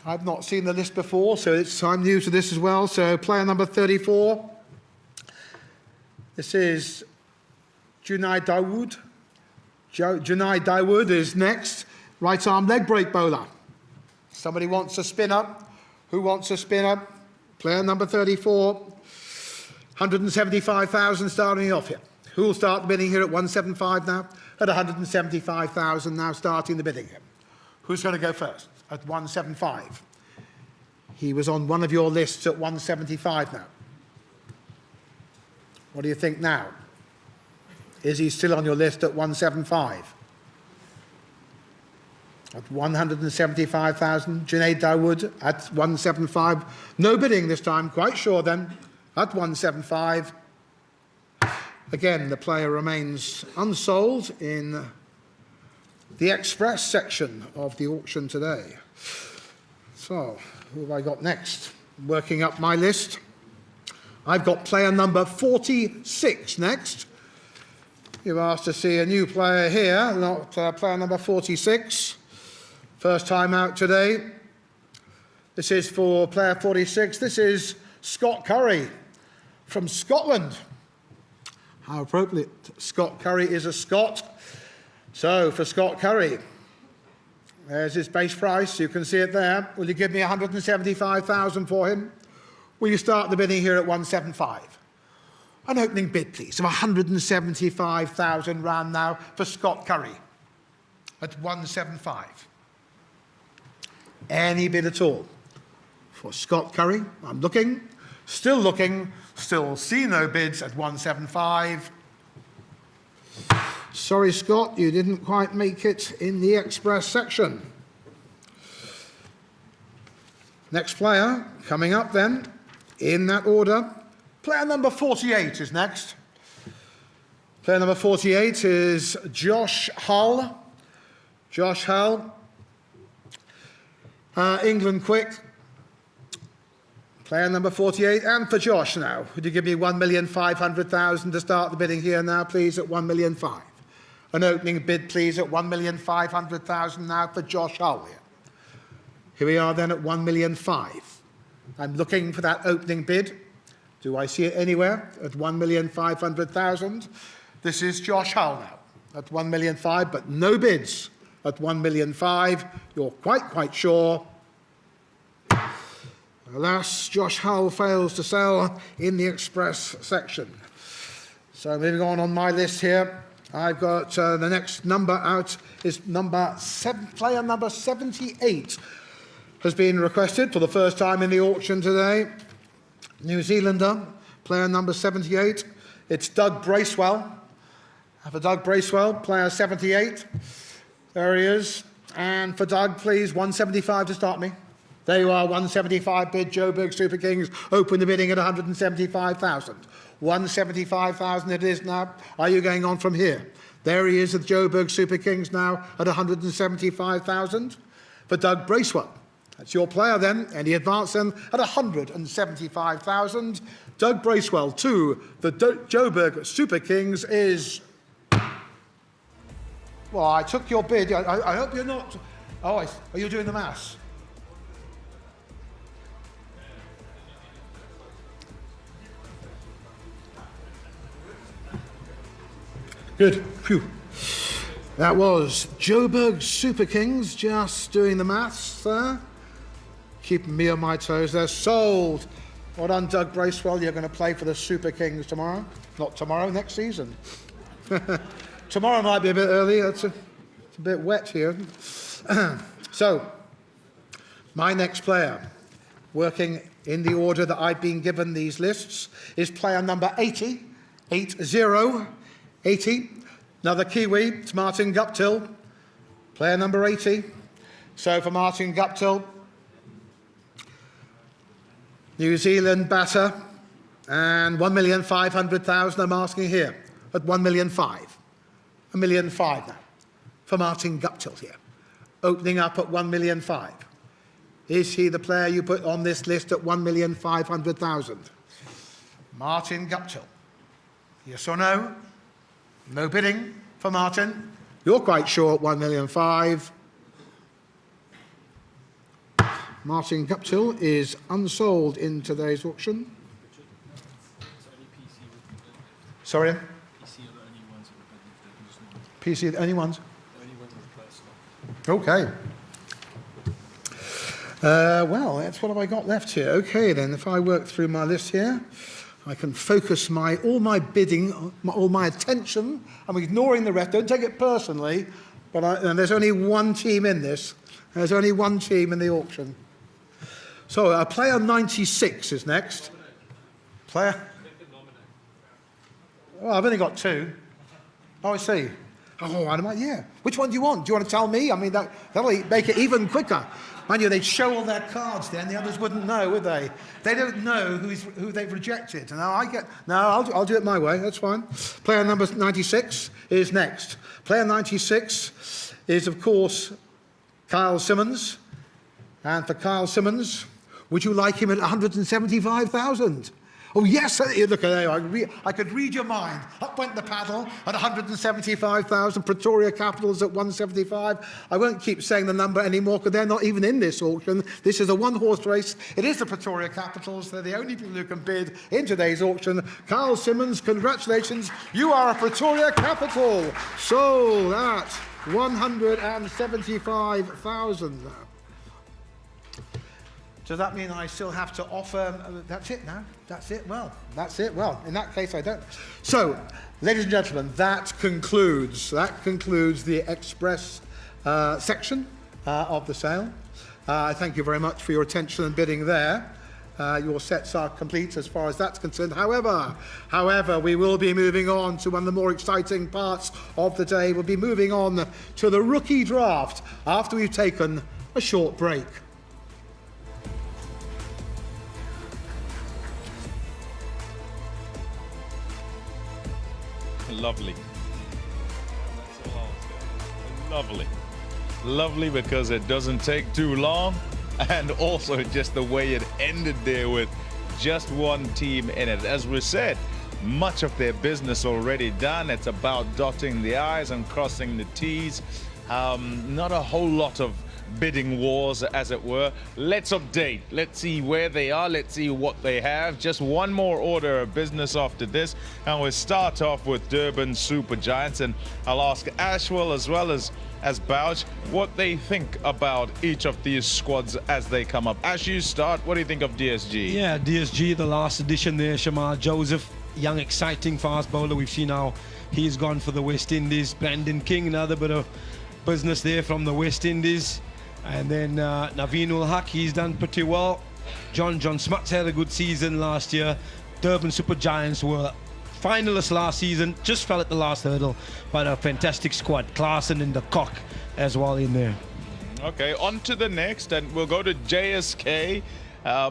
I've not seen the list before, so I'm new to this as well. So, player number 34. This is Junaid Dawood. Junaid Dawood is next. Right arm leg break bowler. Somebody wants a spinner. Who wants a spinner? Player number 34. 175,000 starting off here. Who will start the bidding here at 175 now? At 175,000 now starting the bidding here. Who's going to go first? At 175. He was on one of your lists at 175 now. What do you think now? Is he still on your list at 175? At 175,000, Junaid Dawood at 175. No bidding this time, quite sure then, at 175. Again, the player remains unsold in the express section of the auction today. So, who have I got next? Working up my list. I've got player number 46 next. You've asked to see a new player here, not player number 46. First time out today. This is for player 46. This is Scott Curry from Scotland. How appropriate. Scott Curry is a Scot. So for Scott Curry, there's his base price. You can see it there. Will you give me 175,000 for him? Will you start the bidding here at 175? An opening bid, please, of 175,000 rand now for Scott Curry at 175. Any bid at all for Scott Curry? I'm looking, still see no bids at 175. Sorry, Scott, you didn't quite make it in the express section. Next player coming up then, in that order. Player number 48 is next. Player number 48 is Josh Hull. Josh Hull. England quick. Player number 48, and for Josh now. Would you give me 1,500,000 to start the bidding here now, please, at 1,500,000? An opening bid, please, at 1,500,000 now for Josh Hull here. Here we are then at 1,500,000. I'm looking for that opening bid. Do I see it anywhere at 1,500,000? This is Josh Hull now at 1,500,000, but no bids at 1,500,000. You're quite sure. Alas, Josh Hull fails to sell in the express section. So moving on my list here, I've got the next number out is player number 78 has been requested for the first time in the auction today. New Zealander, player number 78. It's Doug Bracewell. For Doug Bracewell, player 78. There he is. And for Doug, please, 175 to start me. There you are, 175 bid. Joburg Super Kings open the bidding at 175,000. 175,000 it is now. Are you going on from here? There he is at Joburg Super Kings now at 175,000 for Doug Bracewell. That's your player then, and he advanced then at 175,000. Doug Bracewell to the Joburg Super Kings is... Well, I took your bid. I hope you're not... Oh, are you doing the maths? Good. Phew. That was Joburg Super Kings just doing the maths there. Keeping me on my toes. They're sold. Well done, Doug Bracewell. You're going to play for the Super Kings tomorrow. Not tomorrow, next season. Tomorrow might be a bit early. It's a bit wet here. So, my next player, working in the order that I've been given these lists, is player number 80. 80. Another Kiwi, it's Martin Guptill, player number 80. So for Martin Guptill, New Zealand batter, and 1,500,000 I'm asking here, at 1,500,000. 1,500,000 now, for Martin Guptill here, opening up at 1,500,000. Is he the player you put on this list at 1,500,000? Martin Guptill. Yes or no? No bidding for Martin. You're quite sure at 1,500,000. Martin Guptill is unsold in today's auction. Sorry? PC are the only ones? Okay. Well, that's what have I got left here. Okay, then, if I work through my list here, I can focus all my bidding, all my attention. I'm ignoring the rest. Don't take it personally, but and there's only one team in this. There's only one team in the auction. So, player 96 is next. Player... Oh, I've only got two. Oh, I see. Oh, yeah. Which one do you want? Do you want to tell me? I mean, that'll make it even quicker. Mind you, they'd show all their cards then, the others wouldn't know, would they? They don't know who they've rejected. I'll do it my way, that's fine. Player number 96 is next. Player 96 is, of course, Kyle Simmons. And for Kyle Simmons, would you like him at 175,000? Oh, yes, look at there, I could read your mind. Up went the paddle at 175,000, Pretoria Capitals at 175. I won't keep saying the number anymore because they're not even in this auction. This is a one-horse race. It is the Pretoria Capitals. They're the only people who can bid in today's auction. Kyle Simmons, congratulations. You are a Pretoria Capital. Sold at 175,000 now. Does that mean I still have to offer... that's it now? That's it? Well, that's it. Well, in that case, I don't. So, ladies and gentlemen, that concludes the express section of the sale. Thank you very much for your attention and bidding there. Your sets are complete as far as that's concerned. However, we will be moving on to one of the more exciting parts of the day. We'll be moving on to the rookie draft after we've taken a short break. Lovely. Lovely. Lovely because it doesn't take too long and also just the way it ended there with just one team in it. As we said, much of their business already done. It's about dotting the I's and crossing the T's. Not a whole lot of bidding wars, as it were. Let's update. Let's see where they are. Let's see what they have. Just one more order of business after this, and we'll start off with Durban Super Giants. And I'll ask Ashwell as well as Bouch what they think about each of these squads as they come up. Ash, you start. What do you think of DSG? Yeah, DSG, the last edition there. Shamar Joseph, young, exciting fast bowler. We've seen how he's gone for the West Indies. Brandon King, another bit of business there from the West Indies. And then Naveen ul Haq, he's done pretty well. John Smuts had a good season last year. Durban Super Giants were finalists last season, just fell at the last hurdle, but a fantastic squad. Klaasen and the Cock as well in there. Okay, on to the next, and we'll go to JSK.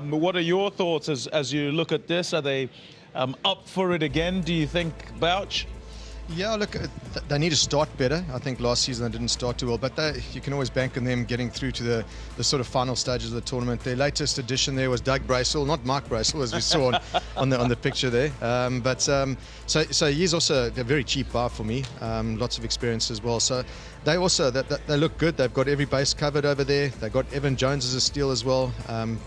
What are your thoughts as you look at this? Are they up for it again, do you think, Bouch? Yeah, look, they need to start better. I think last season they didn't start too well, but you can always bank on them getting through to the sort of final stages of the tournament. Their latest addition there was Doug Bracewell, not Mark Bracewell, as we saw on the picture there. So he's also a very cheap buy for me. Lots of experience as well. So they also they look good. They've got every base covered over there. They've got Evan Jones as a steal as well.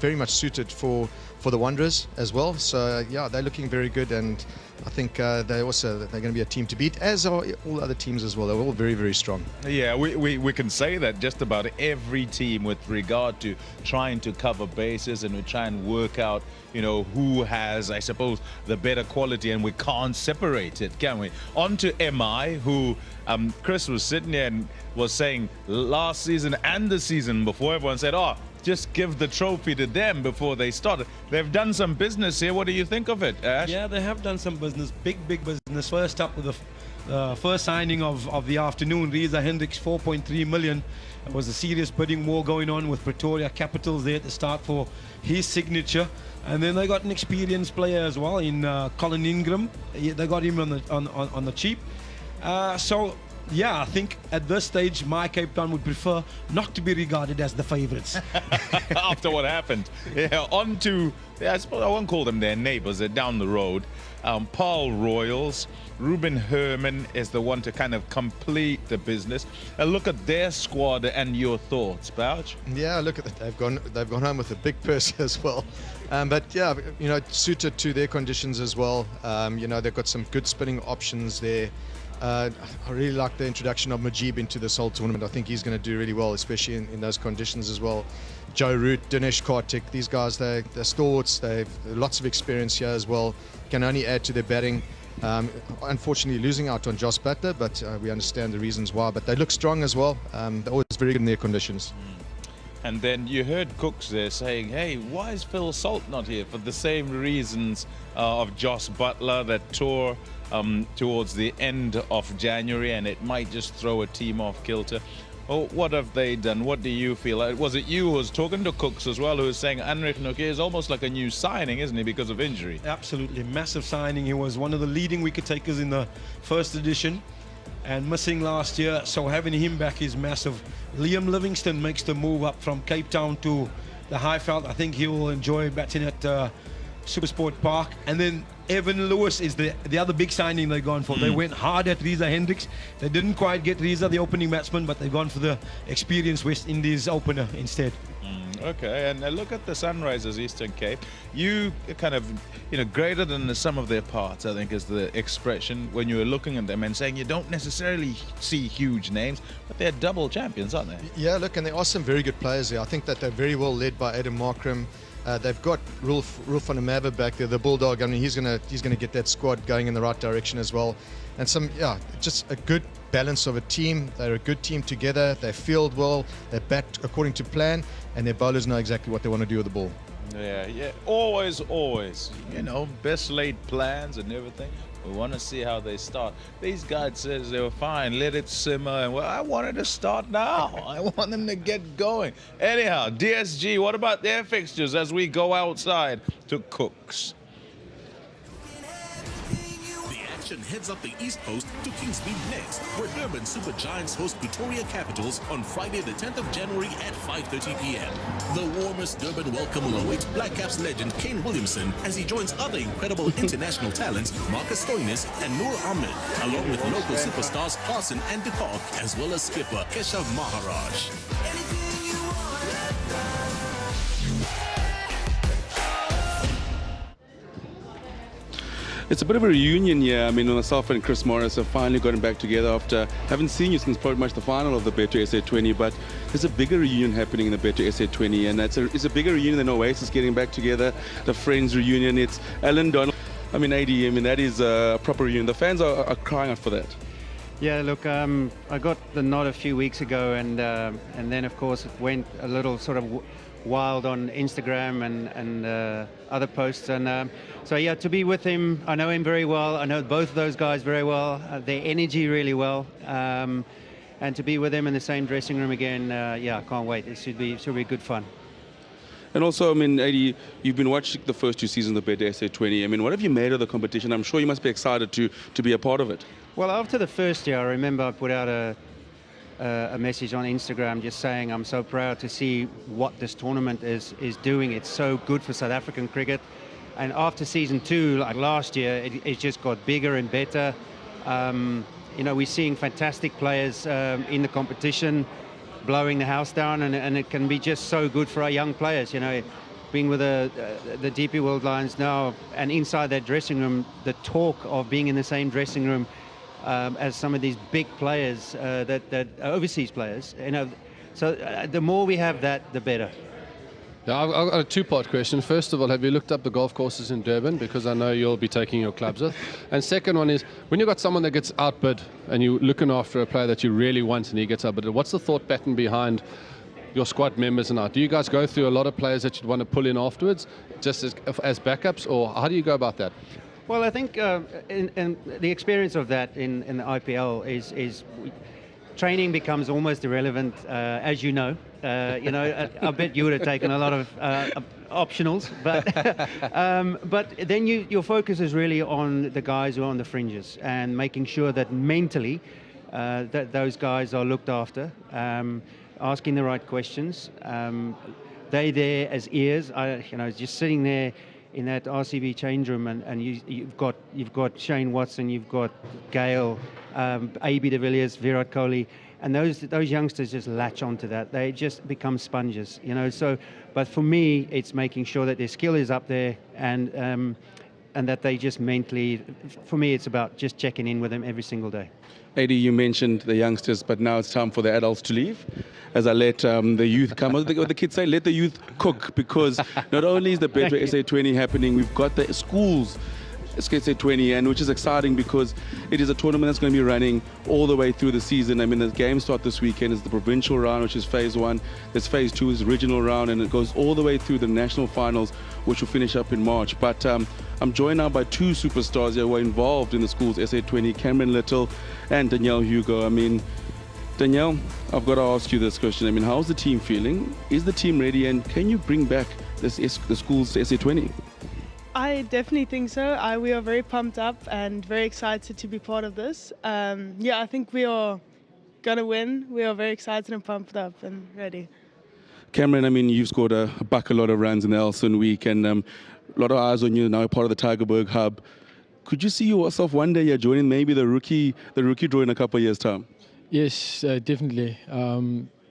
Very much suited for the Wanderers as well. So yeah, they're looking very good, and I think they're going to be a team to beat, as are all other teams as well. They're all very, very strong. Yeah, we can say that just about every team with regard to trying to cover bases, and we try and work out, who has, I suppose, the better quality, and we can't separate it, can we? On to MI, who Chris was sitting there and was saying last season and the season before, everyone said, just give the trophy to them before they started. They've done some business here. What do you think of it, Ash? Yeah, they have done some business, big business. First up with the first signing of the afternoon, Reza Hendricks, 4.3 million. There was a serious bidding war going on with Pretoria Capitals there at the start for his signature. And then they got an experienced player as well in Colin Ingram. They got him on the cheap. So yeah, I think at this stage, my Cape Town would prefer not to be regarded as the favourites. After what happened. Yeah, on to, I suppose I won't call them their neighbours, they're down the road. Paul Royals, Ruben Herman is the one to kind of complete the business. Look at their squad and your thoughts, Bouch. Yeah, look at that. They've gone home with a big purse as well. But yeah, suited to their conditions as well. They've got some good spinning options there. I really like the introduction of Majib into this whole tournament. I think he's going to do really well, especially in those conditions as well. Joe Root, Dinesh Karthik, these guys, they're stalwarts. They've lots of experience here as well. Can only add to their batting. Unfortunately, losing out on Joss Butler, but we understand the reasons why. But they look strong as well. They're always very good in their conditions. And then you heard Cooks there saying, hey, why is Phil Salt not here? For the same reasons of Joss Butler that tore towards the end of January, and it might just throw a team off kilter. Oh, what have they done? What do you feel? Was it you who was talking to Cooks as well, who was saying Anrich Noke is almost like a new signing, isn't he, because of injury? Absolutely, massive signing. He was one of the leading wicket takers in the first edition and missing last year, so having him back is massive. Liam Livingston makes the move up from Cape Town to the Highveld. I think he will enjoy batting at SuperSport Park. And then Evan Lewis is the other big signing they've gone for. They went hard at Reza Hendricks. They didn't quite get Reza, the opening batsman, but they've gone for the experienced West Indies opener instead. Okay, and look at the Sunrisers Eastern Cape. You kind of, greater than the sum of their parts, I think is the expression when you were looking at them and saying you don't necessarily see huge names, but they're double champions, aren't they? Yeah, look, and there are some very good players there. I think that they're very well led by Adam Markram. They've got Rolf van der Merwe back there, the Bulldog. I mean, he's gonna get that squad going in the right direction as well. And just a good balance of a team. They're a good team together. They field well. They bat according to plan, and their bowlers know exactly what they want to do with the ball. Yeah. Always. Best laid plans and everything. We want to see how they start. These guys says they were fine, let it simmer, and I wanted to start now. I want them to get going. Anyhow, DSG, what about their fixtures as we go outside to Cooks? action heads up the East Coast to Kingsmead next, where Durban Super Giants host Pretoria Capitals on Friday the 10th of January at 5:30 p.m. The warmest Durban welcome will await Black Caps legend Kane Williamson as he joins other incredible international talents Marcus Stoinis and Noor Ahmed, along with local superstars Carson and De Kock, as well as skipper Keshav Maharaj. It's a bit of a reunion here. I mean, myself and Chris Morris have finally gotten back together after haven't seen you since pretty much the final of the Betway SA20, but there's a bigger reunion happening in the Betway SA20, and it's a bigger reunion than Oasis getting back together, the Friends reunion. It's Alan Donald. I mean, AD, I mean, that is a proper reunion. The fans are crying out for that. Yeah, look, I got the nod a few weeks ago, and then, of course, it went a little sort of wild on Instagram and other posts. And so, yeah, to be with him, I know him very well. I know both of those guys very well, their energy really well. And to be with them in the same dressing room again, yeah, I can't wait. It should be good fun. And also, I mean, AD, you've been watching the first two seasons of the Betway SA20. I mean, what have you made of the competition? I'm sure you must be excited to be a part of it. Well, after the first year, I remember I put out a message on Instagram just saying I'm so proud to see what this tournament is doing. It's so good for South African cricket. And after season 2, like last year, it just got bigger and better. You know, we're seeing fantastic players in the competition, blowing the house down, and it can be just so good for our young players. You know, being with the DP World Lions now, and inside that dressing room, the talk of being in the same dressing room as some of these big players, that overseas players, you know. So the more we have that, the better. Yeah, I've got a two-part question. First of all, have you looked up the golf courses in Durban? Because I know you'll be taking your clubs with. And second one is, when you've got someone that gets outbid and you're looking after a player that you really want and he gets outbid, what's the thought pattern behind your squad members and out? Do you guys go through a lot of players that you'd want to pull in afterwards, just as backups, or how do you go about that? Well, I think in the experience of that in the IPL is training becomes almost irrelevant, as you know. You know, I bet you would have taken a lot of optionals, but then your focus is really on the guys who are on the fringes and making sure that mentally that those guys are looked after, asking the right questions. They there as ears. You know, just sitting there in that RCB change room, and you've got Shane Watson, you've got Gale, AB de Villiers, Virat Kohli, and those youngsters just latch onto that. They just become sponges, you know. So, but for me, it's making sure that their skill is up there, and that they just mentally. For me, it's about just checking in with them every single day. AD, you mentioned the youngsters, but now it's time for the adults to leave. As I let the youth come, what the kids say, let the youth cook, because not only is the Betway SA20 happening, we've got the schools SA20, and which is exciting because it is a tournament that's going to be running all the way through the season. I mean, the games start this weekend. It's the provincial round, which is phase 1. There's phase 2 is regional round, and it goes all the way through the national finals, which will finish up in March. But I'm joined now by two superstars here who are involved in the schools SA20, Cameron Little and Danielle Hugo. I mean, Danielle, I've got to ask you this question. I mean, how's the team feeling? Is the team ready, and can you bring back the schools SA20? I definitely think so. We are very pumped up and very excited to be part of this. Yeah, I think we are going to win. We are very excited and pumped up and ready. Cameron, I mean, you've scored a lot of runs in the Elson week, and a lot of eyes on you now, part of the Tygerberg hub. Could you see yourself one day you're joining maybe the rookie draw in a couple of years' time? Yes, definitely.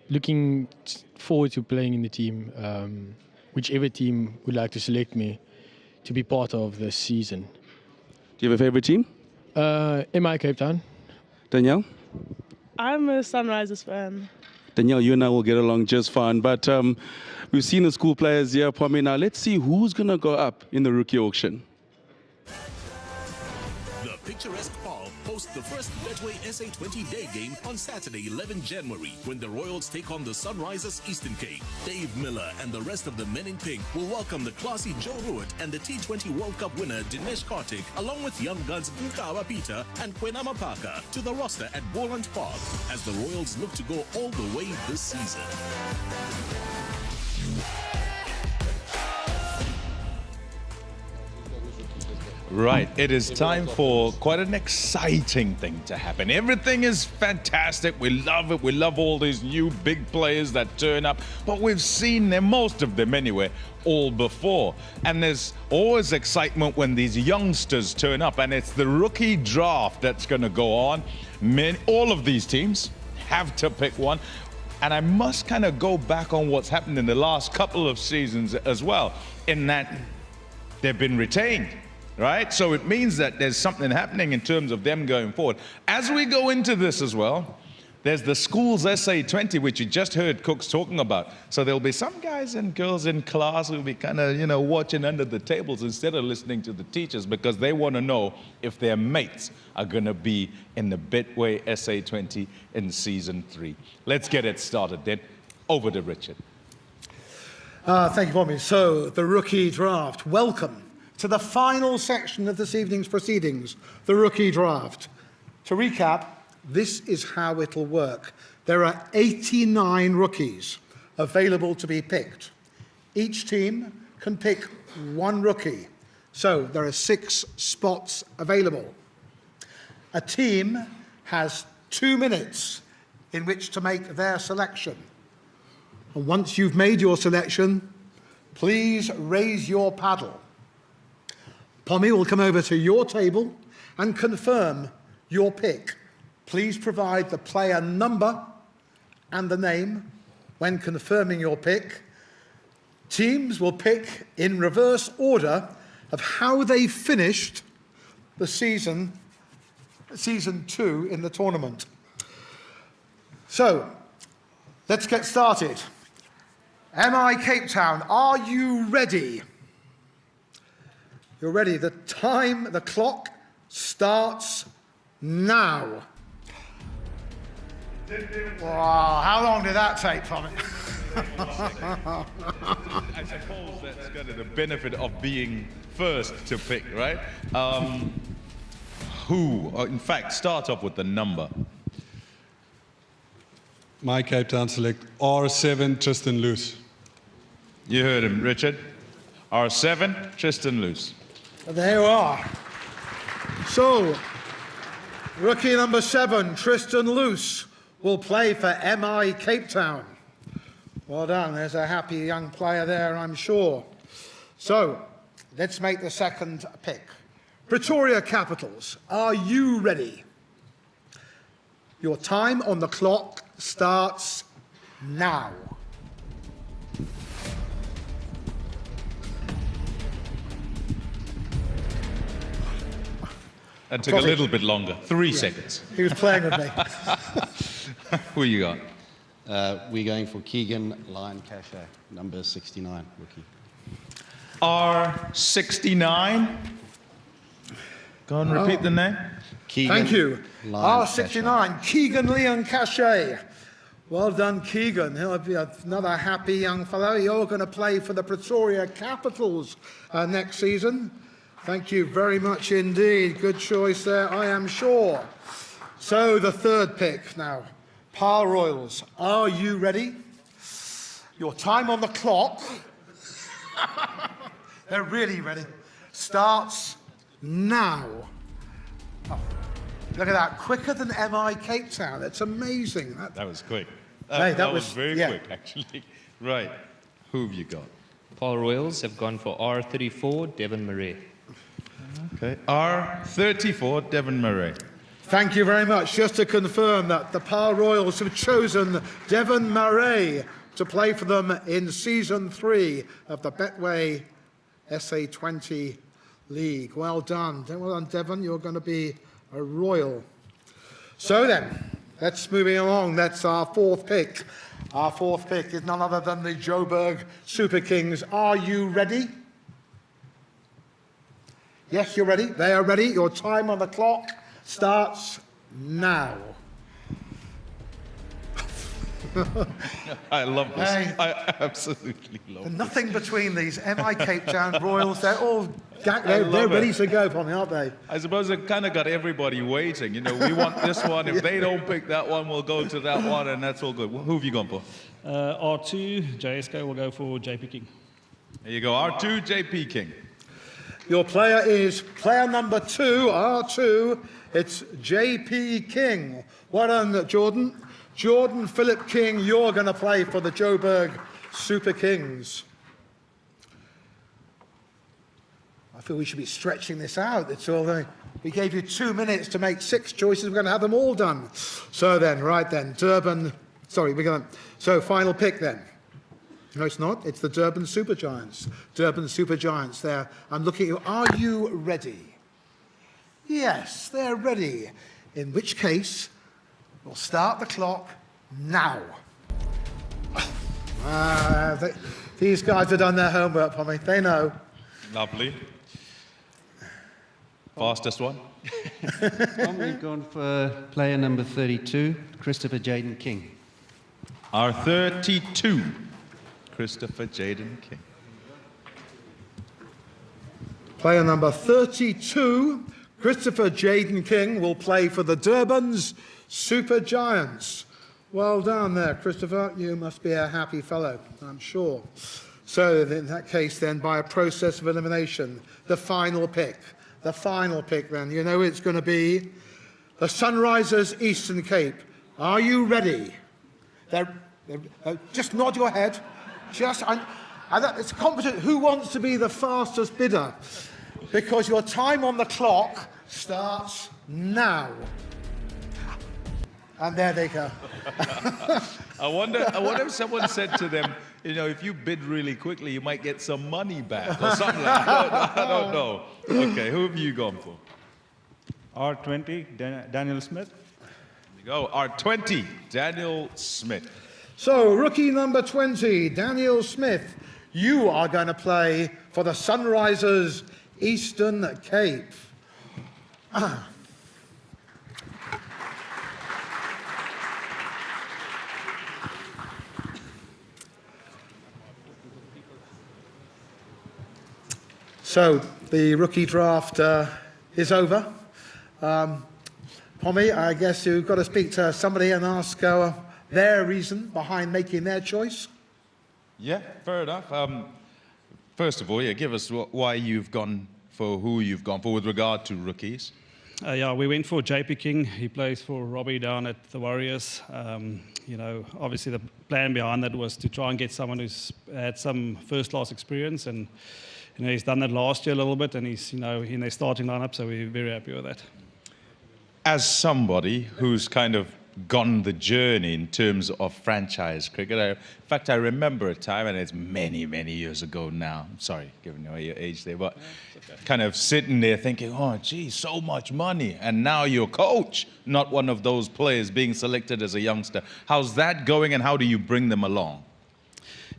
Looking forward to playing in the team, whichever team would like to select me to be part of this season. Do you have a favorite team? MI Cape Town. Danielle? I'm a Sunrisers fan. Danielle, you and I will get along just fine, but we've seen the school players here, Pami. Now let's see who's going to go up in the rookie auction. The picturesque Paarl hosts the first Betway SA20 day game on Saturday, 11 January, when the Royals take on the Sunrisers Eastern Cape. Dave Miller and the rest of the men in pink will welcome the classy Joe Ruitt and the T20 World Cup winner Dinesh Karthik, along with young guns Mkawa Peter and Kwena Mapaka, to the roster at Boland Park, as the Royals look to go all the way this season. Right, it is time for quite an exciting thing to happen. Everything is fantastic. We love it. We love all these new big players that turn up. But we've seen them, most of them anyway, all before. And there's always excitement when these youngsters turn up. And it's the rookie draft that's going to go on. All of these teams have to pick one. And I must kind of go back on what's happened in the last couple of seasons as well, in that they've been retained. Right? So it means that there's something happening in terms of them going forward. As we go into this as well, there's the schools SA20, which you just heard Cooks talking about. So there'll be some guys and girls in class who'll be kind of, watching under the tables instead of listening to the teachers, because they want to know if their mates are going to be in the Betway SA20 in season 3. Let's get it started then. Over to Richard. Thank you, Bobby. So the rookie draft. Welcome to the final section of this evening's proceedings, the rookie draft. To recap, this is how it'll work. There are 89 rookies available to be picked. Each team can pick one rookie. So there are 6 spots available. A team has 2 minutes in which to make their selection. And once you've made your selection, please raise your paddle. Pommy will come over to your table and confirm your pick. Please provide the player number and the name when confirming your pick. Teams will pick in reverse order of how they finished the season 2 in the tournament. So, let's get started. MI Cape Town, are you ready? You're ready. The clock starts now. Wow, how long did that take from it? I suppose that's kind of the benefit of being first to pick, right? In fact, start off with the number. My Cape Town select R7, Tristan Loose. You heard him, Richard. R7, Tristan Loose. There you are. So, rookie number 7, Tristan Loose, will play for MI Cape Town. Well done. There's a happy young player there, I'm sure. So, let's make the second pick. Pretoria Capitals, are you ready? Your time on the clock starts now. That took a little bit longer. 3 seconds. He was playing with me. Who you got? We're going for Keegan Lion Cachet, number 69 rookie. R69. Go and repeat the name. Keegan. Thank you. R69, Cachet. Keegan Leon Cachet. Well done, Keegan. He'll be another happy young fellow. You're going to play for the Pretoria Capitals next season. Thank you very much indeed. Good choice there, I am sure. So the third pick now. Pal Royals, are you ready? Your time on the clock, they're really ready, starts now. Oh, look at that, quicker than MI Cape Town. That's amazing. That was quick. Hey, that was very quick, actually. Right. Who have you got? Paul Royals have gone for R34, Devon Murray. Okay. R34, Devon Murray. Thank you very much. Just to confirm that the Pal Royals have chosen Devon Murray to play for them in season 3 of the Betway SA20 League. Well done. Well done, Devon. You're going to be a Royal. So then, let's move along. That's our fourth pick. Our fourth pick is none other than the Joburg Super Kings. Are you ready? Yes, you're ready. They are ready. Your time on the clock starts now. I love this. Hey. I absolutely love this. Nothing between these MI Cape Town Royals. They're all they're ready to go, Pommy, aren't they? I suppose it kind of got everybody waiting. You know, we want this one. If they don't pick that one, we'll go to that one, and that's all good. Who have you gone for? R2, JSK will go for JP King. There you go, R2, JP King. Your player is player number 2, R2. It's JP King. Well done, Jordan. Jordan Philip King, you're going to play for the Joburg Super Kings. I feel we should be stretching this out. It's all we gave you 2 minutes to make 6 choices. We're going to have them all done. So then, right then, Durban. Sorry, so final pick then. No, it's not. It's the Durban Super Giants. Durban Super Giants there. I'm looking at you. Are you ready? Yes, they're ready. In which case, we'll start the clock now. These guys have done their homework for me. They know. Lovely. Fastest one. We've gone for player number 32, Christopher Jaden King. Our 32, Christopher Jaden King. Player number 32, Christopher Jaden King, will play for the Durban's Super Giants. Well done there, Christopher. You must be a happy fellow, I'm sure. So in that case then, by a process of elimination, the final pick. The final pick then, you know it's going to be the Sunrisers Eastern Cape. Are you ready? Just nod your head. It's competent. Who wants to be the fastest bidder? Because your time on the clock starts now. And there they go. I wonder if someone said to them, you know, if you bid really quickly, you might get some money back or something like that. I don't know. Okay, who have you gone for? R20, Daniel Smith. There you go, R20, Daniel Smith. So, rookie number 20, Daniel Smith, you are going to play for the Sunrisers Eastern Cape. So, the rookie draft is over. Pommy, I guess you've got to speak to somebody and ask their reason behind making their choice. Yeah, fair enough. First of all, give us why you've gone for who you've gone for with regard to rookies. Yeah, we went for JP King. He plays for Robbie down at the Warriors. You know, obviously the plan behind that was to try and get someone who's had some first-class experience, and you know, he's done that last year a little bit, and he's, you know, in their starting lineup, so we're very happy with that. As somebody who's kind of gone the journey in terms of franchise cricket, in fact, I remember a time, and it's many, many years ago now. I'm sorry, giving away your age there, but kind of sitting there thinking, oh, gee, so much money, and now you're coach, not one of those players being selected as a youngster. How's that going, and how do you bring them along?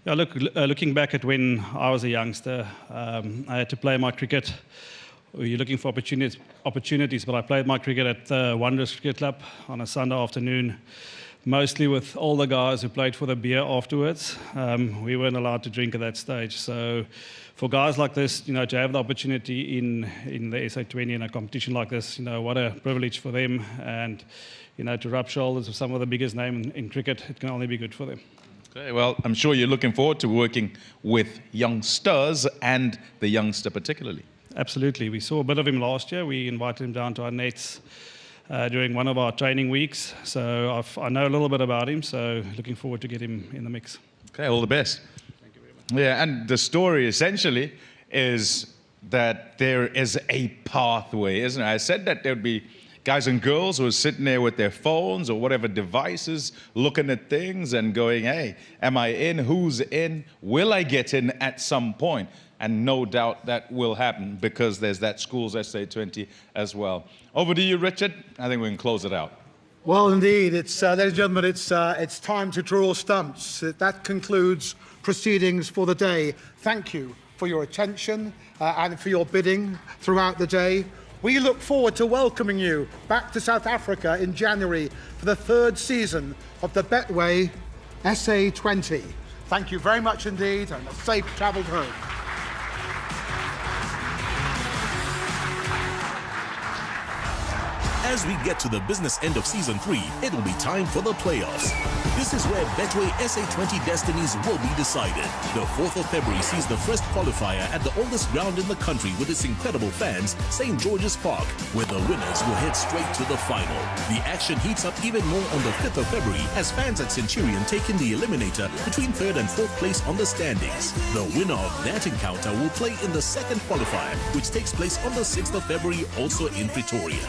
Yeah, look, looking back at when I was a youngster, I had to play my cricket. You're looking for opportunities, but I played my cricket at the Wanderers Cricket Club on a Sunday afternoon, mostly with older guys who played for the beer afterwards. We weren't allowed to drink at that stage. So for guys like this, you know, to have the opportunity in the SA20 in a competition like this, you know, what a privilege for them. And, you know, to rub shoulders with some of the biggest names in cricket, it can only be good for them. Okay, well, I'm sure you're looking forward to working with youngsters and the youngster particularly. Absolutely. We saw a bit of him last year. We invited him down to our nets during one of our training weeks. So I know a little bit about him, so looking forward to get him in the mix. Okay, all the best. Thank you very much. Yeah, and the story essentially is that there is a pathway, isn't it? I said that there would be guys and girls who are sitting there with their phones or whatever devices, looking at things and going, hey, am I in? Who's in? Will I get in at some point? And no doubt that will happen because there's that Schools SA20 as well. Over to you, Richard. I think we can close it out. Well, indeed, ladies and gentlemen, it's time to draw stumps. That concludes proceedings for the day. Thank you for your attention and for your bidding throughout the day. We look forward to welcoming you back to South Africa in January for the 3rd season of the Betway SA20. Thank you very much indeed, and a safe travel home. As we get to the business end of Season 3, it will be time for the playoffs. This is where Betway SA20 destinies will be decided. The 4th of February sees the first qualifier at the oldest ground in the country with its incredible fans, St. George's Park, where the winners will head straight to the final. The action heats up even more on the 5th of February as fans at Centurion take in the eliminator between 3rd and 4th place on the standings. The winner of that encounter will play in the second qualifier, which takes place on the 6th of February, also in Pretoria.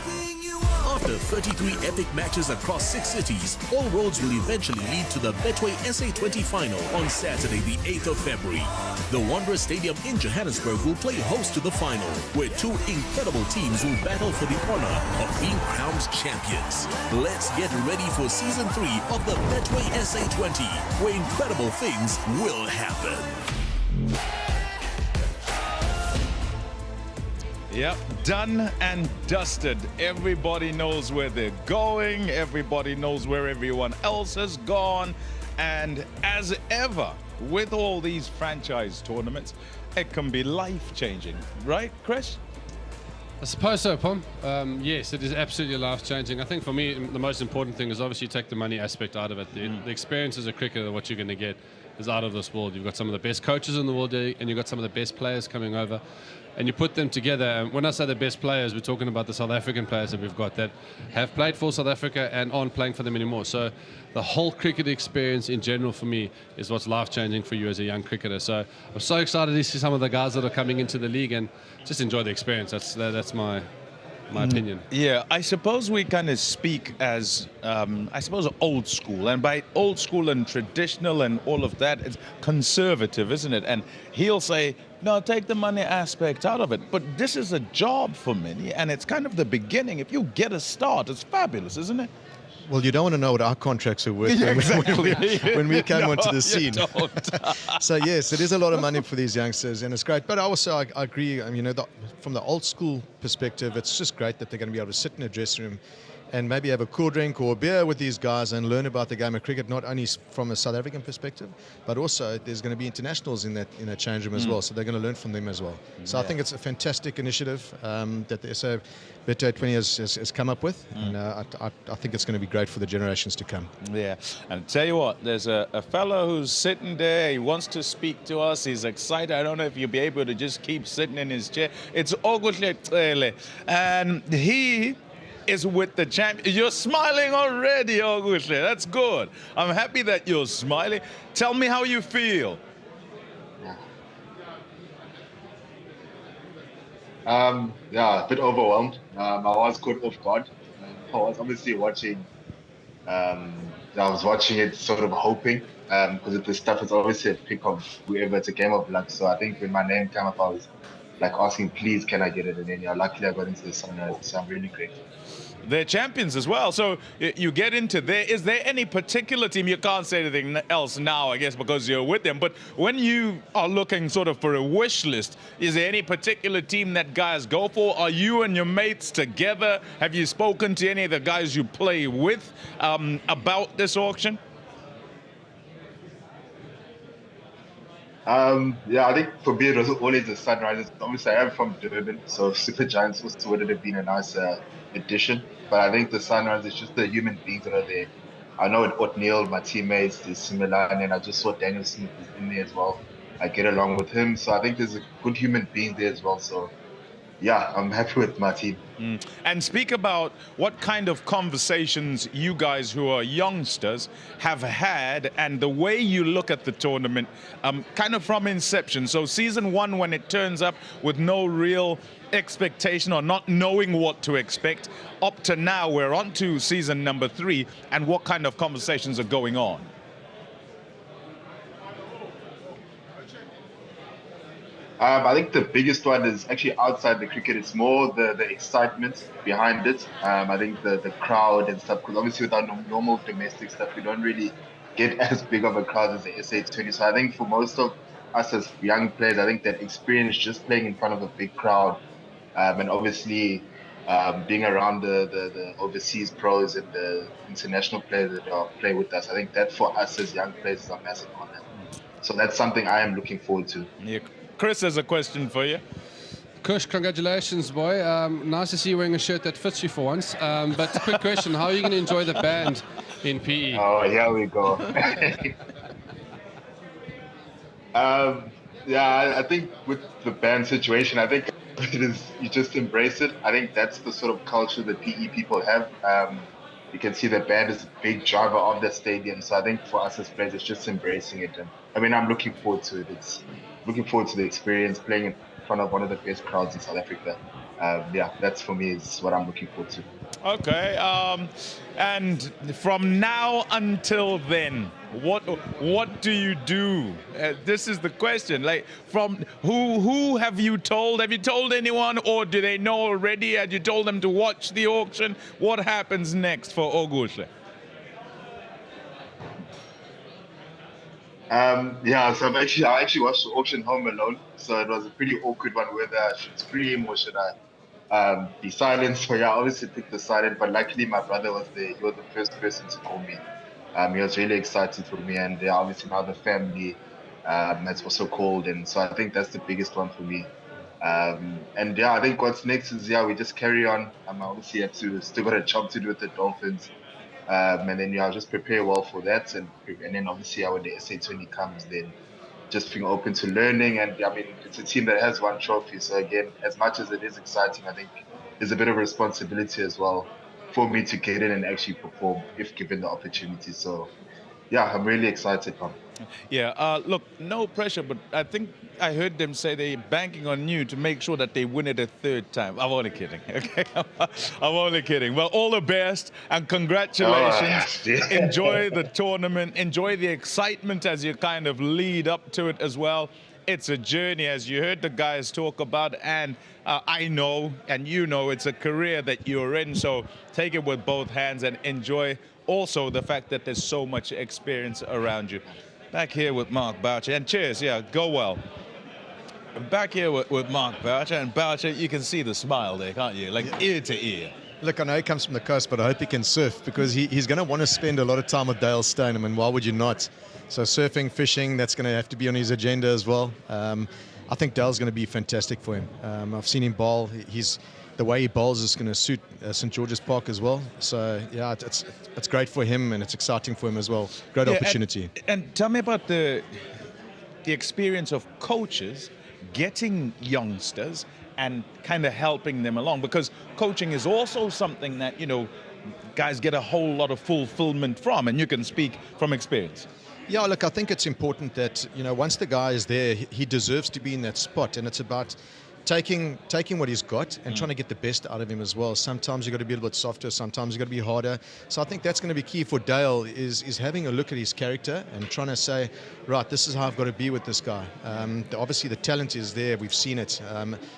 After 33 epic matches across 6 cities, all roads will eventually lead to the Betway SA20 final on Saturday, the 8th of February. The Wanderers Stadium in Johannesburg will play host to the final, where 2 incredible teams will battle for the honor of being crowned champions. Let's get ready for Season 3 of the Betway SA20, where incredible things will happen. Yep, done and dusted. Everybody knows where they're going. Everybody knows where everyone else has gone. And as ever, with all these franchise tournaments, it can be life-changing. Right, Chris? I suppose so, Pom. Yes, it is absolutely life-changing. I think for me, the most important thing is obviously take the money aspect out of it. The experience as a cricketer, what you're going to get is out of this world. You've got some of the best coaches in the world, and you've got some of the best players coming over. And you put them together, and when I say the best players, we're talking about the South African players that we've got that have played for South Africa and aren't playing for them anymore. So the whole cricket experience in general for me is what's life-changing for you as a young cricketer. So I'm so excited to see some of the guys that are coming into the league and just enjoy the experience. That's my opinion. Yeah, I suppose we kind of speak as, I suppose, old school. And by old school and traditional and all of that, it's conservative, isn't it? And he'll say, no, take the money aspect out of it. But this is a job for many, and it's kind of the beginning. If you get a start, it's fabulous, isn't it? Well, you don't want to know what our contracts are worth when we came onto the scene. So, yes, it is a lot of money for these youngsters, and it's great. But also, I agree, you know, from the old school perspective, it's just great that they're going to be able to sit in a dressing room and maybe have a cool drink or a beer with these guys and learn about the game of cricket, not only from a South African perspective, but also there's going to be internationals in that change room as well, so they're going to learn from them as well. So I think it's a fantastic initiative that the SA SA20 has come up with, and I think it's going to be great for the generations to come. Yeah, and I tell you what, there's a fellow who's sitting there, he wants to speak to us, he's excited. I don't know if you'll be able to just keep sitting in his chair. It's Oguhle, and he is with the champion. You're smiling already, Oguhle. That's good. I'm happy that you're smiling. Tell me how you feel. Yeah, a bit overwhelmed. I was caught off guard. I was obviously watching. I was watching it, sort of hoping, because the stuff is obviously a pick of whoever. It's a game of luck. So I think when my name came up, I was like asking, please, can I get it? And then, luckily I got into the Sunrise, so I'm really grateful. They're champions as well, so you get into there. Is there any particular team? You can't say anything else now, I guess, because you're with them, but when you are looking sort of for a wish list, is there any particular team that guys go for? Are you and your mates together? Have you spoken to any of the guys you play with about this auction? Yeah, I think for me it was always the Sunrisers. Obviously I am from Durban, so Super Giants also would have been a nice addition. But I think the Sunrisers, just the human beings that are there. I know O'Neil, my teammates, is similar, and then I just saw Daniel Smith is in there as well. I get along with him, so I think there's a good human being there as well. So yeah, I'm happy with my team. And speak about what kind of conversations you guys who are youngsters have had and the way you look at the tournament kind of from inception. So season 1, when it turns up with no real expectation or not knowing what to expect, up to now we're on to season number 3, and what kind of conversations are going on? I think the biggest one is actually outside the cricket. It's more the excitement behind it. I think the crowd and stuff, because obviously with our normal domestic stuff, we don't really get as big of a crowd as the SA20. So I think for most of us as young players, I think that experience just playing in front of a big crowd, and obviously being around the overseas pros and the international players that play with us, I think that for us as young players is a massive honor. So that's something I am looking forward to. Yeah. Chris has a question for you. Kush, congratulations, boy. Nice to see you wearing a shirt that fits you for once. But quick question, how are you going to enjoy the band in PE? Oh, here we go. Yeah, I think with the band situation, I think it is, you just embrace it. I think that's the sort of culture that PE people have. You can see the band is a big driver of the stadium. So I think for us as players, it's just embracing it. And I mean, I'm looking forward to it. It's looking forward to the experience, playing in front of one of the best crowds in South Africa. Yeah, that's for me is what I'm looking forward to. Okay, and from now until then, what do you do? This is the question. Like, from who have you told? Have you told anyone, or do they know already? Had you told them to watch the auction? What happens next for Oguhle? Yeah, so I actually watched the auction home alone, so it was a pretty awkward one whether I should scream or should I be silent. So yeah, I obviously picked the silent, but luckily my brother was there. He was the first person to call me. He was really excited for me, and yeah, obviously now the family has also called, and so I think that's the biggest one for me. And yeah, I think what's next is, yeah, we just carry on. Obviously have to still got a job to do with the Dolphins. And then yeah, I'll just prepare well for that, and then obviously when the SA20 comes, then just being open to learning. And I mean, it's a team that has one trophy, so again, as much as it is exciting, I think there's a bit of responsibility as well for me to get in and actually perform if given the opportunity. So yeah, I'm really excited, Tom. Yeah, look, no pressure, but I think I heard them say they're banking on you to make sure that they win it a third time. I'm only kidding, okay? I'm only kidding. Well, all the best and congratulations. Enjoy the tournament. Enjoy the excitement as you kind of lead up to it as well. It's a journey, as you heard the guys talk about, and I know, and you know, it's a career that you're in, so take it with both hands and enjoy also the fact that there's so much experience around you. Back here with Mark Boucher, and cheers, yeah, go well. Back here with Mark Boucher, and Boucher, you can see the smile there, can't you? Like ear to ear. Look, I know he comes from the coast, but I hope he can surf, because he's going to want to spend a lot of time with Dale Stone. I mean, why would you not? So surfing, fishing, that's going to have to be on his agenda as well. I think Dale's going to be fantastic for him. I've seen him bowl. The way he bowls is going to suit St. George's Park as well. So yeah, it's great for him, and it's exciting for him as well. Great opportunity. And tell me about the experience of coaches getting youngsters and kind of helping them along, because coaching is also something that, you know, guys get a whole lot of fulfillment from, and you can speak from experience. Yeah, look, I think it's important that, you know, once the guy is there, he deserves to be in that spot, and it's about taking what he's got and trying to get the best out of him as well. Sometimes you've got to be a little bit softer, sometimes you've got to be harder. So I think that's going to be key for Dale, is having a look at his character and trying to say, right, this is how I've got to be with this guy. Obviously the talent is there, we've seen it.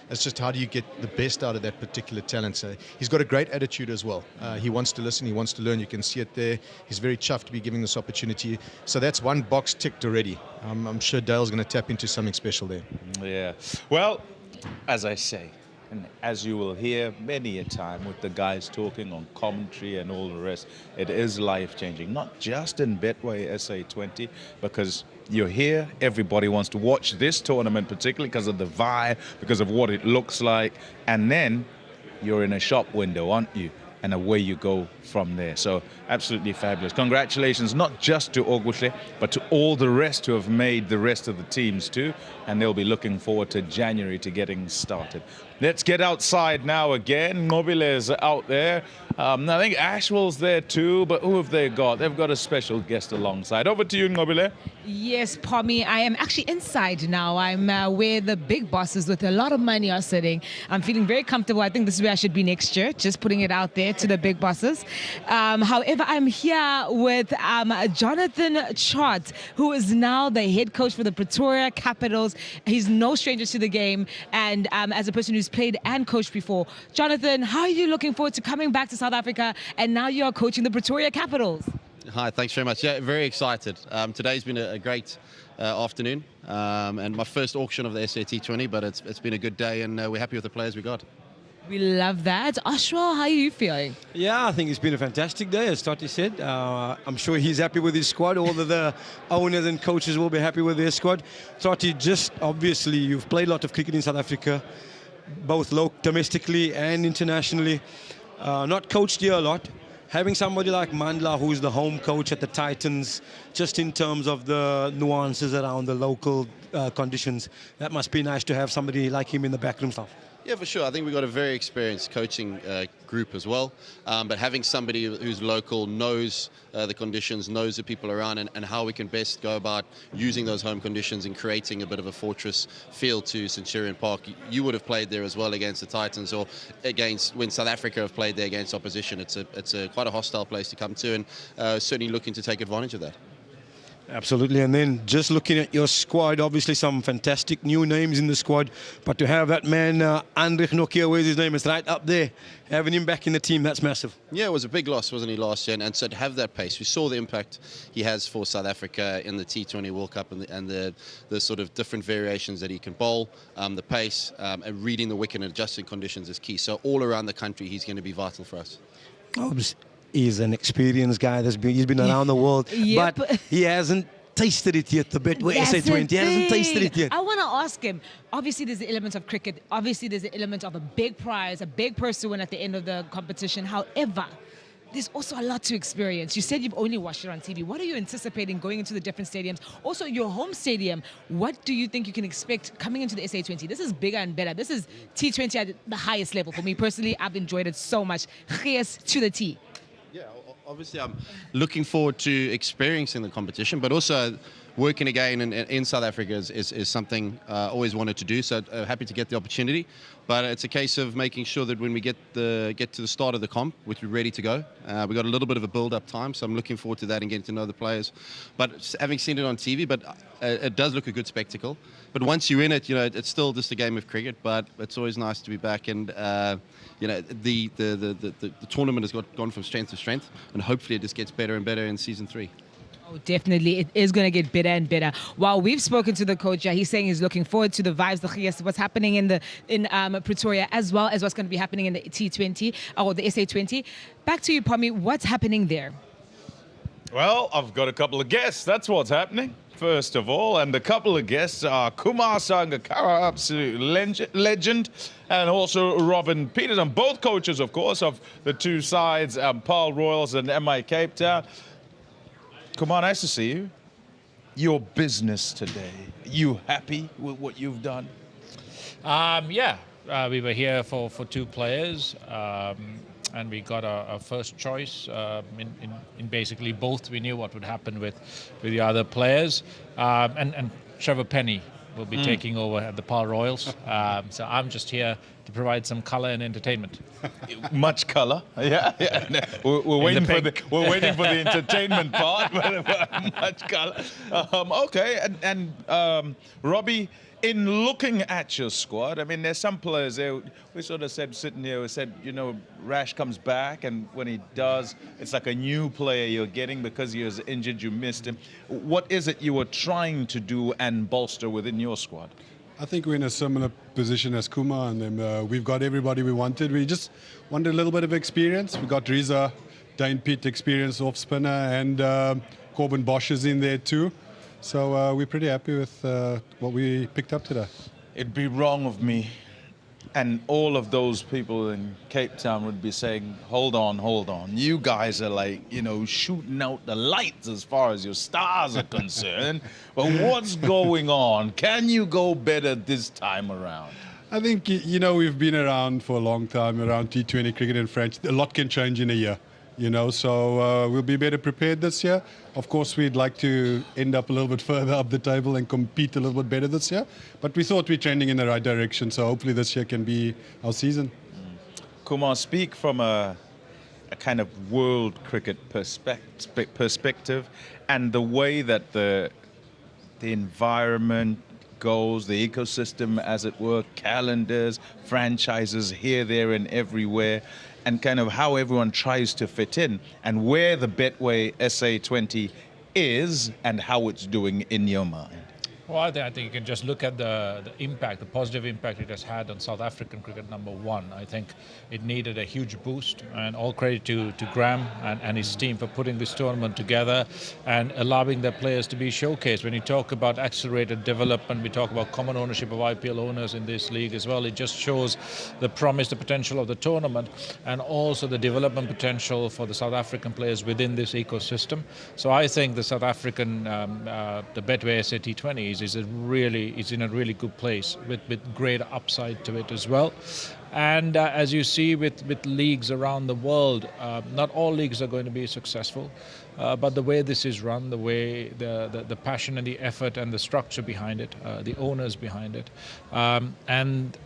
It's just how do you get the best out of that particular talent. So he's got a great attitude as well. He wants to listen, he wants to learn, you can see it there. He's very chuffed to be given this opportunity. So that's one box ticked already. I'm sure Dale's going to tap into something special there. Yeah, well, as I say, and as you will hear many a time with the guys talking on commentary and all the rest, it is life-changing, not just in Betway SA20, because you're here, everybody wants to watch this tournament, particularly because of the vibe, because of what it looks like, and then you're in a shop window, aren't you? And away you go from there. So absolutely fabulous. Congratulations, not just to Oguhle, but to all the rest who have made the rest of the teams too. And they'll be looking forward to January to getting started. Let's get outside now again. Nobile's out there. I think Ashwell's there too, but who have they got? They've got a special guest alongside. Over to you, Nobile. Yes, Pommy, I am actually inside now. I'm where the big bosses with a lot of money are sitting. I'm feeling very comfortable. I think this is where I should be next year, just putting it out there to the big bosses. However, I'm here with Jonathan Chart, who is now the head coach for the Pretoria Capitals. He's no stranger to the game, and as a person who's played and coached before. Jonathan, how are you looking forward to coming back to South Africa, and now you are coaching the Pretoria Capitals? Hi, thanks very much. Yeah, very excited. Today's been a great afternoon, and my first auction of the SA20, but it's been a good day, and we're happy with the players we got. We love that. Ashwell, how are you feeling? Yeah, I think it's been a fantastic day, as Toti said. I'm sure he's happy with his squad. All of the owners and coaches will be happy with their squad. Toti, just obviously, you've played a lot of cricket in South Africa. both domestically and internationally. Not coached here a lot. Having somebody like Mandla, who's the home coach at the Titans, just in terms of the nuances around the local conditions, that must be nice to have somebody like him in the backroom staff. Yeah, for sure. I think we've got a very experienced coaching group as well. But having somebody who's local, knows the conditions, knows the people around, and how we can best go about using those home conditions and creating a bit of a fortress feel to Centurion Park. You would have played there as well against the Titans, or against when South Africa have played there against opposition. It's quite a hostile place to come to, and certainly looking to take advantage of that. Absolutely, and then just looking at your squad, obviously some fantastic new names in the squad, but to have that man, Andrich Nokia, where's his name, it's right up there, having him back in the team, that's massive. Yeah, it was a big loss, wasn't he, last year? And so to have that pace, we saw the impact he has for South Africa in the T20 World Cup, and the sort of different variations that he can bowl, the pace, and reading the wicket and adjusting conditions is key. So all around the country, he's going to be vital for us. He's an experienced guy. He's been around the world, but he hasn't tasted it yet, the Betway SA20. He hasn't tasted it yet. I want to ask him, obviously there's the element of cricket, obviously there's the element of a big prize, a big purse to win at the end of the competition. However, there's also a lot to experience. You said you've only watched it on TV. What are you anticipating going into the different stadiums? Also, your home stadium, what do you think you can expect coming into the SA20? This is bigger and better. This is T20 at the highest level. For me personally, I've enjoyed it so much. Yes, to the T. Yeah, obviously I'm looking forward to experiencing the competition, but also working again in South Africa is something I always wanted to do, so happy to get the opportunity. But it's a case of making sure that when we get to the start of the comp, which we're ready to go, we've got a little bit of a build-up time, so I'm looking forward to that and getting to know the players. But having seen it on TV, but it does look a good spectacle. But once you're in it, it's still just a game of cricket, but it's always nice to be back. And the tournament has gone from strength to strength, and hopefully it just gets better and better in season 3. Oh, definitely. It is going to get better and better. While we've spoken to the coach, he's saying he's looking forward to the vibes, what's happening in Pretoria, as well as what's going to be happening in the T20 or the SA20. Back to you, Pommy. What's happening there? Well, I've got a couple of guests. That's what's happening, first of all. And the couple of guests are Kumar Sangakkara, absolute legend, and also Robin Peterson, both coaches, of course, of the two sides, Paarl Royals and MI Cape Town. Kumar, nice to see you. Your business today, you happy with what you've done? Yeah, we were here for two players, and we got our first choice in basically both. We knew what would happen with the other players, and Trevor Penny will be taking over at the Paarl Royals. So I'm just here to provide some color and entertainment. Much color, yeah. We're waiting for the entertainment part, but much color. Okay, and Robbie, in looking at your squad, I mean, there's some players there. We sort of said sitting here, we said, Rash comes back, and when he does, it's like a new player you're getting because he was injured, you missed him. What is it you were trying to do and bolster within your squad? I think we're in a similar position as Kumar and them. We've got everybody we wanted. We just wanted a little bit of experience. We got Riza, Dane Pitt, experience off spinner, and Corbin Bosch is in there too. So we're pretty happy with what we picked up today. It'd be wrong of me, and all of those people in Cape Town would be saying, hold on. You guys are like, shooting out the lights as far as your stars are concerned. But what's going on? Can you go better this time around? I think, we've been around for a long time, around T20 cricket and French. A lot can change in a year. So we'll be better prepared this year. Of course, we'd like to end up a little bit further up the table and compete a little bit better this year. But we thought we're trending in the right direction, so hopefully this year can be our season. Kumar, speak from a kind of world cricket perspective and the way that the environment goes, the ecosystem, as it were, calendars, franchises here, there, and everywhere, and kind of how everyone tries to fit in, and where the Betway SA20 is and how it's doing in your mind. Well, I think you can just look at the impact, the positive impact it has had on South African cricket, number one. I think it needed a huge boost, and all credit to Graham and his team for putting this tournament together and allowing their players to be showcased. When you talk about accelerated development, we talk about common ownership of IPL owners in this league as well. It just shows the promise, the potential of the tournament, and also the development potential for the South African players within this ecosystem. So I think the South African, the Betway SA20 is in a really good place with great upside to it as well. And as you see with leagues around the world, not all leagues are going to be successful, but the way this is run, the way the passion and the effort and the structure behind it, the owners behind it, and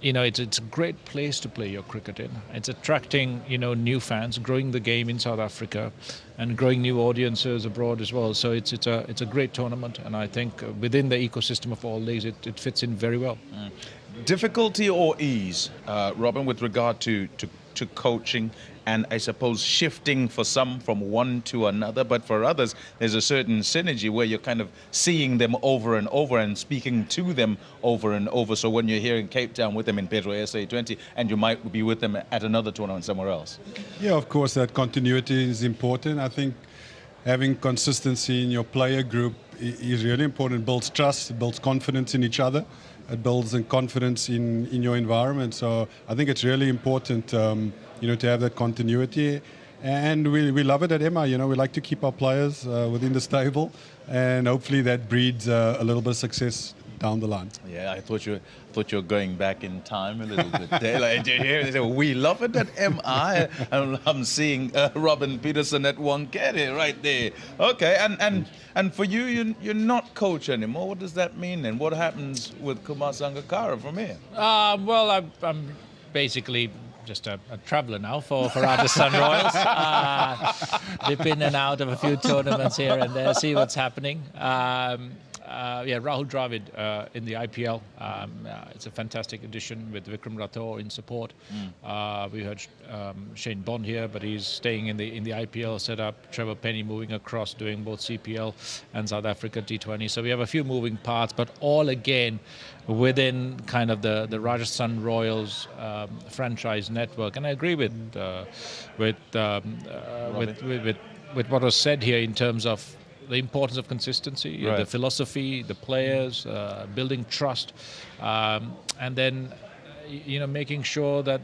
it's a great place to play your cricket in. It's attracting new fans, growing the game in South Africa, and growing new audiences abroad as well. So it's a great tournament, and I think within the ecosystem of all leagues, it fits in very well. Difficulty or ease, Robin, with regard to coaching, and I suppose shifting for some from one to another, but for others there's a certain synergy where you're kind of seeing them over and over and speaking to them over and over. So when you're here in Cape Town with them in Betway SA20, and you might be with them at another tournament somewhere else. Yeah, of course, that continuity is important. I think having consistency in your player group is really important. It builds trust, it builds confidence in each other, it builds confidence in your environment. So I think it's really important, to have that continuity. And we love it at Emma. We like to keep our players within the stable, and hopefully that breeds a little bit of success down the line. Yeah, I thought you were going back in time a little bit there. Like, they say, we love it at MI. I'm seeing Robin Peterson at Wonkere right there. Okay, and for you, you're not coach anymore. What does that mean then? What happens with Kumar Sangakkara from here? Well, I'm basically just a traveller now for Rajasthan Royals. Dip in and out of a few tournaments here and there, see what's happening. Rahul Dravid in the IPL. It's a fantastic addition with Vikram Rathore in support. We heard Shane Bond here, but he's staying in the IPL setup. Trevor Penny moving across, doing both CPL and South Africa T20. So we have a few moving parts, but all again within kind of the Rajasthan Royals franchise network. And I agree with what was said here in terms of the importance of consistency, the philosophy, the players, building trust, and then making sure that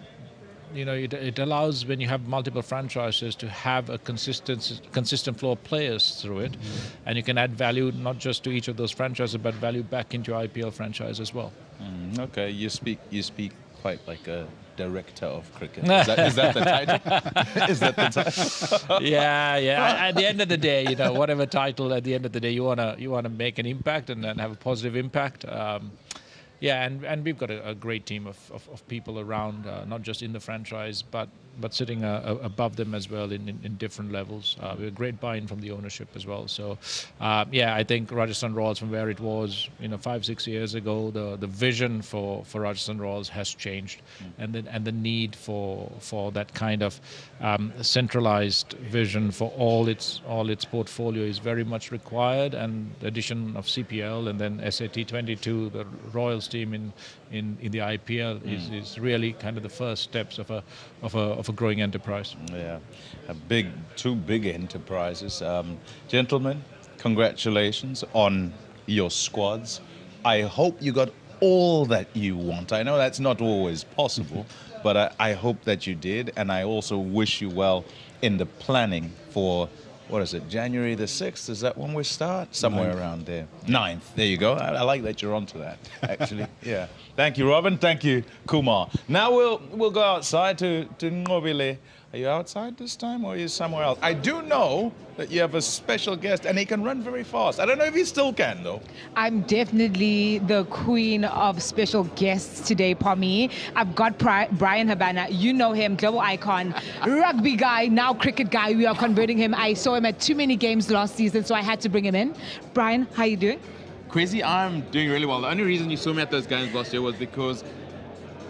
it allows, when you have multiple franchises, to have a consistent flow of players through it, and you can add value not just to each of those franchises, but value back into your IPL franchise as well. Okay, you speak quite like a director of cricket. Is that the title? Is that the title? Yeah. At the end of the day, whatever title, at the end of the day, you wanna make an impact and have a positive impact. And we've got a great team of people around, not just in the franchise, but sitting above them as well in different levels. We have great buy-in from the ownership as well. So, I think Rajasthan Royals, from where it was 5-6 years ago, the vision for Rajasthan Royals has changed, and the need for that kind of centralized vision for all its portfolio is very much required. And the addition of CPL and then SAT22, the Royals team in the IPL is really kind of the first steps of a growing enterprise. Yeah, two big enterprises. Gentlemen, congratulations on your squads. I hope you got all that you want. I know that's not always possible, but I hope that you did, and I also wish you well in the planning for, what is it, January the 6th? Is that when we start? Somewhere around there. 9th. There you go. I like that you're onto that, actually. Yeah. Thank you, Robin. Thank you, Kumar. Now we'll go outside to Ngobile. Are you outside this time, or are you somewhere else? I do know that you have a special guest, and he can run very fast. I don't know if he still can, though. I'm definitely the queen of special guests today, Pommy. I've got Brian Habana. You know him, global icon, rugby guy, now cricket guy. We are converting him. I saw him at too many games last season, so I had to bring him in. Brian, how you doing? Crazy, I'm doing really well. The only reason you saw me at those games last year was because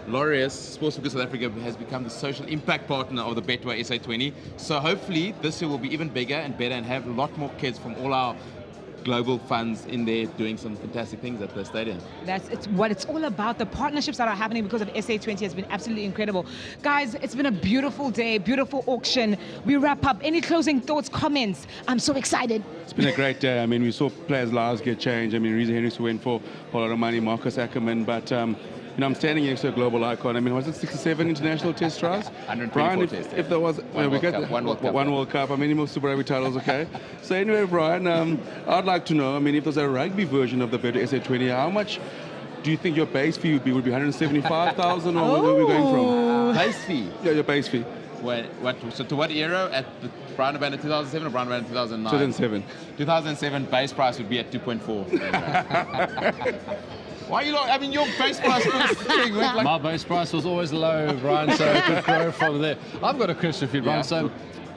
Laureus, Sports for South Africa, has become the social impact partner of the Betway SA20. So hopefully this year will be even bigger and better and have a lot more kids from all our global funds in there doing some fantastic things at the stadium. It's what it's all about. The partnerships that are happening because of SA20 has been absolutely incredible. Guys, it's been a beautiful day, beautiful auction. We wrap up. Any closing thoughts, comments? I'm so excited. It's been a great day. I mean, we saw players' lives get changed. I mean, Reza Henrys went for a lot of money, Marcus Ackerman, but you know, I'm standing next to a global icon. I mean, was it 67 international test tries? 124 tests. If there was One World Cup. I mean, he moved Super Rugby titles, okay. So anyway, Brian, I'd like to know, I mean, if there's a rugby version of the Betway SA20, how much do you think your base fee would be? Would it be 175,000 or where are we going from? Base fee? Yeah, your base fee. So to what era? At the Brown Band in 2007 or Brown Band in 2009? 2007. 2007 base price would be at 2.4. Why are you like, I mean, your base price was like... My base price was always low, Brian, so it could grow from there. I've got a question for you, Brian. So,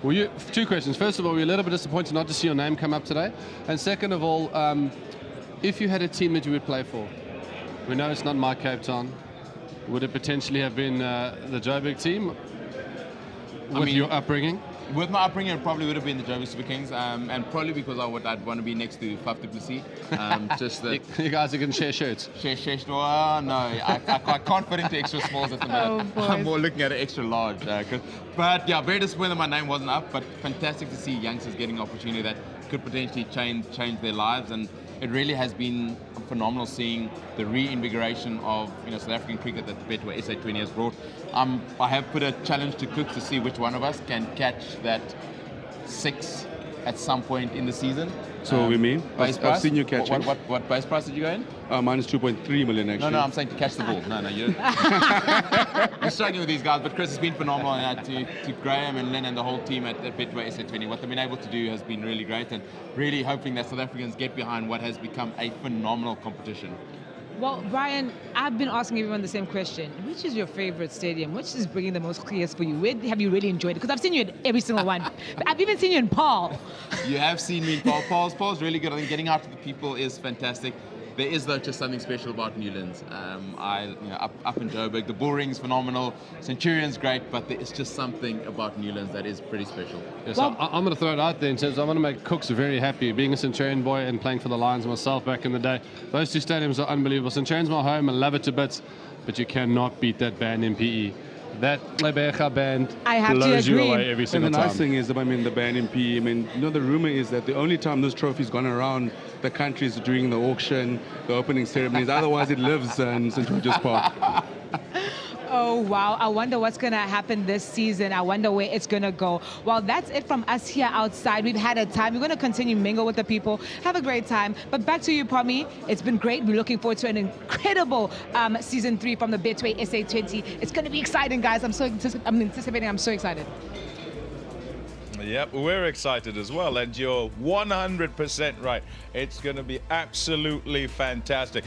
were you, two questions. First of all, were you a little bit disappointed not to see your name come up today? And second of all, if you had a team that you would play for, we know it's not my Cape Town, would it potentially have been the Joburg team with your upbringing? With my upbringing, it probably would have been the Joburg Super Kings, and probably because I'd want to be next to Faf du Plessis. Just that you guys are going to share shirts? Share. Well, no, I can't fit into extra smalls at the minute. I'm more looking at an extra large. But yeah, very disappointed that my name wasn't up. But fantastic to see youngsters getting an opportunity that could potentially change their lives, and it really has been phenomenal seeing the reinvigoration of South African cricket that the Betway SA20 has brought. I have put a challenge to Cook to see which one of us can catch that 6 at some point in the season. So we mean? I've seen you catch it. What base price did you go in? Mine is 2.3 million actually. No, I'm saying to catch the ball. No, you don't. You're struggling with these guys, but Chris has been phenomenal to Graham and Lynn and the whole team at Betway SA20. What they've been able to do has been really great, and really hoping that South Africans get behind what has become a phenomenal competition. Well, Brian, I've been asking everyone the same question. Which is your favorite stadium? Which is bringing the most clears for you? Where have you really enjoyed it? Because I've seen you at every single one. I've even seen you in Paul. You have seen me in Paul. Paul's really good. I think getting out to the people is fantastic. There is, though, just something special about Newlands. Up in Joburg, the bull ring's phenomenal. Centurion's great, but there is just something about Newlands that is pretty special. Yes, well, I'm going to throw it out there in terms of I want to make Cooks very happy. Being a Centurion boy and playing for the Lions myself back in the day, those two stadiums are unbelievable. Centurion's my home. I love it to bits, but you cannot beat that band in PE. That Lebeja band blows you away every single time. And the nice thing is, I mean, the band in PE, I mean, the rumor is that the only time this trophy's gone around the country is during the auction, the opening ceremonies. Otherwise, it lives in St. George's Park. Oh, wow. I wonder what's going to happen this season. I wonder where it's going to go. Well, that's it from us here outside. We've had a time. We're going to continue mingle with the people. Have a great time. But back to you, Pommy. It's been great. We're looking forward to an incredible season 3 from the Betway SA20. It's going to be exciting, guys. I'm anticipating. I'm so excited. Yep, we're excited as well, and you're 100% right. It's going to be absolutely fantastic.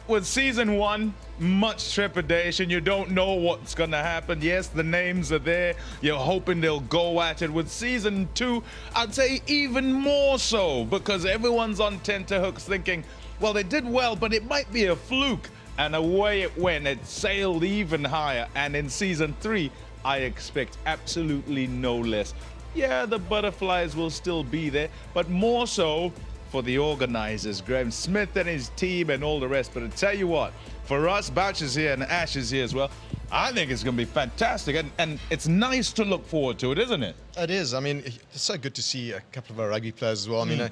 With season 1, much trepidation. You don't know what's going to happen. Yes, the names are there. You're hoping they'll go at it. With season 2, I'd say even more so, because everyone's on tenterhooks thinking, well, they did well, but it might be a fluke. And away it went. It sailed even higher. And in season 3, I expect absolutely no less. Yeah, the butterflies will still be there, but more so for the organizers, Graham Smith and his team and all the rest. But I tell you what, for us, Bouch is here and Ash is here as well. I think it's going to be fantastic, and it's nice to look forward to it, isn't it? It is. I mean, it's so good to see a couple of our rugby players as well. I mean,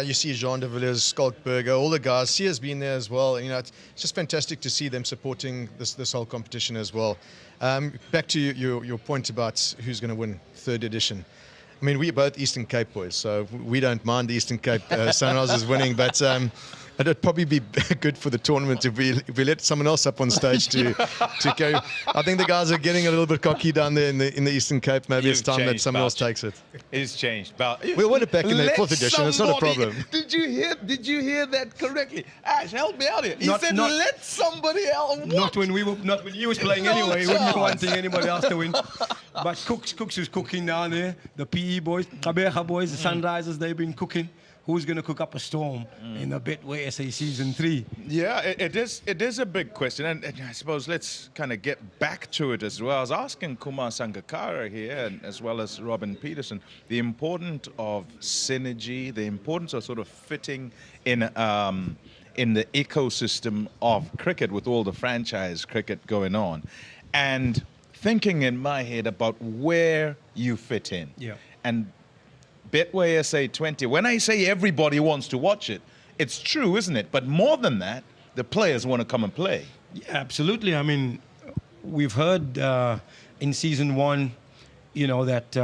you see Jean de Villiers, Skalkberger, all the guys. Sia's been there as well. It's just fantastic to see them supporting this whole competition as well. Back to your point about who's going to win 3rd edition. I mean, we're both Eastern Cape boys, so we don't mind the Eastern Cape Sunrisers winning, but it'd probably be good for the tournament if we let someone else up on stage to go. I think the guys are getting a little bit cocky down there in the Eastern Cape. Maybe it's time that someone else takes it. It's changed. We'll win it back in the 4th edition. It's not a problem. Did you hear that correctly? Ash, help me out here. He said let somebody else. Not when you was playing anyway. We weren't wanting anybody else to win. But Cooks is cooking down there. The PE boys, Kabeja boys, the Sunrisers, they've been cooking. who's going to cook up a storm in the Betway SA Season 3? Yeah, it is a big question, and I suppose let's kind of get back to it as well. I was asking Kumar Sangakkara here, and as well as Robin Peterson, the importance of synergy, the importance of sort of fitting in the ecosystem of cricket with all the franchise cricket going on, and thinking in my head about where you fit in. Yeah. And Betway SA20, when I say everybody wants to watch it, it's true, isn't it? But more than that, the players want to come and play. Yeah, absolutely. I mean, we've heard in Season 1, you know, that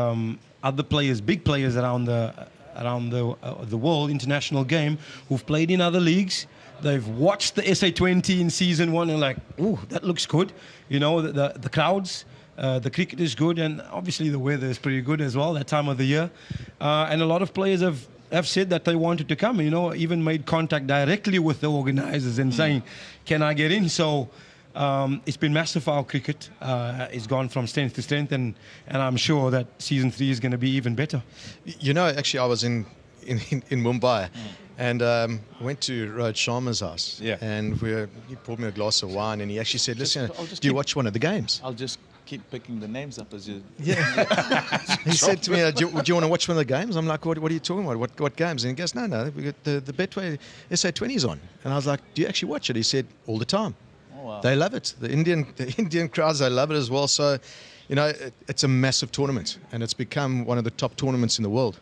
other players, big players around the world, international game, who've played in other leagues, they've watched the SA20 in Season 1 and like, oh, that looks good. You know, the crowds, the cricket is good, and obviously the weather is pretty good as well that time of the year. And a lot of players have said that they wanted to come, you know, even made contact directly with the organizers and saying, can I get in? So it's been massive for our cricket. It's gone from strength to strength, and I'm sure that Season 3 is going to be even better. You know, actually, I was in Mumbai. And went to Rohit Sharma's house, and he poured me a glass of wine, and he actually said, listen, do you watch one of the games? I'll just keep picking the names up as you... Yeah. He said to me, do you want to watch one of the games? I'm like, what are you talking about? What games? And he goes, no, we got the Betway SA20's on. And I was like, do you actually watch it? He said, all the time. Oh, wow. They love it. The Indian crowds, they love it as well. So, you know, it's a massive tournament, and it's become one of the top tournaments in the world.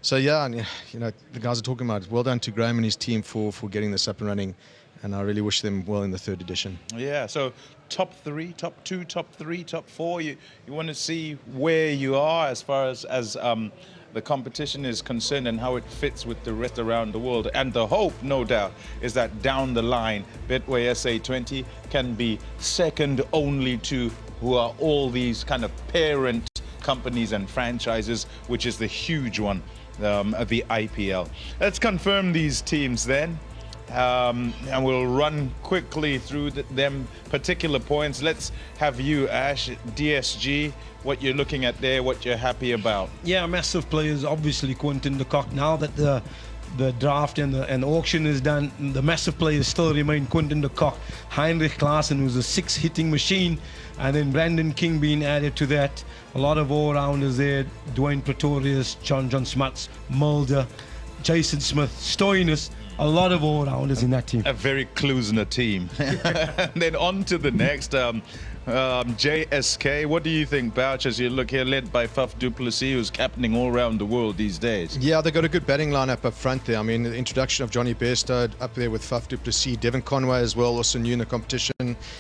So yeah, and, you know, the guys are talking about it. Well done to Graham and his team for getting this up and running, and I really wish them well in the 3rd edition. Yeah, so top 3, top 2, top 3, top 4. You want to see where you are as far as the competition is concerned and how it fits with the rest around the world. And the hope, no doubt, is that down the line, Betway SA20 can be second only to who are all these kind of parent companies and franchises, which is the huge one. The IPL. Let's confirm these teams then, and we'll run quickly through them particular points. Let's have you, Ash, DSG, what you're looking at there, what you're happy about. Yeah, massive players, obviously. Quinton de Kock. Now that the draft and the auction is done, the massive players still remain. Quinton de Kock, Heinrich Klaassen, who's a 6-hitting machine, and then Brandon King being added to that. A lot of all-rounders there. Dwayne Pretorius, John Smuts, Mulder, Jason Smith, Stoinis. A lot of all-rounders in that team. A very Klusner team. And then on to the next. JSK, what do you think, Bouch, as you look here, led by Faf du Plessis, who's captaining all around the world these days? Yeah, they've got a good batting lineup up front there. I mean, the introduction of Johnny Bairstow up there with Faf du Plessis, Devon Conway as well, also new in the competition.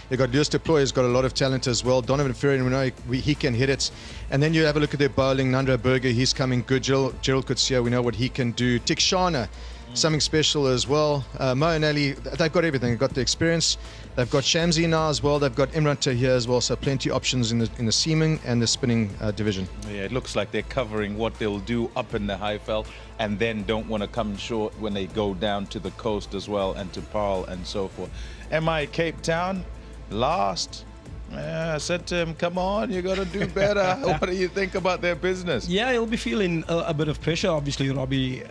They've got Lewis Deploy, who's got a lot of talent as well. Donovan Ferry, we know he can hit it. And then you have a look at their bowling. Nandra Berger, he's coming good. Gerald Coetzee, we know what he can do. Tikshana, something special as well. Mo and Ali, they've got everything. They've got the experience. They've got Shamsi now as well. They've got Imran Tahir as well. So plenty of options in the seaming and the spinning division. Yeah, it looks like they're covering what they'll do up in the Highveld, and then don't want to come short when they go down to the coast as well, and to Paarl and so forth. MI Cape Town, last. I said to him, come on, you got to do better. What do you think about their business? Yeah, he'll be feeling a bit of pressure. Obviously, Robbie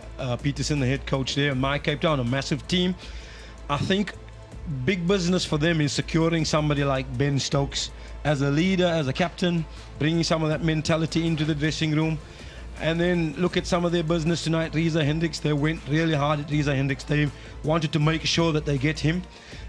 Peterson, the head coach there, MI Cape Town, a massive team. I think big business for them is securing somebody like Ben Stokes as a leader, as a captain, bringing some of that mentality into the dressing room. And then look at some of their business tonight. Reza Hendricks, they went really hard at Reza Hendricks. They wanted to make sure that they get him.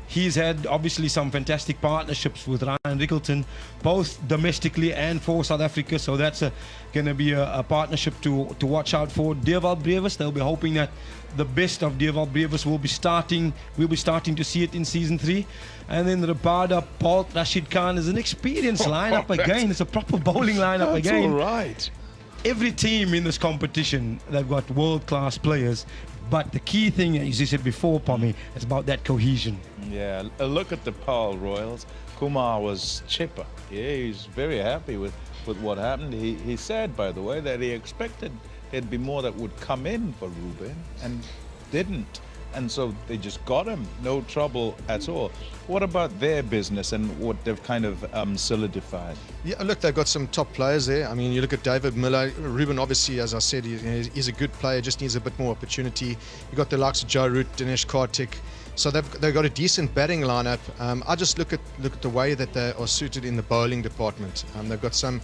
He's had obviously some fantastic partnerships with Ryan Rickleton, both domestically and for South Africa. So that's going to be a partnership to watch out for. Deerwald Brevis, they'll be hoping that the best of Deerwald Brevis will be starting. We'll be starting to see it in Season 3. And then Rabada, Paul, Rashid Khan is an experienced lineup again. It's a proper bowling lineup again. All right. Every team in this competition, they've got world-class players. But the key thing, as you said before, Pommy, is about that cohesion. Yeah, a look at the Paarl Royals. Kumar was chipper. Yeah, he's very happy with what happened. He said, by the way, that he expected there'd be more that would come in for Ruben and didn't. and so they just got him, no trouble at all. What about their business and what they've kind of solidified? Yeah, look, they've got some top players there. I mean, you look at David Miller, Ruben, obviously, as I said, he's a good player, just needs a bit more opportunity. You've got the likes of Joe Root, Dinesh Karthik. So they've got a decent batting lineup. I just look at the way that they are suited in the bowling department. They've got some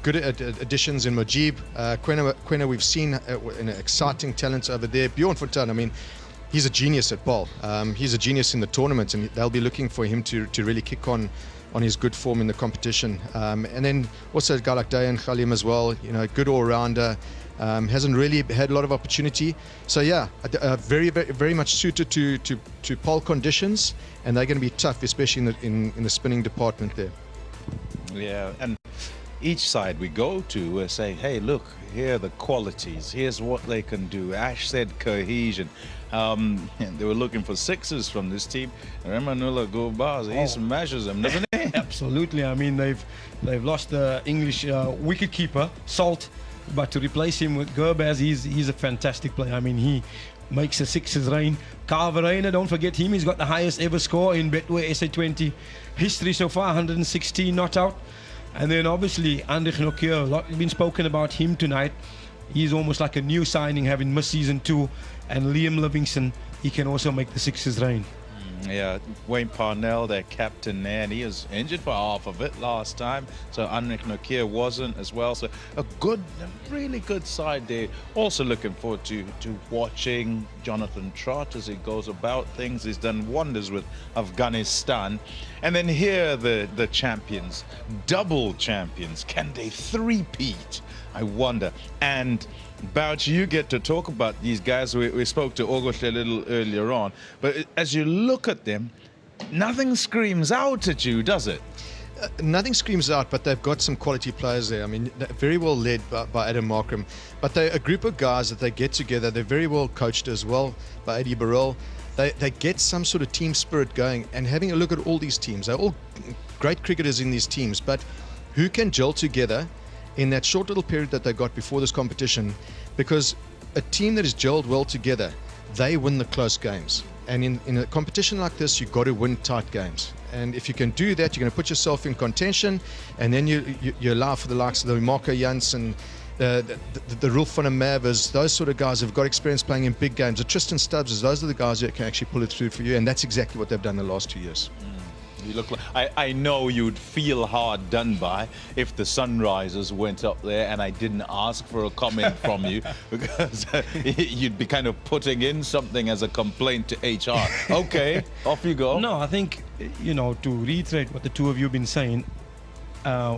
good additions in Mujib. Quena, we've seen an exciting talent over there. Bjorn Fortuin, I mean, he's a genius at ball. He's a genius in the tournament, and they'll be looking for him to really kick on his good form in the competition. And then also a guy like Dayan Khalim as well, you know, good all-rounder. Hasn't really had a lot of opportunity. So yeah, very much suited to pole conditions, and they're going to be tough, especially in the spinning department there. Yeah, and each side we go to, we're saying, hey, look, here are the qualities, here's what they can do. Ash said cohesion. They were looking for sixes from this team. Remanula Gobaz, he smashes them, doesn't he? Absolutely. I mean, they've lost the English wicketkeeper, Salt, but to replace him with Gurbaz, he's a fantastic player. I mean, he makes the sixes rain. Carverena, don't forget him, he's got the highest ever score in Betway SA20 history so far, 116 not out. And then obviously Andrich Nokia, a lot been spoken about him tonight. He's almost like a new signing, having missed season 2. And Liam Livingston, he can also make the sixes rain. Yeah, Wayne Parnell, their captain there, and he was injured for half of it last time, so Anrik Nokia wasn't as well. So a really good side there. Also looking forward to watching Jonathan Trott as he goes about things. He's done wonders with Afghanistan. And then here the champions, double champions. Can they three-peat? I wonder. And Bouch, you get to talk about these guys. We spoke to August a little earlier on, but as you look at them, nothing screams out at you, does it? Nothing screams out, but they've got some quality players there. I mean, they're very well led by Adam Markram, but they're a group of guys that they get together. They're very well coached as well by Eddie Burrell. They get some sort of team spirit going, and having a look at all these teams, they're all great cricketers in these teams, but who can gel together in that short little period that they got before this competition? Because a team that is gelled well together, they win the close games. And in a competition like this, you've got to win tight games. And if you can do that, you're going to put yourself in contention, and then you allow for the likes of the Marco Janssen, the Rolf van der Merwes, those sort of guys who've got experience playing in big games. The Tristan Stubbs, those are the guys that can actually pull it through for you, and that's exactly what they've done the last 2 years. You look like, I know you'd feel hard done by if the Sunrisers went up there and I didn't ask for a comment from you, because you'd be kind of putting in something as a complaint to HR. Okay, off you go. No, I think, you know, to reiterate what the two of you have been saying,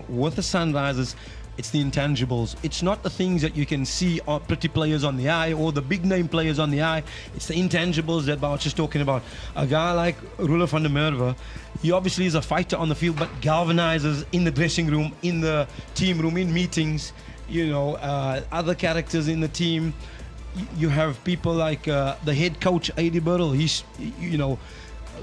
with the Sunrisers, it's the intangibles. It's not the things that you can see are pretty players on the eye or the big name players on the eye. It's the intangibles that Bouch is talking about. A guy like Roelof van der Merwe, he obviously is a fighter on the field, but galvanizes in the dressing room, in the team room, in meetings, you know, other characters in the team. You have people like the head coach, Eddie Burrell. He's, you know,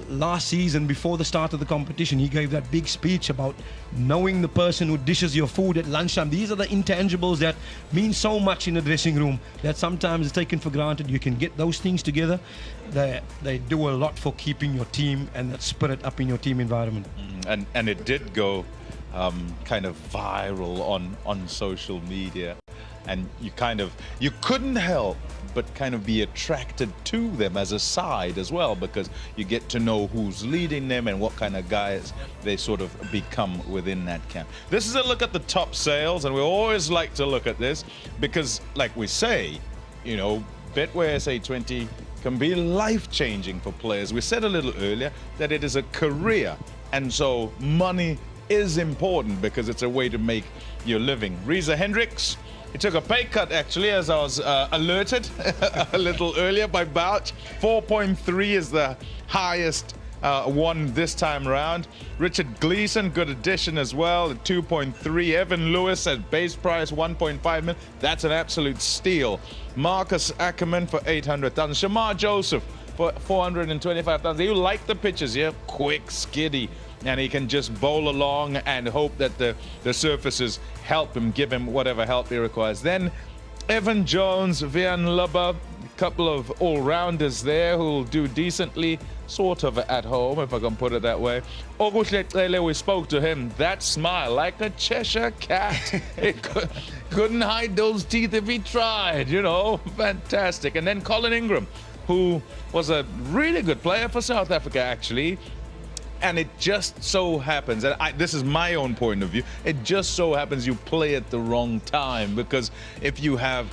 last season, before the start of the competition, he gave that big speech about knowing the person who dishes your food at lunchtime. These are the intangibles that mean so much in the dressing room that sometimes is taken for granted. You can get those things together. They do a lot for keeping your team and that spirit up in your team environment. And it did go kind of viral on social media, and you couldn't help but kind of be attracted to them as a side as well, because you get to know who's leading them and what kind of guys they sort of become within that camp. This is a look at the top sales, and we always like to look at this because, like we say, you know, Betway SA20 can be life-changing for players. We said a little earlier that it is a career, and so money is important because it's a way to make your living. Reza Hendricks, he took a pay cut, actually, as I was alerted a little earlier by Bouch. 4.3 is the highest one this time around. Richard Gleeson, good addition as well, at 2.3. Evan Lewis at base price, 1.5 million. That's an absolute steal. Marcus Ackerman for 800,000. Shamar Joseph for 425,000. You like the pitches, yeah? Quick, skiddy. And he can just bowl along and hope that the surfaces help him, give him whatever help he requires. Then Evan Jones, Vian Lubba, couple of all-rounders there who'll do decently, sort of at home, if I can put it that way. Okuhle, we spoke to him. That smile, like a Cheshire cat. Couldn't hide those teeth if he tried, you know. Fantastic. And then Colin Ingram, who was a really good player for South Africa, actually. And it just so happens, and this is my own point of view, it just so happens you play at the wrong time, because if you have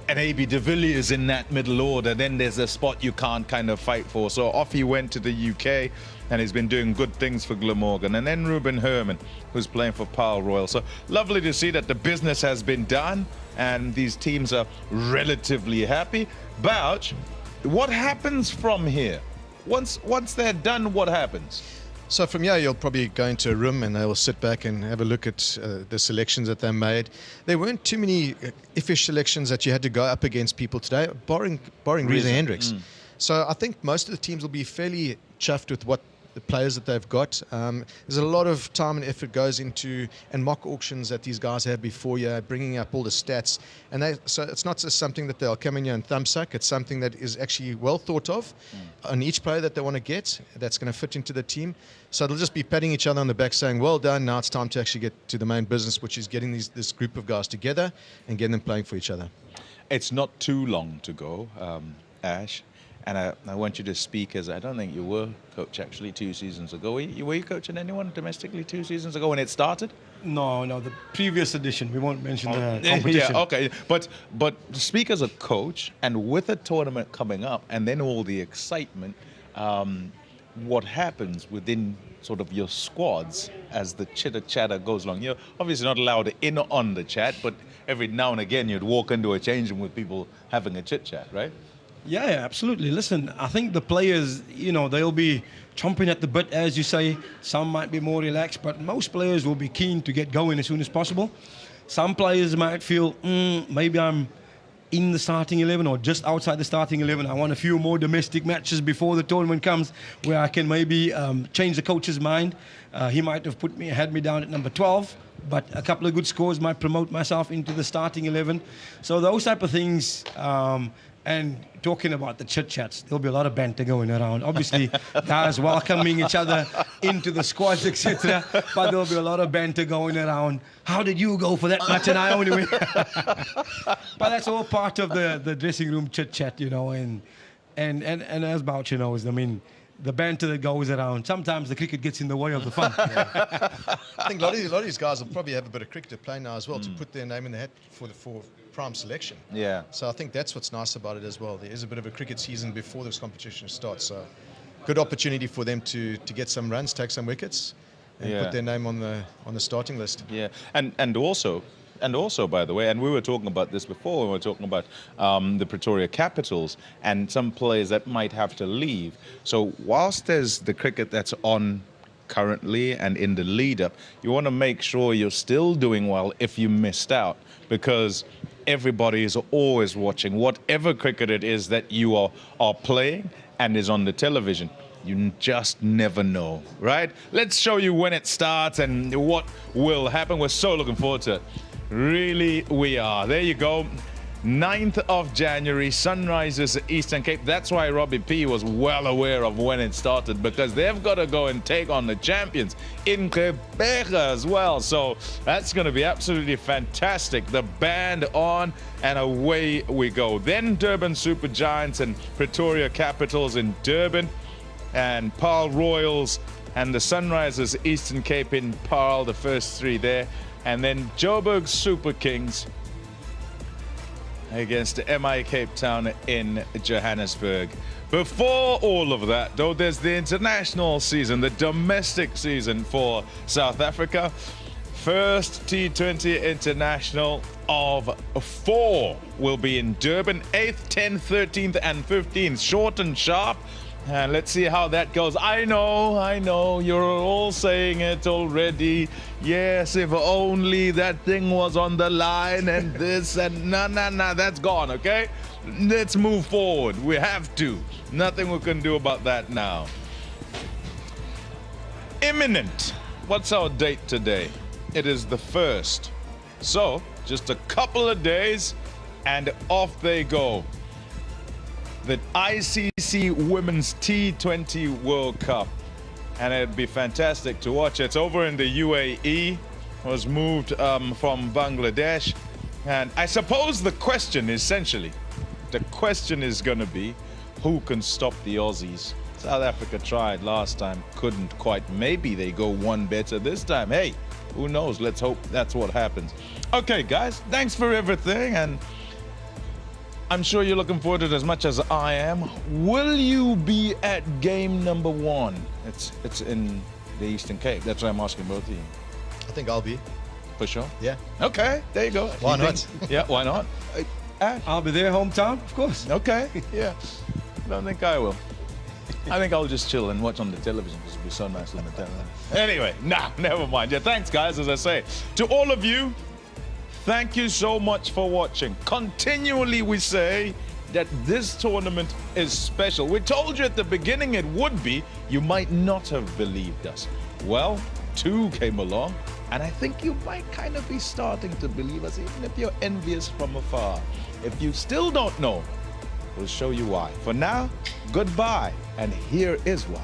an AB de Villiers in that middle order, then there's a spot you can't kind of fight for. So off he went to the UK, and he's been doing good things for Glamorgan. And then Ruben Herman, who's playing for Paarl Royal. So lovely to see that the business has been done, and these teams are relatively happy. Bouch, what happens from here? Once they're done, what happens? So from here, you'll probably go into a room and they will sit back and have a look at the selections that they made. There weren't too many iffish selections that you had to go up against people today, barring Reza Hendricks. So I think most of the teams will be fairly chuffed with what the players that they've got. There's a lot of time and effort goes into and mock auctions that these guys have before you, bringing up all the stats. And so it's not just something that they'll come in here and thumbsuck. It's something that is actually well thought of on each player that they want to get that's going to fit into the team. So they'll just be patting each other on the back saying, well done, now it's time to actually get to the main business, which is getting this group of guys together and getting them playing for each other. It's not too long to go, Ash. And I want you to speak as I don't think you were coach actually 2 seasons ago. Were you coaching anyone domestically 2 seasons ago when it started? No, the previous edition. We won't mention the competition. Yeah, okay. But speak as a coach, and with a tournament coming up, and then all the excitement, what happens within sort of your squads as the chitter-chatter goes along? You're obviously not allowed in on the chat, but every now and again you'd walk into a change room with people having a chit-chat, right? Yeah, absolutely. Listen, I think the players, they'll be chomping at the bit, as you say. Some might be more relaxed, but most players will be keen to get going as soon as possible. Some players might feel, maybe I'm in the starting 11 or just outside the starting 11. I want a few more domestic matches before the tournament comes where I can maybe change the coach's mind. He might have had me down at number 12, but a couple of good scores might promote myself into the starting 11. So those type of things. And talking about the chit-chats, there'll be a lot of banter going around. Obviously, guys welcoming each other into the squads, etc. But there'll be a lot of banter going around. How did you go for that match and I only win? But that's all part of the dressing room chit-chat, and as Bouch knows, the banter that goes around. Sometimes the cricket gets in the way of the fun. Yeah. I think a lot of these guys will probably have a bit of cricket to play now as well to put their name in the hat for prime selection. Yeah. So I think that's what's nice about it as well. There is a bit of a cricket season before this competition starts. So good opportunity for them to get some runs, take some wickets, and put their name on the starting list. Yeah, and also, by the way, and we were talking about this before, when we were talking about the Pretoria Capitals and some players that might have to leave. So whilst there's the cricket that's on currently and in the lead up, you want to make sure you're still doing well if you missed out, because everybody is always watching whatever cricket it is that you are playing and is on the television. You just never know, right? Let's show you when it starts and what will happen. We're so looking forward to it. Really, we are. There you go. 9th of January, Sunrisers Eastern Cape. That's why Robbie P was well aware of when it started, because they've got to go and take on the champions in Quebec as well. So that's going to be absolutely fantastic. The band on and away we go. Then Durban Super Giants and Pretoria Capitals in Durban, and Paarl Royals and the Sunrisers Eastern Cape in Paarl, the first 3 there. And then Joburg Super Kings against MI Cape Town in Johannesburg. Before all of that, though, there's the international season, the domestic season for South Africa. First T20 international of 4 will be in Durban, 8th, 10th, 13th, and 15th. Short and sharp. And let's see how that goes. I know, you're all saying it already. Yes, if only that thing was on the line and this and no, that's gone, okay? Let's move forward. We have to. Nothing we can do about that now. Imminent. What's our date today? It is the 1st. So, just a couple of days and off they go. the ICC Women's T20 World Cup. And it'd be fantastic to watch. It's over in the UAE. It was moved from Bangladesh. And I suppose the question, essentially, the question is going to be, who can stop the Aussies? South Africa tried last time, couldn't quite. Maybe they go one better this time. Hey, who knows? Let's hope that's what happens. Okay, guys, thanks for everything. And I'm sure you're looking forward to it as much as I am. Will you be at game number 1? It's in the Eastern Cape. That's why I'm asking both of you. I think I'll be. For sure? Yeah. Okay, there you go. Why not? Yeah, why not? I'll be there, hometown, of course. Okay, yeah. Don't think I will. I think I'll just chill and watch on the television because it'll be so nice on the television. Anyway, never mind. Yeah, thanks, guys, as I say. To all of you, thank you so much for watching. Continually we say that this tournament is special. We told you at the beginning it would be. You might not have believed us. Well, 2 came along, and I think you might kind of be starting to believe us, even if you're envious from afar. If you still don't know, we'll show you why. For now, goodbye, and here is why.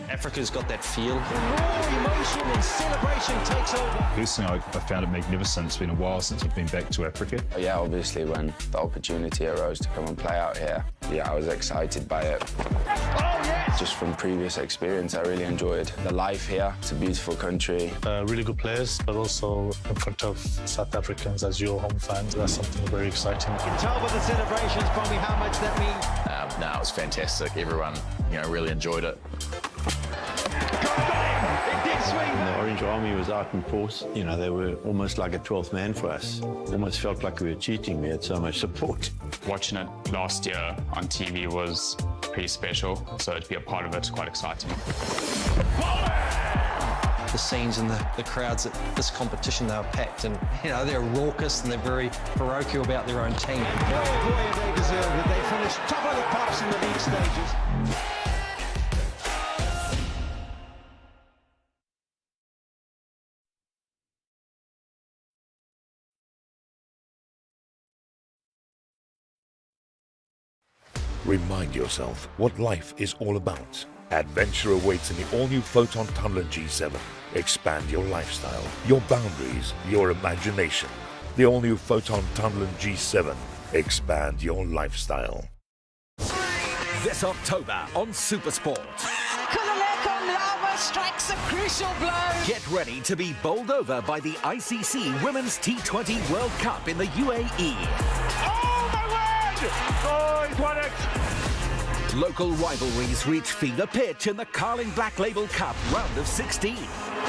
Africa's got that feel. Raw emotion and celebration takes over. Personally, I found it magnificent. It's been a while since I've been back to Africa. Yeah, obviously when the opportunity arose to come and play out here, yeah, I was excited by it. Oh, yes! Just from previous experience, I really enjoyed the life here. It's a beautiful country. Really good players, but also in front of South Africans as your home fans. That's something very exciting. You can tell by the celebrations, probably how much that means. No, it was fantastic. Everyone, really enjoyed it. The Orange Army was out in force. They were almost like a 12th man for us. Almost felt like we were cheating. We had so much support. Watching it last year on TV was pretty special, so to be a part of it is quite exciting. The scenes and the crowds at this competition, they were packed, and they're raucous and they're very parochial about their own team. Boy, they deserve it. They finished top of the pops in the league stages. Remind yourself what life is all about. Adventure awaits in the all-new Photon Tumbler G7. Expand your lifestyle, your boundaries, your imagination. The all-new Photon Tumbler G7. Expand your lifestyle. This October on SuperSport. Lava strikes a crucial blow. Get ready to be bowled over by the ICC Women's T20 World Cup in the UAE. Oh, my word! Oh, he's won it! Local rivalries reach fever pitch in the Carling Black Label Cup round of 16.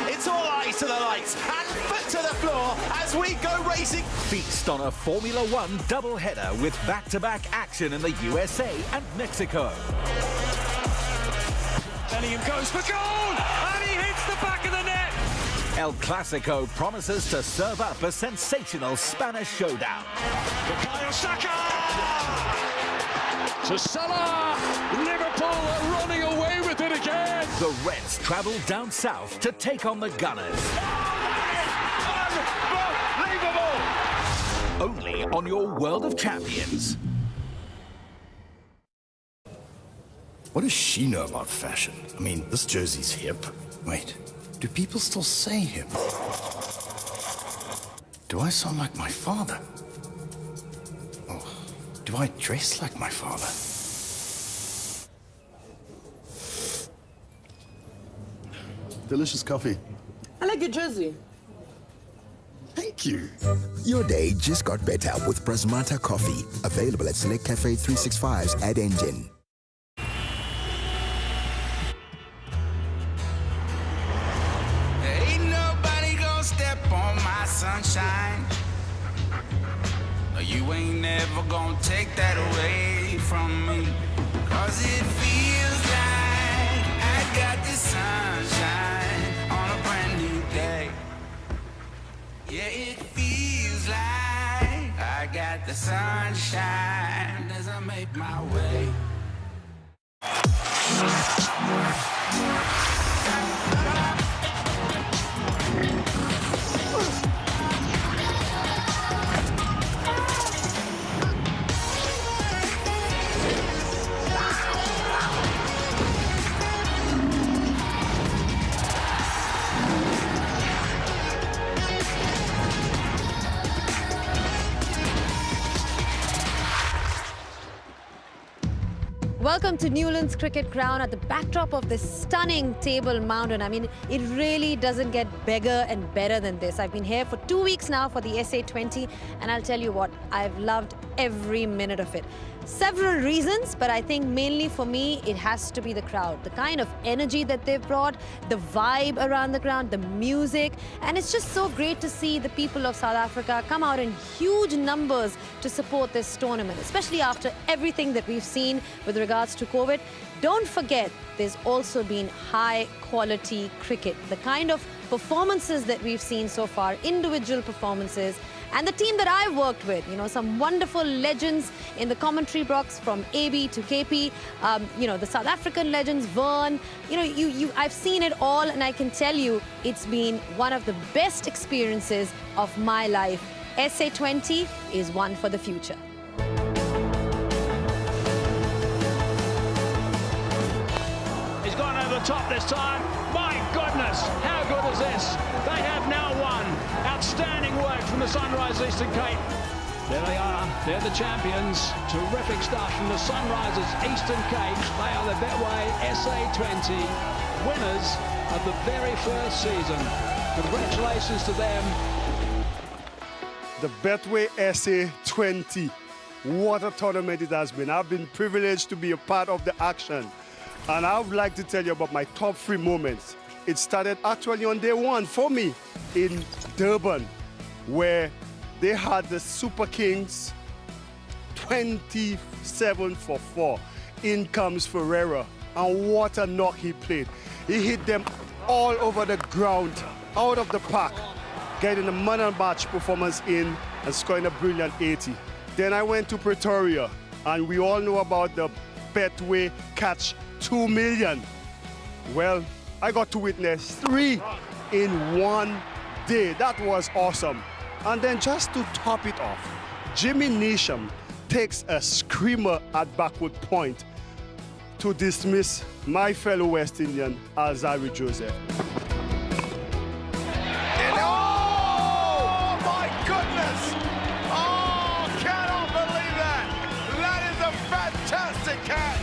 It's all eyes to the lights and foot to the floor as we go racing. Feast on a Formula One double-header with back-to-back action in the USA and Mexico. Bellingham goes for goal, and he hits the back of the net. El Clasico promises to serve up a sensational Spanish showdown. Bukayo Saka! To Salah! Liverpool are running away with it again! The Reds travel down south to take on the Gunners. Unbelievable! Only on your World of Champions. What does she know about fashion? I mean, this jersey's hip. Wait, do people still say hip? Do I sound like my father? Oh, do I dress like my father? Delicious coffee. I like your jersey. Thank you. Your day just got better with Prasmata Coffee. Available at select Cafe 365's ad engine. Ain't nobody gonna step on my sunshine. No, you ain't never gonna take that away from me. 'Cause it feels like I got the sunshine on a brand new day. Yeah, it feels like I got the sunshine as I make my way. Welcome to Newlands Cricket Ground at the backdrop of this stunning Table Mountain. I mean, it really doesn't get bigger and better than this. I've been here for 2 weeks now for the SA20, and I'll tell you what, I've loved every minute of it. Several reasons, but I think mainly for me, it has to be the crowd. The kind of energy that they've brought, the vibe around the ground, the music, and it's just so great to see the people of South Africa come out in huge numbers to support this tournament, especially after everything that we've seen with regards to COVID. Don't forget, there's also been high-quality cricket. The kind of performances that we've seen so far, individual performances, and the team that I've worked with, you know, some wonderful legends in the commentary box from AB to KP, you know, the South African legends, Vern, you know, I've seen it all, and I can tell you it's been one of the best experiences of my life. SA20 is one for the future. He's gone over the top this time. My goodness, how good is this? They have now won. Outstanding work from the Sunrisers Eastern Cape. There they are. They're the champions. Terrific stuff from the Sunrisers Eastern Cape. They are the Betway SA20 winners of the very first season. Congratulations to them. The Betway SA20. What a tournament it has been. I've been privileged to be a part of the action. And I would like to tell you about my top 3 moments. It started actually on day 1 for me in Durban, where they had the Super Kings 27 for 4. In comes Ferreira, and what a knock he played. He hit them all over the ground, out of the park, getting a man and match performance in and scoring a brilliant 80. Then I went to Pretoria, and we all know about the Betway catch 2 million. Well, I got to witness 3 in 1 day. That was awesome. And then just to top it off, Jimmy Neesham takes a screamer at backward point to dismiss my fellow West Indian, Alzari Joseph. Oh, my goodness! Oh, cannot believe that! That is a fantastic catch!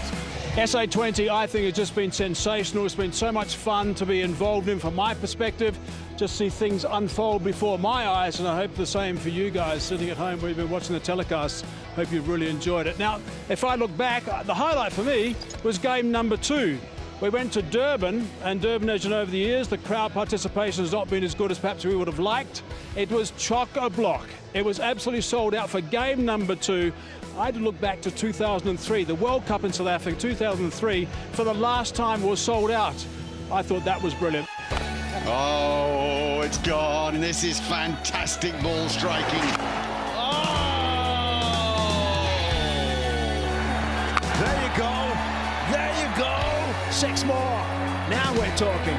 SA20, I think, has just been sensational. It's been so much fun to be involved in from my perspective. Just see things unfold before my eyes, and I hope the same for you guys sitting at home where you've been watching the telecast. Hope you've really enjoyed it. Now, if I look back, the highlight for me was game number 2. We went to Durban, and Durban, as you know, over the years, the crowd participation has not been as good as perhaps we would have liked. It was chock-a-block. It was absolutely sold out for game number 2. I had to look back to 2003, the World Cup in South Africa, 2003, for the last time it was sold out. I thought that was brilliant. Oh, it's gone. This is fantastic ball striking. Oh! There you go. There you go. 6 more. Now we're talking.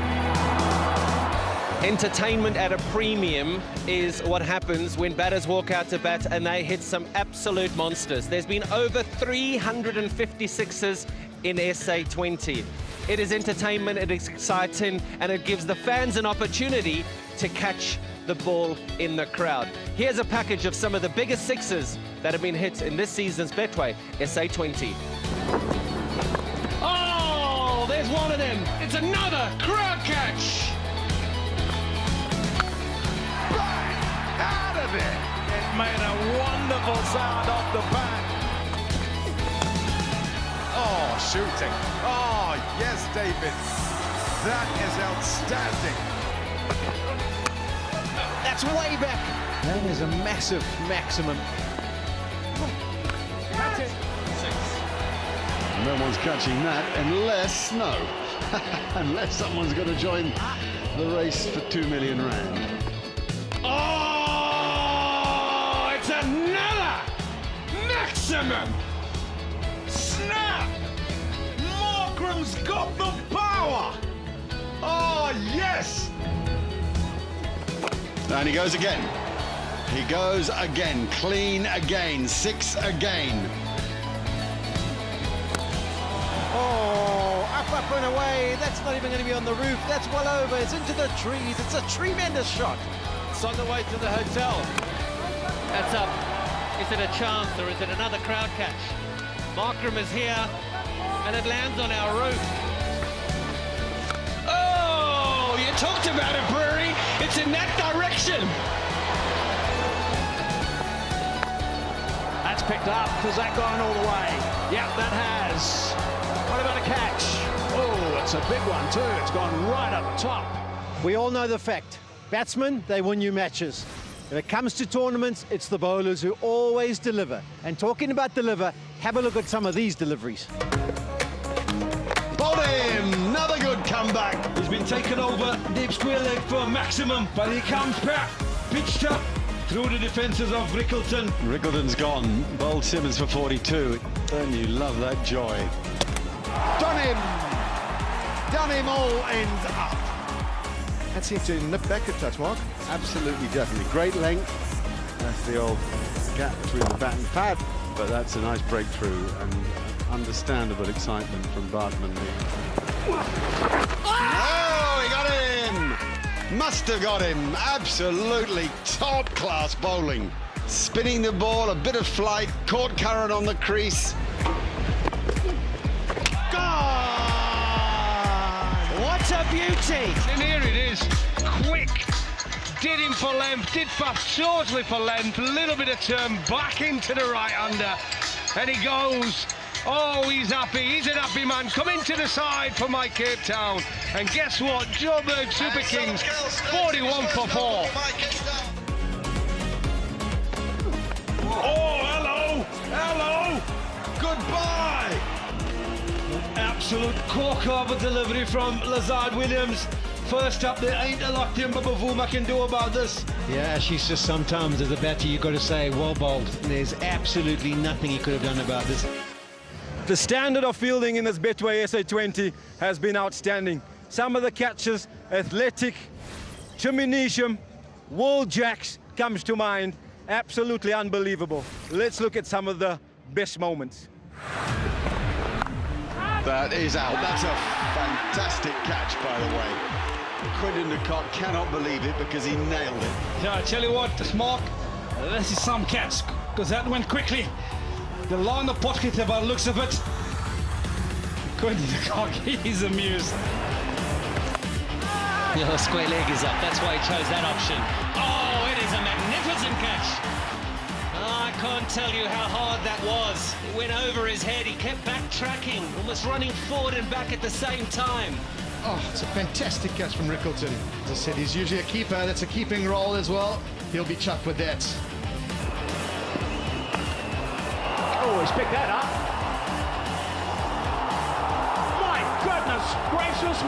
Entertainment at a premium is what happens when batters walk out to bat and they hit some absolute monsters. There's been over 356s in SA20. It is entertainment, it is exciting, and it gives the fans an opportunity to catch the ball in the crowd. Here's a package of some of the biggest sixes that have been hit in this season's Betway SA20. Oh, there's one of them. It's another crowd catch. Out of it! It made a wonderful sound off the bat. Oh, shooting. Oh, yes, David. That is outstanding. That's way back. That is a massive maximum. That's it. 6. No one's catching that unless, unless someone's going to join the race for 2 million rand. Oh, it's another maximum. Snap! Markram's got the power! Oh, yes! And he goes again. He goes again. Clean again. 6 again. Oh, up and away. That's not even going to be on the roof. That's well over. It's into the trees. It's a tremendous shot. It's on the way to the hotel. That's up. Is it a chance or is it another crowd catch? Markram is here. and it lands on our roof. Oh, you talked about it, Brewery. It's in that direction. That's picked up. Has that gone all the way? Yep, that has. What about a catch? Oh, it's a big one too. It's gone right up the top. We all know the fact. Batsmen, they win you matches. When it comes to tournaments, it's the bowlers who always deliver. And talking about deliver, have a look at some of these deliveries. Bowled him! Another good comeback. He's been taken over deep square leg for a maximum, but he comes back, pitched up through the defences of Rickleton. Rickleton's gone. Bowled Simmons for 42. And you love that joy. Done him! Done him all ends up. That seems to nip back a touch, Mark. Absolutely, definitely. Great length. That's the old gap between the bat and pad. But that's a nice breakthrough and understandable excitement from Bartman. Oh, he got him! Must have got him. Absolutely top-class bowling. Spinning the ball, a bit of flight, caught Curran on the crease. What a beauty! And here it is, quick, did him for length, did Faf shortly for length, a little bit of turn back into the right-hander, and he goes. Oh, he's happy, he's an happy man, coming to the side for my Cape Town, and guess what, Joburg Super Kings, 41 for 4. Oh, hello, hello, goodbye. Absolute corker of a delivery from Lazard Williams. First up, there ain't a lot Timber Bavuma can do about this. Yeah, she's just sometimes as a batter you've got to say, well bowled. There's absolutely nothing he could have done about this. The standard of fielding in this Betway SA20 has been outstanding. Some of the catches, athletic, Chiminisham, World Jacks comes to mind. Absolutely unbelievable. Let's look at some of the best moments. That is out. That's a fantastic catch, by the way. Quinton de Kock cannot believe it because he nailed it. Yeah, I tell you what, Mark, this is some catch, because that went quickly. The line of pocket by the looks of it. Quinton de Kock, he's amused. Yeah, the square leg is up, that's why he chose that option. Oh, it is a magnificent catch. I can't tell you how hard that was. It went over his head, he kept backtracking, almost running forward and back at the same time. Oh, it's a fantastic catch from Rickleton. As I said, he's usually a keeper. That's a keeping role as well. He'll be chuffed with that. Oh, he's picked that up. My goodness gracious me.